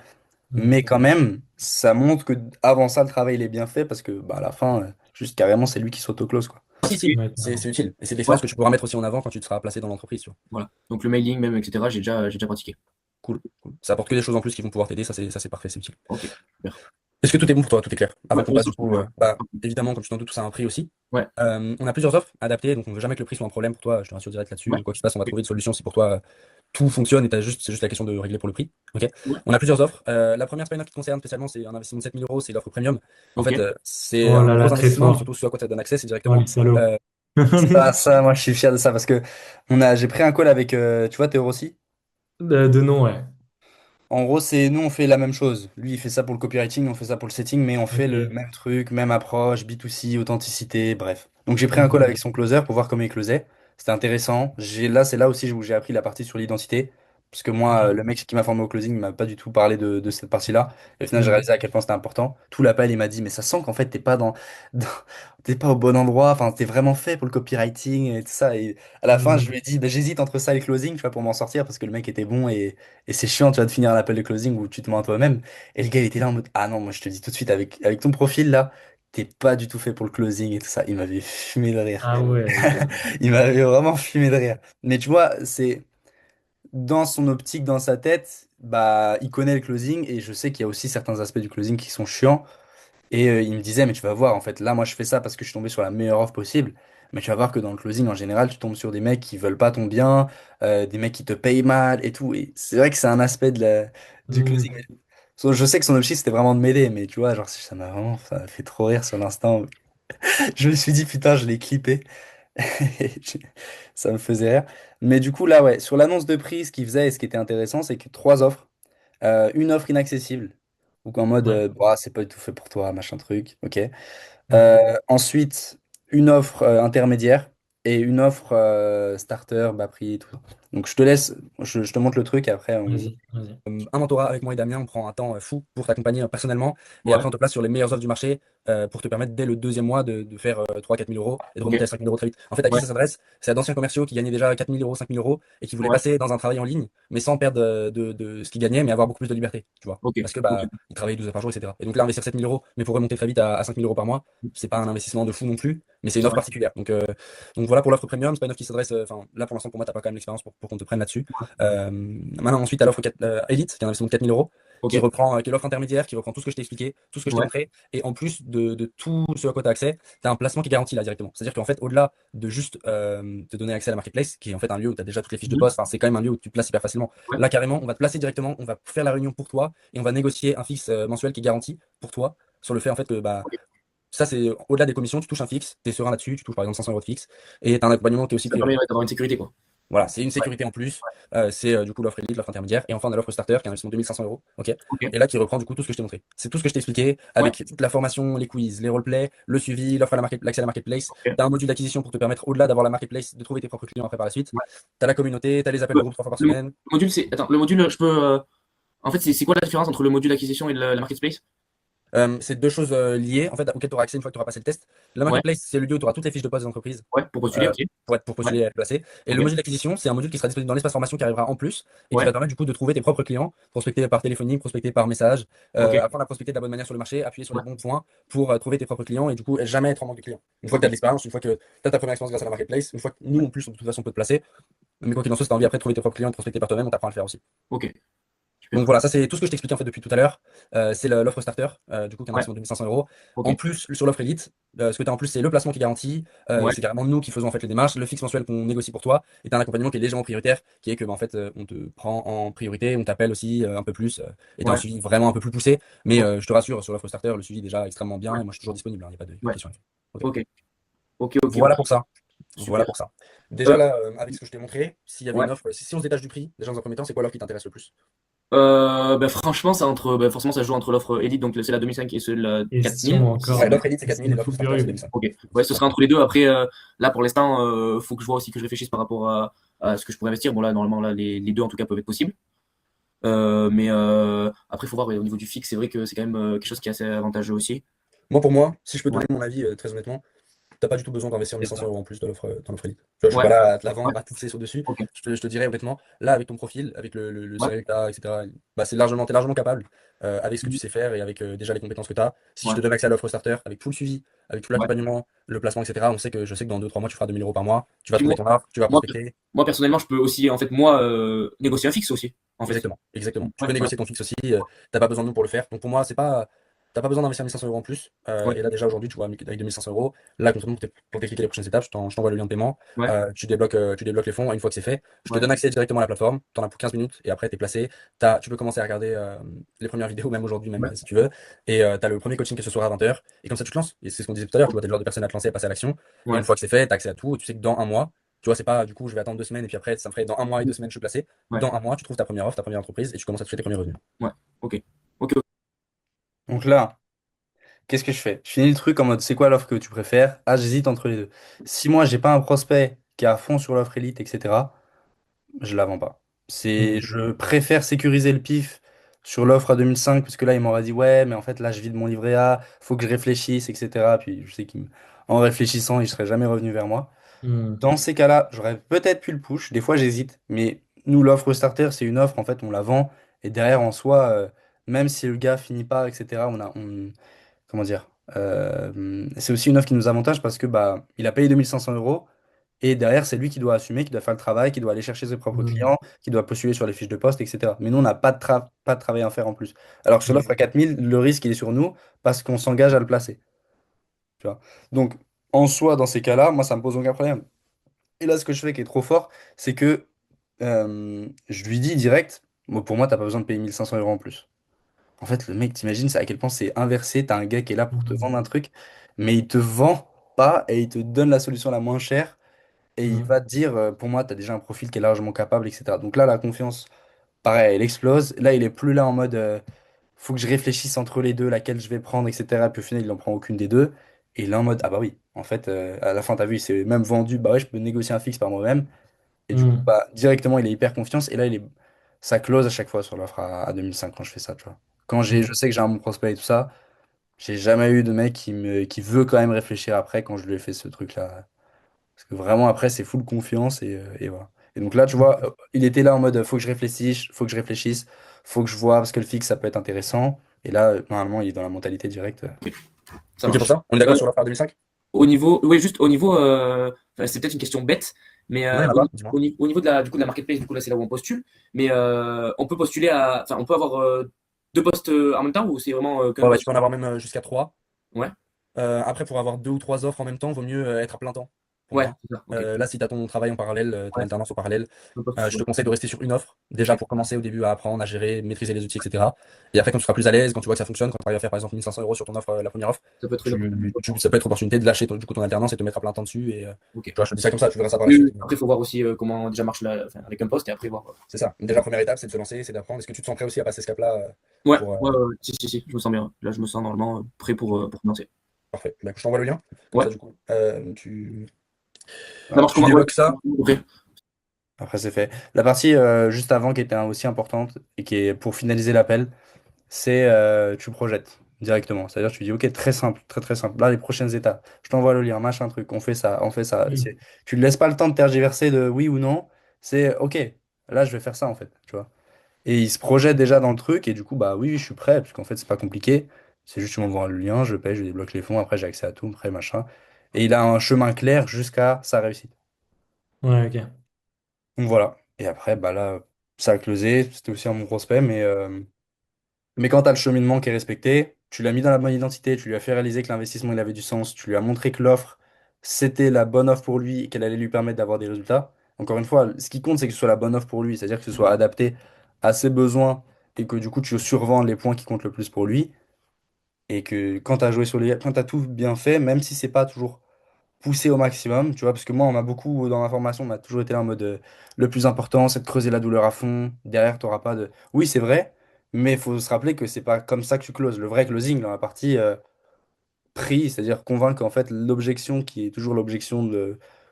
Hmm. Mais quand même, ça montre que avant ça, le travail il est bien fait parce que bah, à la fin, juste carrément, c'est lui qui s'auto-close, quoi. Si, si, Ouais, c'est carrément. utile. Et c'est de Ouais, l'expérience que tu pourras mettre aussi en avant quand tu te seras placé dans l'entreprise, tu vois. voilà. Donc, le mailing, même, etc., j'ai déjà pratiqué. Cool, cool. Ça apporte que des choses en plus qui vont pouvoir t'aider, ça c'est parfait, c'est utile. Ok, super. Est-ce que tout est bon pour toi, tout est clair? Avant Ouais, qu'on ouais, passe du coup, bah, évidemment, comme tu t'en doutes, tout ça a un prix aussi. ouais, On a plusieurs offres adaptées, donc on veut jamais que le prix soit un problème pour toi, je te rassure direct ouais, là-dessus. Quoi qu'il se passe, on va trouver une solution si pour toi tout fonctionne et c'est juste la question de régler pour le prix. Ok. ouais. On a plusieurs offres. La première, c'est pas une offre qui te concerne spécialement, c'est un investissement de 7 000 euros, c'est l'offre premium. En Ok. fait, c'est Oh un là là, gros très investissement, mais fort. surtout ce à quoi ça te donne accès, c'est Oh, directement les salauds. euh, Moi, je suis fier de ça parce que j'ai pris un call avec, tu vois, Théo Rossi. De nom, ouais. En gros, nous, on fait la même chose. Lui, il fait ça pour le copywriting, on fait ça pour le setting, mais on fait le Ok. même truc, même approche, B2C, authenticité, bref. Donc, j'ai pris un call Mhm. avec son closer pour voir comment il closait. C'était intéressant. C'est là aussi où j'ai appris la partie sur l'identité. Parce que moi, Ok. le mec qui m'a formé au closing, il m'a pas du tout parlé de cette partie-là. Et au final, j'ai Mhm. réalisé à quel point c'était important. Tout l'appel, il m'a dit, mais ça sent qu'en fait, dans- t'es pas au bon endroit. Enfin, t'es vraiment fait pour le copywriting et tout ça. Et à la fin, je Mhm. lui ai dit, bah, j'hésite entre ça et le closing, tu vois, pour m'en sortir, parce que le mec était bon et c'est chiant, tu vas de finir un appel de closing où tu te mens à toi-même. Et le gars, il était là en mode, ah non, moi je te dis tout de suite, avec ton profil là, t'es pas du tout fait pour le closing et tout ça. Il m'avait fumé de rire. Ah ouais. Il m'avait vraiment fumé de rire. Mais tu vois, c'est dans son optique, dans sa tête, bah, il connaît le closing et je sais qu'il y a aussi certains aspects du closing qui sont chiants. Et il me disait, mais tu vas voir, en fait, là, moi, je fais ça parce que je suis tombé sur la meilleure offre possible. Mais tu vas voir que dans le closing, en général, tu tombes sur des mecs qui veulent pas ton bien, des mecs qui te payent mal et tout. Et c'est vrai que c'est un aspect du closing. Mhm. Je sais que son objectif, c'était vraiment de m'aider, mais tu vois, genre, ça m'a fait trop rire sur l'instant. Je me suis dit, putain, je l'ai clippé. Ça me faisait rire. Mais du coup, là, ouais, sur l'annonce de prix, ce qu'il faisait et ce qui était intéressant, c'est que 3 offres. Une offre inaccessible. Donc en mode, Ouais. bah, c'est pas du tout fait pour toi, machin truc. Ok. Ok. Ensuite, une offre intermédiaire et une offre starter, bas prix et tout. Donc je te laisse, je te montre le truc et après on... Vas-y, vas-y. un mentorat avec moi et Damien, on prend un temps fou pour t'accompagner personnellement et Ouais. après on te place sur les meilleures offres du marché pour te permettre dès le deuxième mois de faire 3 4 000 euros et de Ok. remonter à 5 000 euros très vite. En fait, à qui Ouais. ça s'adresse? C'est à d'anciens commerciaux qui gagnaient déjà 4 000 euros, 5 000 euros et qui voulaient Ouais. passer dans un travail en ligne mais sans perdre de ce qu'ils gagnaient mais avoir beaucoup plus de liberté, tu vois. Ok. Parce que Ok. bah, ils travaillaient 12 heures par jour, etc. Et donc là, investir 7 000 euros mais pour remonter très vite à 5 000 euros par mois, c'est pas un investissement de fou non plus, mais c'est une C'est offre vrai. particulière. Donc voilà pour l'offre premium, c'est pas une offre qui s'adresse, enfin là pour l'instant pour moi, t'as pas quand même l'expérience pour qu'on te prenne là-dessus. Maintenant, ensuite, à l'offre Elite, qui est un investissement de 4 000 euros, Ok. qui est l'offre intermédiaire, qui reprend tout ce que je t'ai expliqué, tout ce que je t'ai Ouais. montré, et en plus de tout ce à quoi tu as accès, tu as un placement qui est garanti là directement. C'est-à-dire qu'en fait, au-delà de juste te donner accès à la marketplace, qui est en fait un lieu où tu as déjà toutes les fiches de Mhm. poste, enfin, c'est quand même un lieu où tu te places hyper facilement. Ouais. Là, carrément, on va te placer directement, on va faire la réunion pour toi, et on va négocier un fixe mensuel qui est garanti pour toi, sur le fait en fait que bah, Ok. ça, c'est au-delà des commissions, tu touches un fixe, tu es serein là-dessus, tu touches par exemple 500 euros de fixe, et tu as un accompagnement qui est aussi Ça pris. permet ouais, d'avoir une sécurité, quoi. Voilà, c'est une sécurité en plus. C'est du coup l'offre Elite, l'offre intermédiaire. Et enfin, on a l'offre Starter qui est un investissement de 2500 euros. Ok. Ok. Et là, qui reprend du coup tout ce que je t'ai montré. C'est tout ce que je t'ai expliqué avec toute la formation, les quiz, les roleplays, le suivi, l'offre à l'accès à la marketplace. Ok. T'as un module d'acquisition pour te permettre, au-delà d'avoir la marketplace, de trouver tes propres clients après par la suite. Ouais. T'as la communauté, t'as les appels de Le, groupe 3 fois par le semaine. module, attends, le module, je peux. En fait, c'est quoi la différence entre le module d'acquisition et la marketplace? C'est deux choses liées en fait auxquelles tu auras accès une fois que tu auras passé le test. La Ouais, marketplace, c'est le lieu où tu auras toutes les fiches de poste des entreprises ouais, pour postuler, ok. pour Ouais, postuler et être placé. Et ok, le module d'acquisition, c'est un module qui sera disponible dans l'espace formation qui arrivera en plus et qui ouais, va te permettre du coup de trouver tes propres clients, prospecter par téléphonie, prospecter par message, ok, apprendre à prospecter de la bonne manière sur le marché, appuyer sur les ouais, bons points pour trouver tes propres clients et du coup jamais être en manque de clients. Une fois que tu ok, as de l'expérience, une fois que tu as ta première expérience grâce à la marketplace, une fois que nous en plus, de toute façon, on peut te placer. Mais quoi qu'il en soit, si tu as envie après de trouver tes propres clients et de prospecter par toi-même, on t'apprend à le faire aussi. ok, Donc super. voilà, ça c'est tout ce que je t'expliquais en fait depuis tout à l'heure. C'est l'offre starter, du coup, qui est un Ouais, investissement de 2500 euros. ok, En plus, sur l'offre Elite, ce que tu as en plus, c'est le placement qui est garanti. ouais, C'est carrément nous qui faisons en fait les démarches, le fixe mensuel qu'on négocie pour toi. Et tu as un accompagnement qui est légèrement prioritaire, qui est que bah, en fait, on te prend en priorité, on t'appelle aussi un peu plus, et tu as un ouais, suivi vraiment un peu plus poussé. Mais ok, je te rassure, sur l'offre starter, le suivi est déjà extrêmement bien, ouais, et moi je suis toujours disponible, il n'y a pas de ouais, question. Ok. ok, ok, ok, Voilà ok, pour ça. Voilà super. pour ça. Déjà Euh, là, avec ce que je t'ai montré, s'il y avait ouais. une offre, si on se détache du prix, déjà dans un premier temps, c'est quoi l'offre qui t'intéresse le plus? Bah, franchement, c'est entre, bah, forcément, ça joue entre l'offre Elite, donc c'est la 2005 et celle la 4000. Question encore, Ouais, mais l'offre Elite c'est c'est 4000 et une l'offre coupe starter c'est perdue. 2500. Ok, ouais, ce serait entre les deux. Après, là, pour l'instant, faut que je vois aussi que je réfléchisse par rapport à ce que je pourrais investir. Bon, là, normalement, là, les deux, en tout cas, peuvent être possibles. Mais après, il faut voir au niveau du fixe, c'est vrai que c'est quand même quelque chose qui est assez avantageux aussi. Moi, pour moi, si je peux te Ouais, donner mon avis, très honnêtement, t'as pas du tout besoin d'investir C'est 1500 ça. euros en plus dans l'offre Elite. Tu vois, je suis ouais, pas là à te la ouais, vendre, à te pousser sur dessus. ok, Je te dirais honnêtement, là, avec ton profil, avec le ouais, sérieux que t'as, etc., bah, t'es largement capable, avec ce que tu sais faire et avec déjà les compétences que t'as. Si je ouais, te donne accès à l'offre starter, avec tout le suivi, avec tout ouais. l'accompagnement, le placement, etc., je sais que dans 2 3 mois, tu feras 2000 euros par mois, tu vas Puis trouver moi, ton offre, tu vas moi, prospecter. moi, personnellement, je peux aussi, en fait, moi, négocier un fixe aussi, en fait. Exactement, exactement. Tu Ouais, peux voilà. négocier ton fixe aussi, t'as pas besoin de nous pour le faire. Donc pour moi, c'est pas. T'as pas besoin d'investir 1500 euros en plus. Ouais, Et là, déjà aujourd'hui, tu vois, avec 2500 euros, là, concrètement, pour t'expliquer les prochaines étapes, je t'envoie le lien de paiement. ouais, Tu débloques les fonds. Une fois que c'est fait, je te ouais, donne accès directement à la plateforme. T'en as pour 15 minutes et après, t'es placé. Tu peux commencer à regarder les premières vidéos, même aujourd'hui, même ouais, si tu veux. Et t'as le premier coaching qui est ce soir à 20h. Et comme ça, tu te lances. Et c'est ce qu'on disait tout à l'heure, tu vois, t'es le genre de personne à te lancer, à passer à l'action. Et une ouais, fois que c'est fait, t'as accès à tout. Et tu sais que dans un mois, tu vois, c'est pas du coup, je vais attendre 2 semaines et puis après, ça me ferait dans un mois et 2 semaines, je suis placé. ouais, Dans un mois, tu trouves ta première offre, ta première entreprise et tu commences à toucher tes premiers revenus. ouais, ok, ok, ok. Donc là, qu'est-ce que je fais? Je finis le truc en mode c'est quoi l'offre que tu préfères? Ah, j'hésite entre les deux. Si moi j'ai pas un prospect qui est à fond sur l'offre Elite, etc., je la vends pas. Hmm. Je préfère sécuriser le pif sur l'offre à 2005 parce que là il m'aurait dit ouais, mais en fait là je vide mon livret A, faut que je réfléchisse, etc. Puis je sais qu'en réfléchissant, il serait jamais revenu vers moi. Hmm. Dans ces cas-là, j'aurais peut-être pu le push. Des fois, j'hésite. Mais nous, l'offre starter, c'est une offre. En fait, on la vend. Et derrière, en soi, même si le gars finit pas, etc., comment dire? C'est aussi une offre qui nous avantage parce que bah, il a payé 2500 euros. Et derrière, c'est lui qui doit assumer, qui doit faire le travail, qui doit aller chercher ses propres Hmm. clients, qui doit postuler sur les fiches de poste, etc. Mais nous, on n'a pas de travail à faire en plus. Alors que sur l'offre à Hmm. 4000, le risque, il est sur nous parce qu'on s'engage à le placer. Tu vois. Donc, en soi, dans ces cas-là, moi, ça me pose aucun problème. Et là, ce que je fais qui est trop fort, c'est que je lui dis direct, moi, pour moi, t'as pas besoin de payer 1500 euros en plus. En fait, le mec, t'imagines, c'est à quel point c'est inversé. T'as un gars qui est là pour te vendre un truc, mais il te vend pas et il te donne la solution la moins chère. Et il Hmm. va te dire, pour moi, t'as déjà un profil qui est largement capable, etc. Donc là, la confiance, pareil, elle explose. Là, il est plus là en mode, faut que je réfléchisse entre les deux, laquelle je vais prendre, etc. Puis au final, il n'en prend aucune des deux. Et il est en mode, ah bah oui, en fait, à la fin, t'as vu, il s'est même vendu, bah ouais, je peux négocier un fixe par moi-même. Et du coup, Hmm. bah, directement, il est hyper confiance. Et là, ça close à chaque fois sur l'offre à 2005 quand je fais ça, tu vois. Je sais que j'ai un bon prospect et tout ça, j'ai jamais eu de mec qui veut quand même réfléchir après quand je lui ai fait ce truc-là. Parce que vraiment, après, c'est full confiance et voilà. Et donc là, tu vois, il était là en mode, faut que je réfléchisse, faut que je vois, parce que le fixe, ça peut être intéressant. Et là, normalement, il est dans la mentalité directe. Ça Ok pour marche. ça? On est d'accord sur l'offre à 2005? Au niveau, oui, juste au niveau, enfin, c'est peut-être une question bête, mais Non, il y en a pas, dis-moi. au niveau de du coup, de la marketplace, du coup, là, c'est là où on postule, mais on peut postuler enfin, on peut avoir deux postes en même temps ou c'est vraiment qu'un Ouais, ouais, tu poste? peux en avoir même jusqu'à 3. Ouais, Après, pour avoir 2 ou 3 offres en même temps, vaut mieux être à plein temps Ouais, c'est ça, ok. Là, si tu as ton travail en parallèle, ton Ouais, alternance en parallèle, je pas je souci. te conseille de rester sur une offre, déjà Ok. pour commencer au début à apprendre, à gérer, maîtriser les outils, etc. Et après, quand tu seras plus à l'aise, quand tu vois que ça fonctionne, quand tu arrives à faire par exemple 1500 € sur ton offre, la première offre, Ça peut être une ça peut être l'opportunité de lâcher du coup ton alternance et te mettre à plein temps dessus. Et ok. tu vois, je te dis ça comme ça, tu verras ça par la Oui, suite. oui. Après, il faut voir aussi comment déjà marche enfin, avec un poste et après voir. C'est ça. Déjà, première étape, c'est de se lancer, c'est d'apprendre. Est-ce que tu te sens prêt aussi à passer ce cap-là Ouais, pour, ouais, ouais, ouais. Si, si, si, je me sens bien. Là, je me sens normalement prêt pour commencer. Parfait. Bah, je t'envoie le lien. Comme Ouais. ça, du coup, Ça Voilà. marche tu comment? Ouais. débloques ça. Ok. Après, c'est fait. La partie juste avant qui était aussi importante et qui est pour finaliser l'appel, c'est tu projettes directement. C'est-à-dire tu dis ok, très simple, très très simple. Là, les prochaines étapes, je t'envoie le lien, machin truc, on fait ça, on fait ça. Mm. Tu ne laisses pas le temps de tergiverser de oui ou non. C'est ok, là je vais faire ça en fait, tu vois. Et il se projette déjà dans le truc et du coup bah oui, je suis prêt parce qu'en fait c'est pas compliqué. C'est juste tu m'envoies le lien, je paye, je débloque les fonds, après j'ai accès à tout, après machin. Et il a un chemin clair jusqu'à sa réussite. Ouais, ok. Donc voilà. Et après bah là ça a closé, c'était aussi un bon prospect, mais quand tu as le cheminement qui est respecté, tu l'as mis dans la bonne identité, tu lui as fait réaliser que l'investissement il avait du sens, tu lui as montré que l'offre c'était la bonne offre pour lui et qu'elle allait lui permettre d'avoir des résultats. Encore une fois, ce qui compte c'est que ce soit la bonne offre pour lui, c'est-à-dire que ce soit adapté à ses besoins et que du coup tu survends les points qui comptent le plus pour lui et que quand tu as joué sur les quand tu as tout bien fait, même si c'est pas toujours poussé au maximum, tu vois, parce que moi on m'a beaucoup dans la formation, on m'a toujours été là en mode le plus important c'est de creuser la douleur à fond, derrière tu pas de oui, c'est vrai. Mais il faut se rappeler que c'est pas comme ça que tu closes. Le vrai closing, dans la partie prix, c'est-à-dire convaincre en fait l'objection qui est toujours l'objection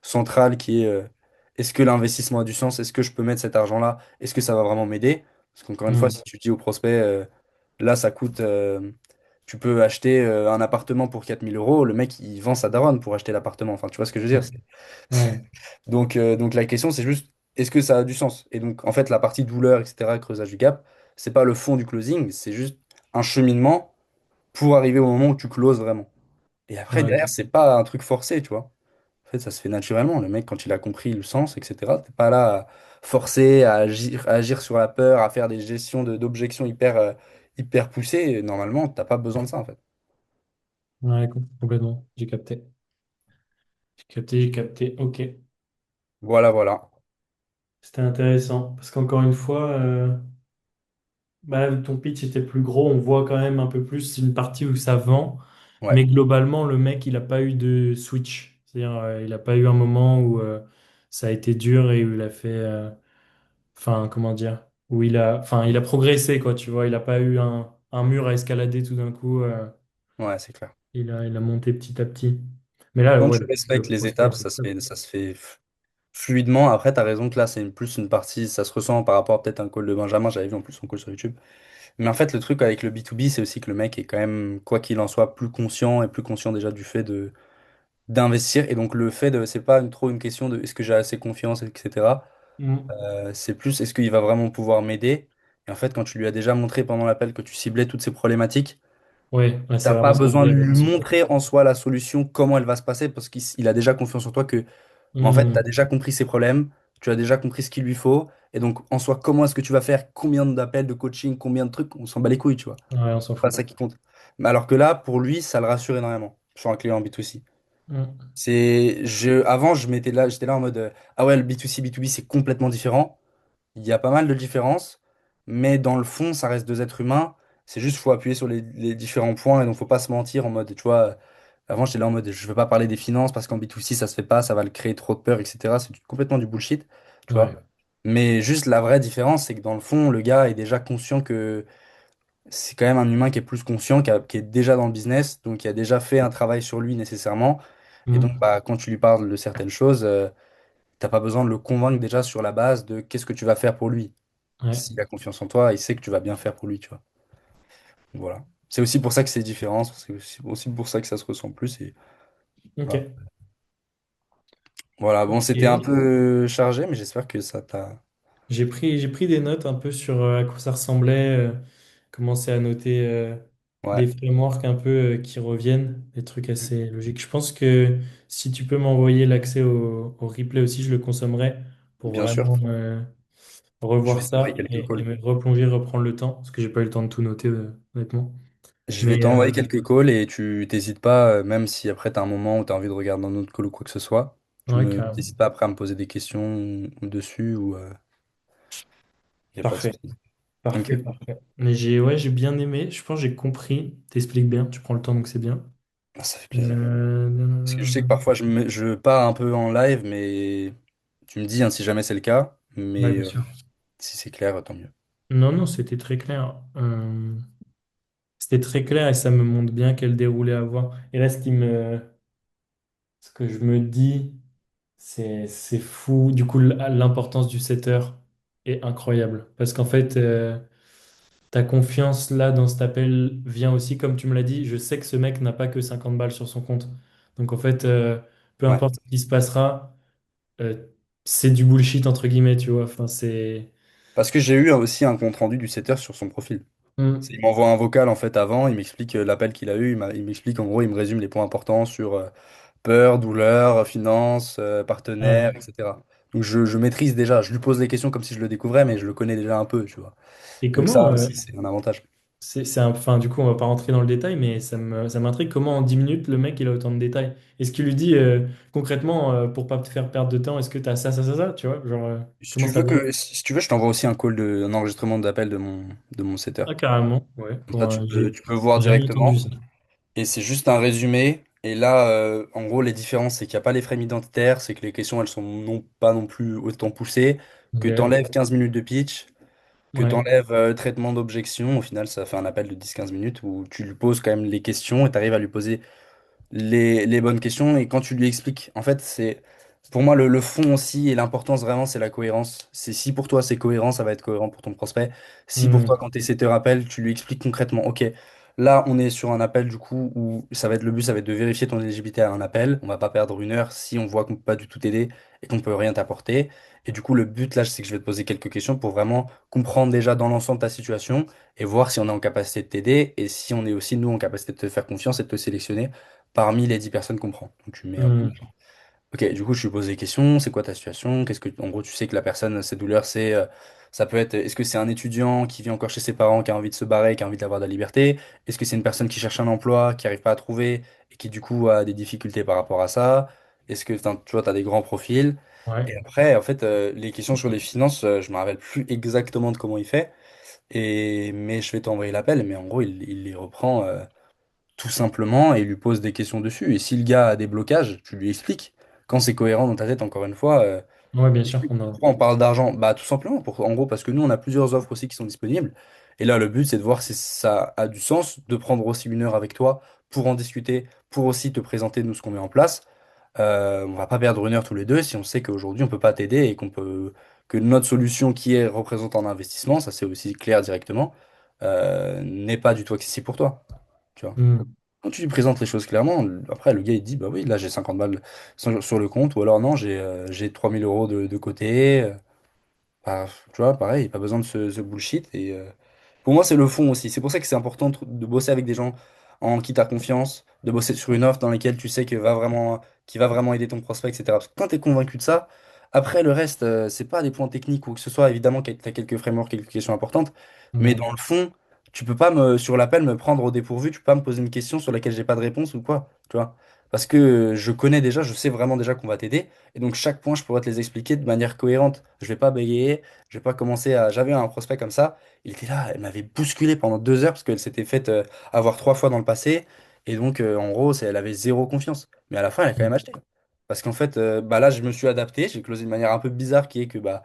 centrale qui est est-ce que l'investissement a du sens? Est-ce que je peux mettre cet argent-là? Est-ce que ça va vraiment m'aider? Parce qu'encore une fois, Mm. si tu dis au prospect là ça coûte tu peux acheter un appartement pour 4 000 euros, le mec il vend sa daronne pour acheter l'appartement. Enfin, tu vois ce que je veux dire? Ouais, Donc la question c'est juste est-ce que ça a du sens? Et donc en fait la partie douleur, etc., creusage du gap, c'est pas le fond du closing, c'est juste un cheminement pour arriver au moment où tu closes vraiment. Et après, ouais, derrière, ok. c'est pas un truc forcé, tu vois. En fait, ça se fait naturellement. Le mec, quand il a compris le sens, etc., t'es pas là à forcer, à agir sur la peur, à faire des gestions d'objections hyper poussées. Normalement, t'as pas besoin de ça, en fait. Ouais, complètement. J'ai capté. J'ai capté, j'ai capté. Ok. Voilà, voilà. C'était intéressant. Parce qu'encore une fois, bah, ton pitch était plus gros. On voit quand même un peu plus. C'est une partie où ça vend. Ouais, Mais globalement, le mec, il n'a pas eu de switch. C'est-à-dire, il n'a pas eu un moment où ça a été dur et où il a fait. Enfin, comment dire? Où il a progressé, quoi. Tu vois, il n'a pas eu un mur à escalader tout d'un coup. ouais, c'est clair. Il a monté petit à petit. Mais là, Quand ouais, tu respectes le les prospect, étapes, c'est top. ça se fait fluidement. Après, t'as raison que là, c'est plus une partie, ça se ressent par rapport à peut-être un call de Benjamin. J'avais vu en plus son call sur YouTube. Mais en fait, le truc avec le B2B, c'est aussi que le mec est quand même, quoi qu'il en soit, plus conscient et plus conscient déjà du fait de d'investir. Et donc, le fait de, c'est pas trop une question de est-ce que j'ai assez confiance, etc. Mm. C'est plus est-ce qu'il va vraiment pouvoir m'aider. Et en fait, quand tu lui as déjà montré pendant l'appel que tu ciblais toutes ces problématiques, Ouais, ouais, c'est t'as vraiment pas ça que besoin de j'avais lui perçu. montrer en soi la solution, comment elle va se passer, parce qu'il a déjà confiance en toi que, en fait, tu as Mm. déjà compris ses problèmes, tu as déjà compris ce qu'il lui faut. Et donc, en soi, comment est-ce que tu vas faire, combien d'appels de coaching, combien de trucs, on s'en bat les couilles, tu vois. Ouais, on s'en Pas fout. ça qui compte. Mais alors que là, pour lui, ça le rassure énormément sur un client B2C. Mm. Avant, j'étais là en mode ah ouais, le B2C, B2B, c'est complètement différent. Il y a pas mal de différences, mais dans le fond, ça reste deux êtres humains. C'est juste, faut appuyer sur les différents points et donc faut pas se mentir en mode, tu vois. Avant, j'étais là en mode je veux pas parler des finances parce qu'en B2C, ça se fait pas, ça va le créer trop de peur, etc. C'est complètement du bullshit, tu vois. Ouais. Mais juste la vraie différence, c'est que dans le fond, le gars est déjà conscient que c'est quand même un humain qui est plus conscient, qui est déjà dans le business, donc qui a déjà fait un travail sur lui nécessairement. Et donc, Mm. bah, quand tu lui parles de certaines choses, t'as pas besoin de le convaincre déjà sur la base de qu'est-ce que tu vas faire pour lui. Ouais. S'il a confiance en toi, il sait que tu vas bien faire pour lui, tu vois. Voilà. C'est aussi pour ça que c'est différent, c'est aussi pour ça que ça se ressent plus. Et Ok. voilà. Voilà, bon, c'était un Ok. peu chargé, mais j'espère que ça t'a. J'ai pris des notes un peu sur à quoi ça ressemblait, commencer à noter Ouais, des frameworks un peu qui reviennent, des trucs assez logiques. Je pense que si tu peux m'envoyer l'accès au replay aussi, je le consommerai pour bien sûr. vraiment Je revoir vais t'envoyer ça quelques et calls. me replonger, reprendre le temps, parce que j'ai pas eu le temps de tout noter, honnêtement. Je vais Mais t'envoyer quelques calls et tu t'hésites pas, même si après t'as un moment où t'as envie de regarder un autre call ou quoi que ce soit. Ouais, carrément. T'hésites pas après à me poser des questions dessus ou y a pas de Parfait. souci. Ok. Parfait, parfait. Mais j'ai bien aimé. Je pense que j'ai compris. T'expliques bien. Tu prends le temps, donc c'est bien. Ah, ça fait plaisir. Parce que je sais que Euh, parfois je pars un peu en live, mais tu me dis hein, si jamais c'est le cas. Ouais, Mais bien sûr. si c'est clair, tant mieux. Non, non, c'était très clair. C'était très clair et ça me montre bien quel déroulé avoir. Et là, ce que je me dis, c'est fou. Du coup, l'importance du setter est incroyable. Parce qu'en fait, ta confiance là dans cet appel vient aussi, comme tu me l'as dit, je sais que ce mec n'a pas que 50 balles sur son compte. Donc en fait, peu Ouais. importe ce qui se passera, euh, c'est du bullshit entre guillemets, tu vois. Enfin, c'est. Parce que j'ai eu aussi un compte rendu du setter sur son profil. Hmm. Il m'envoie un vocal en fait avant, il m'explique l'appel qu'il a eu, il m'explique en gros, il me résume les points importants sur peur, douleur, finance, partenaire, Ouais. etc. Donc je maîtrise déjà, je lui pose des questions comme si je le découvrais, mais je le connais déjà un peu, tu vois. Et Donc ça comment, aussi, c'est un avantage. enfin, du coup, on va pas rentrer dans le détail, mais ça m'intrigue comment en 10 minutes, le mec, il a autant de détails. Est-ce qu'il lui dit concrètement, pour pas te faire perdre de temps, est-ce que tu as ça, ça, ça, ça, tu vois? Genre, comment ça va? Si tu veux, je t'envoie aussi un enregistrement d'appel de mon setter. Ah, carrément, ouais. Comme ça, tu peux voir J'ai jamais entendu directement. ça. Et c'est juste un résumé. Et là, en gros, les différences, c'est qu'il n'y a pas les frames identitaires, c'est que les questions, elles sont pas non plus autant poussées, que tu Ok. enlèves 15 minutes de pitch, que tu Ouais. enlèves traitement d'objection. Au final, ça fait un appel de 10-15 minutes où tu lui poses quand même les questions et tu arrives à lui poser les bonnes questions. Et quand tu lui expliques, en fait, c'est pour moi le fond aussi et l'importance vraiment, c'est la cohérence. C'est si pour toi c'est cohérent, ça va être cohérent pour ton prospect. Si pour toi, Hmm. quand tu essaies de te rappeler, tu lui expliques concrètement, ok, là on est sur un appel du coup où ça va être le but, ça va être de vérifier ton éligibilité à un appel. On va pas perdre une heure si on voit qu'on peut pas du tout t'aider et qu'on peut rien t'apporter. Et du coup, le but là, c'est que je vais te poser quelques questions pour vraiment comprendre déjà dans l'ensemble ta situation et voir si on est en capacité de t'aider et si on est aussi nous en capacité de te faire confiance et de te sélectionner parmi les 10 personnes qu'on prend. Donc tu mets un peu. Hmm. Ok, du coup, je lui pose des questions. C'est quoi ta situation? En gros, tu sais que la personne, ses douleurs, ça peut être, est-ce que c'est un étudiant qui vit encore chez ses parents, qui a envie de se barrer, qui a envie d'avoir de la liberté? Est-ce que c'est une personne qui cherche un emploi, qui n'arrive pas à trouver et qui, du coup, a des difficultés par rapport à ça? Est-ce que, enfin, tu vois, tu as des grands profils? Ouais. Et après, en fait, les questions sur les finances, je me rappelle plus exactement de comment il fait. Mais je vais t'envoyer l'appel. Mais en gros, il les reprend. Tout simplement et lui pose des questions dessus. Et si le gars a des blocages, tu lui expliques. Quand c'est cohérent dans ta tête, encore une fois, Ouais, bien sûr. explique pourquoi on parle d'argent. Bah, tout simplement, en gros, parce que nous, on a plusieurs offres aussi qui sont disponibles. Et là, le but, c'est de voir si ça a du sens de prendre aussi une heure avec toi pour en discuter, pour aussi te présenter nous ce qu'on met en place. On va pas perdre une heure tous les deux si on sait qu'aujourd'hui, on peut pas t'aider et que notre solution qui est représentée en investissement, ça c'est aussi clair directement, n'est pas du tout accessible pour toi. Tu vois. Hmm. Quand tu lui présentes les choses clairement, après le gars il dit bah oui, là j'ai 50 balles sur le compte, ou alors non, j'ai 3 000 € de côté. Bah, tu vois, pareil, pas besoin de ce bullshit. Et pour moi, c'est le fond aussi. C'est pour ça que c'est important de bosser avec des gens en qui tu as confiance, de bosser sur une offre dans laquelle tu sais qui va vraiment aider ton prospect, etc. Parce que quand tu es convaincu de ça, après le reste, c'est pas des points techniques ou que ce soit. Évidemment, tu as quelques frameworks, quelques questions importantes, mais dans Hmm. le fond, tu peux pas sur l'appel, me prendre au dépourvu, tu peux pas me poser une question sur laquelle j'ai pas de réponse ou quoi, tu vois. Parce que je connais déjà, je sais vraiment déjà qu'on va t'aider. Et donc, chaque point, je pourrais te les expliquer de manière cohérente. Je vais pas bégayer. Je vais pas commencer à. J'avais un prospect comme ça. Il était là, elle m'avait bousculé pendant 2 heures parce qu'elle s'était faite avoir 3 fois dans le passé. Et donc, en gros, elle avait zéro confiance. Mais à la fin, elle a quand même acheté. Parce qu'en fait, bah là, je me suis adapté. J'ai closé de manière un peu bizarre qui est que bah,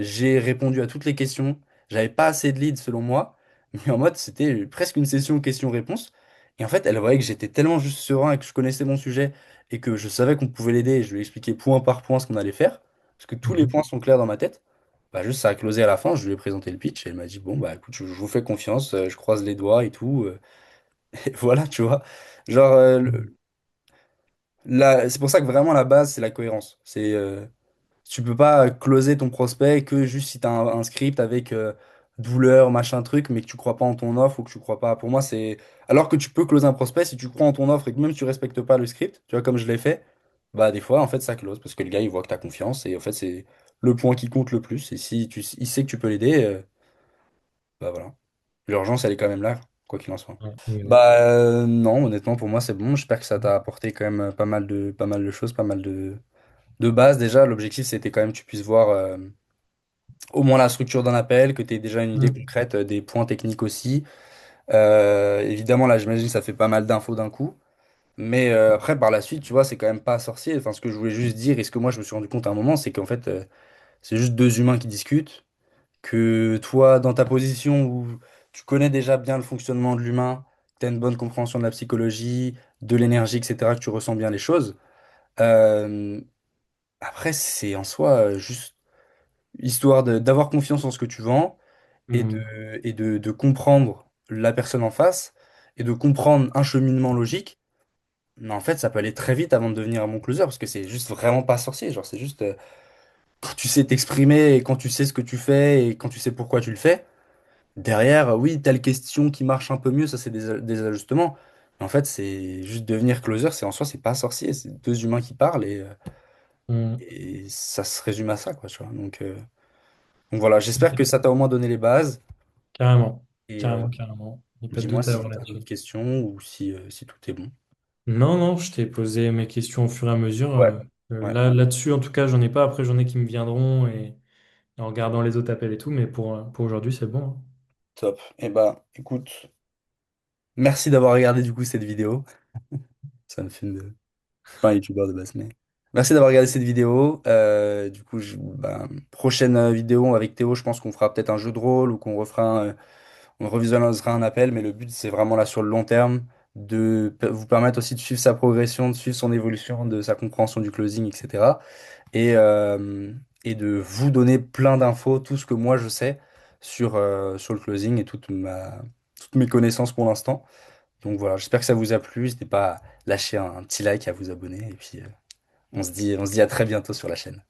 j'ai répondu à toutes les questions. J'avais pas assez de leads selon moi. Mais en mode, c'était presque une session questions-réponses. Et en fait, elle voyait que j'étais tellement juste serein et que je connaissais mon sujet et que je savais qu'on pouvait l'aider. Et je lui ai expliqué point par point ce qu'on allait faire. Parce que tous les Mhm. points sont clairs dans ma tête. Bah, juste, ça a closé à la fin. Je lui ai présenté le pitch et elle m'a dit, bon, bah écoute, je vous fais confiance, je croise les doigts et tout. Et voilà, tu vois. Genre, c'est pour ça que vraiment la base, c'est la cohérence. Tu peux pas closer ton prospect que juste si tu as un script avec douleur, machin truc, mais que tu crois pas en ton offre ou que tu crois pas. Pour moi, c'est. Alors que tu peux closer un prospect si tu crois en ton offre et que même si tu respectes pas le script, tu vois, comme je l'ai fait, bah des fois, en fait, ça close parce que le gars, il voit que tu as confiance et en fait, c'est le point qui compte le plus. Et si il sait que tu peux l'aider, bah voilà. L'urgence, elle est quand même là. quoi qu'il en soit. Ouais, exact. Bah non, honnêtement, pour moi, c'est bon. J'espère que ça t'a apporté quand même pas mal de choses, pas mal de bases. Déjà, l'objectif, c'était quand même que tu puisses voir au moins la structure d'un appel, que tu aies déjà une idée Mm. concrète des points techniques aussi. Évidemment, là, j'imagine que ça fait pas mal d'infos d'un coup. Mais après, par la suite, tu vois, c'est quand même pas sorcier. Enfin, ce que je voulais juste dire, et ce que moi, je me suis rendu compte à un moment, c'est qu'en fait, c'est juste deux humains qui discutent. Que toi, dans ta position où tu connais déjà bien le fonctionnement de l'humain, tu as une bonne compréhension de la psychologie, de l'énergie, etc., que tu ressens bien les choses, euh, après, c'est en soi juste histoire d'avoir confiance en ce que tu vends Mm. et de comprendre la personne en face et de comprendre un cheminement logique. Mais en fait, ça peut aller très vite avant de devenir un bon closer parce que c'est juste vraiment pas sorcier. Genre, c'est juste quand tu sais t'exprimer et quand tu sais ce que tu fais et quand tu sais pourquoi tu le fais. Derrière, oui, telle question qui marche un peu mieux, ça c'est des ajustements. Mais en fait, c'est juste devenir closer, c'est en soi, c'est pas sorcier, c'est deux humains qui parlent Mm. et ça se résume à ça, quoi, tu vois. Donc voilà, j'espère que ça t'a au moins donné les bases. Carrément, Et carrément. Il n'y a pas de dis-moi doute à avoir si t'as là-dessus. d'autres questions ou si tout est bon. Non, non, je t'ai posé mes questions au fur et à mesure. Ouais, ouais, Là-dessus, en tout cas, j'en ai pas. Après, j'en ai qui me viendront et en regardant les autres appels et tout. Mais pour aujourd'hui, c'est bon, hein. top. Et bah, écoute, merci d'avoir regardé du coup cette vidéo. Ça me fait une, je suis pas un youtubeur de base, mais merci d'avoir regardé cette vidéo. Du coup, prochaine vidéo avec Théo, je pense qu'on fera peut-être un jeu de rôle ou qu'on refera on revisualisera un appel, mais le but, c'est vraiment là sur le long terme vous permettre aussi de suivre sa progression, de suivre son évolution, de sa compréhension du closing, etc. Et, euh, et de vous donner plein d'infos, tout ce que moi je sais sur le closing et toutes mes connaissances pour l'instant. Donc voilà, j'espère que ça vous a plu. N'hésitez pas à lâcher un petit like, à vous abonner. Et puis on se dit à très bientôt sur la chaîne.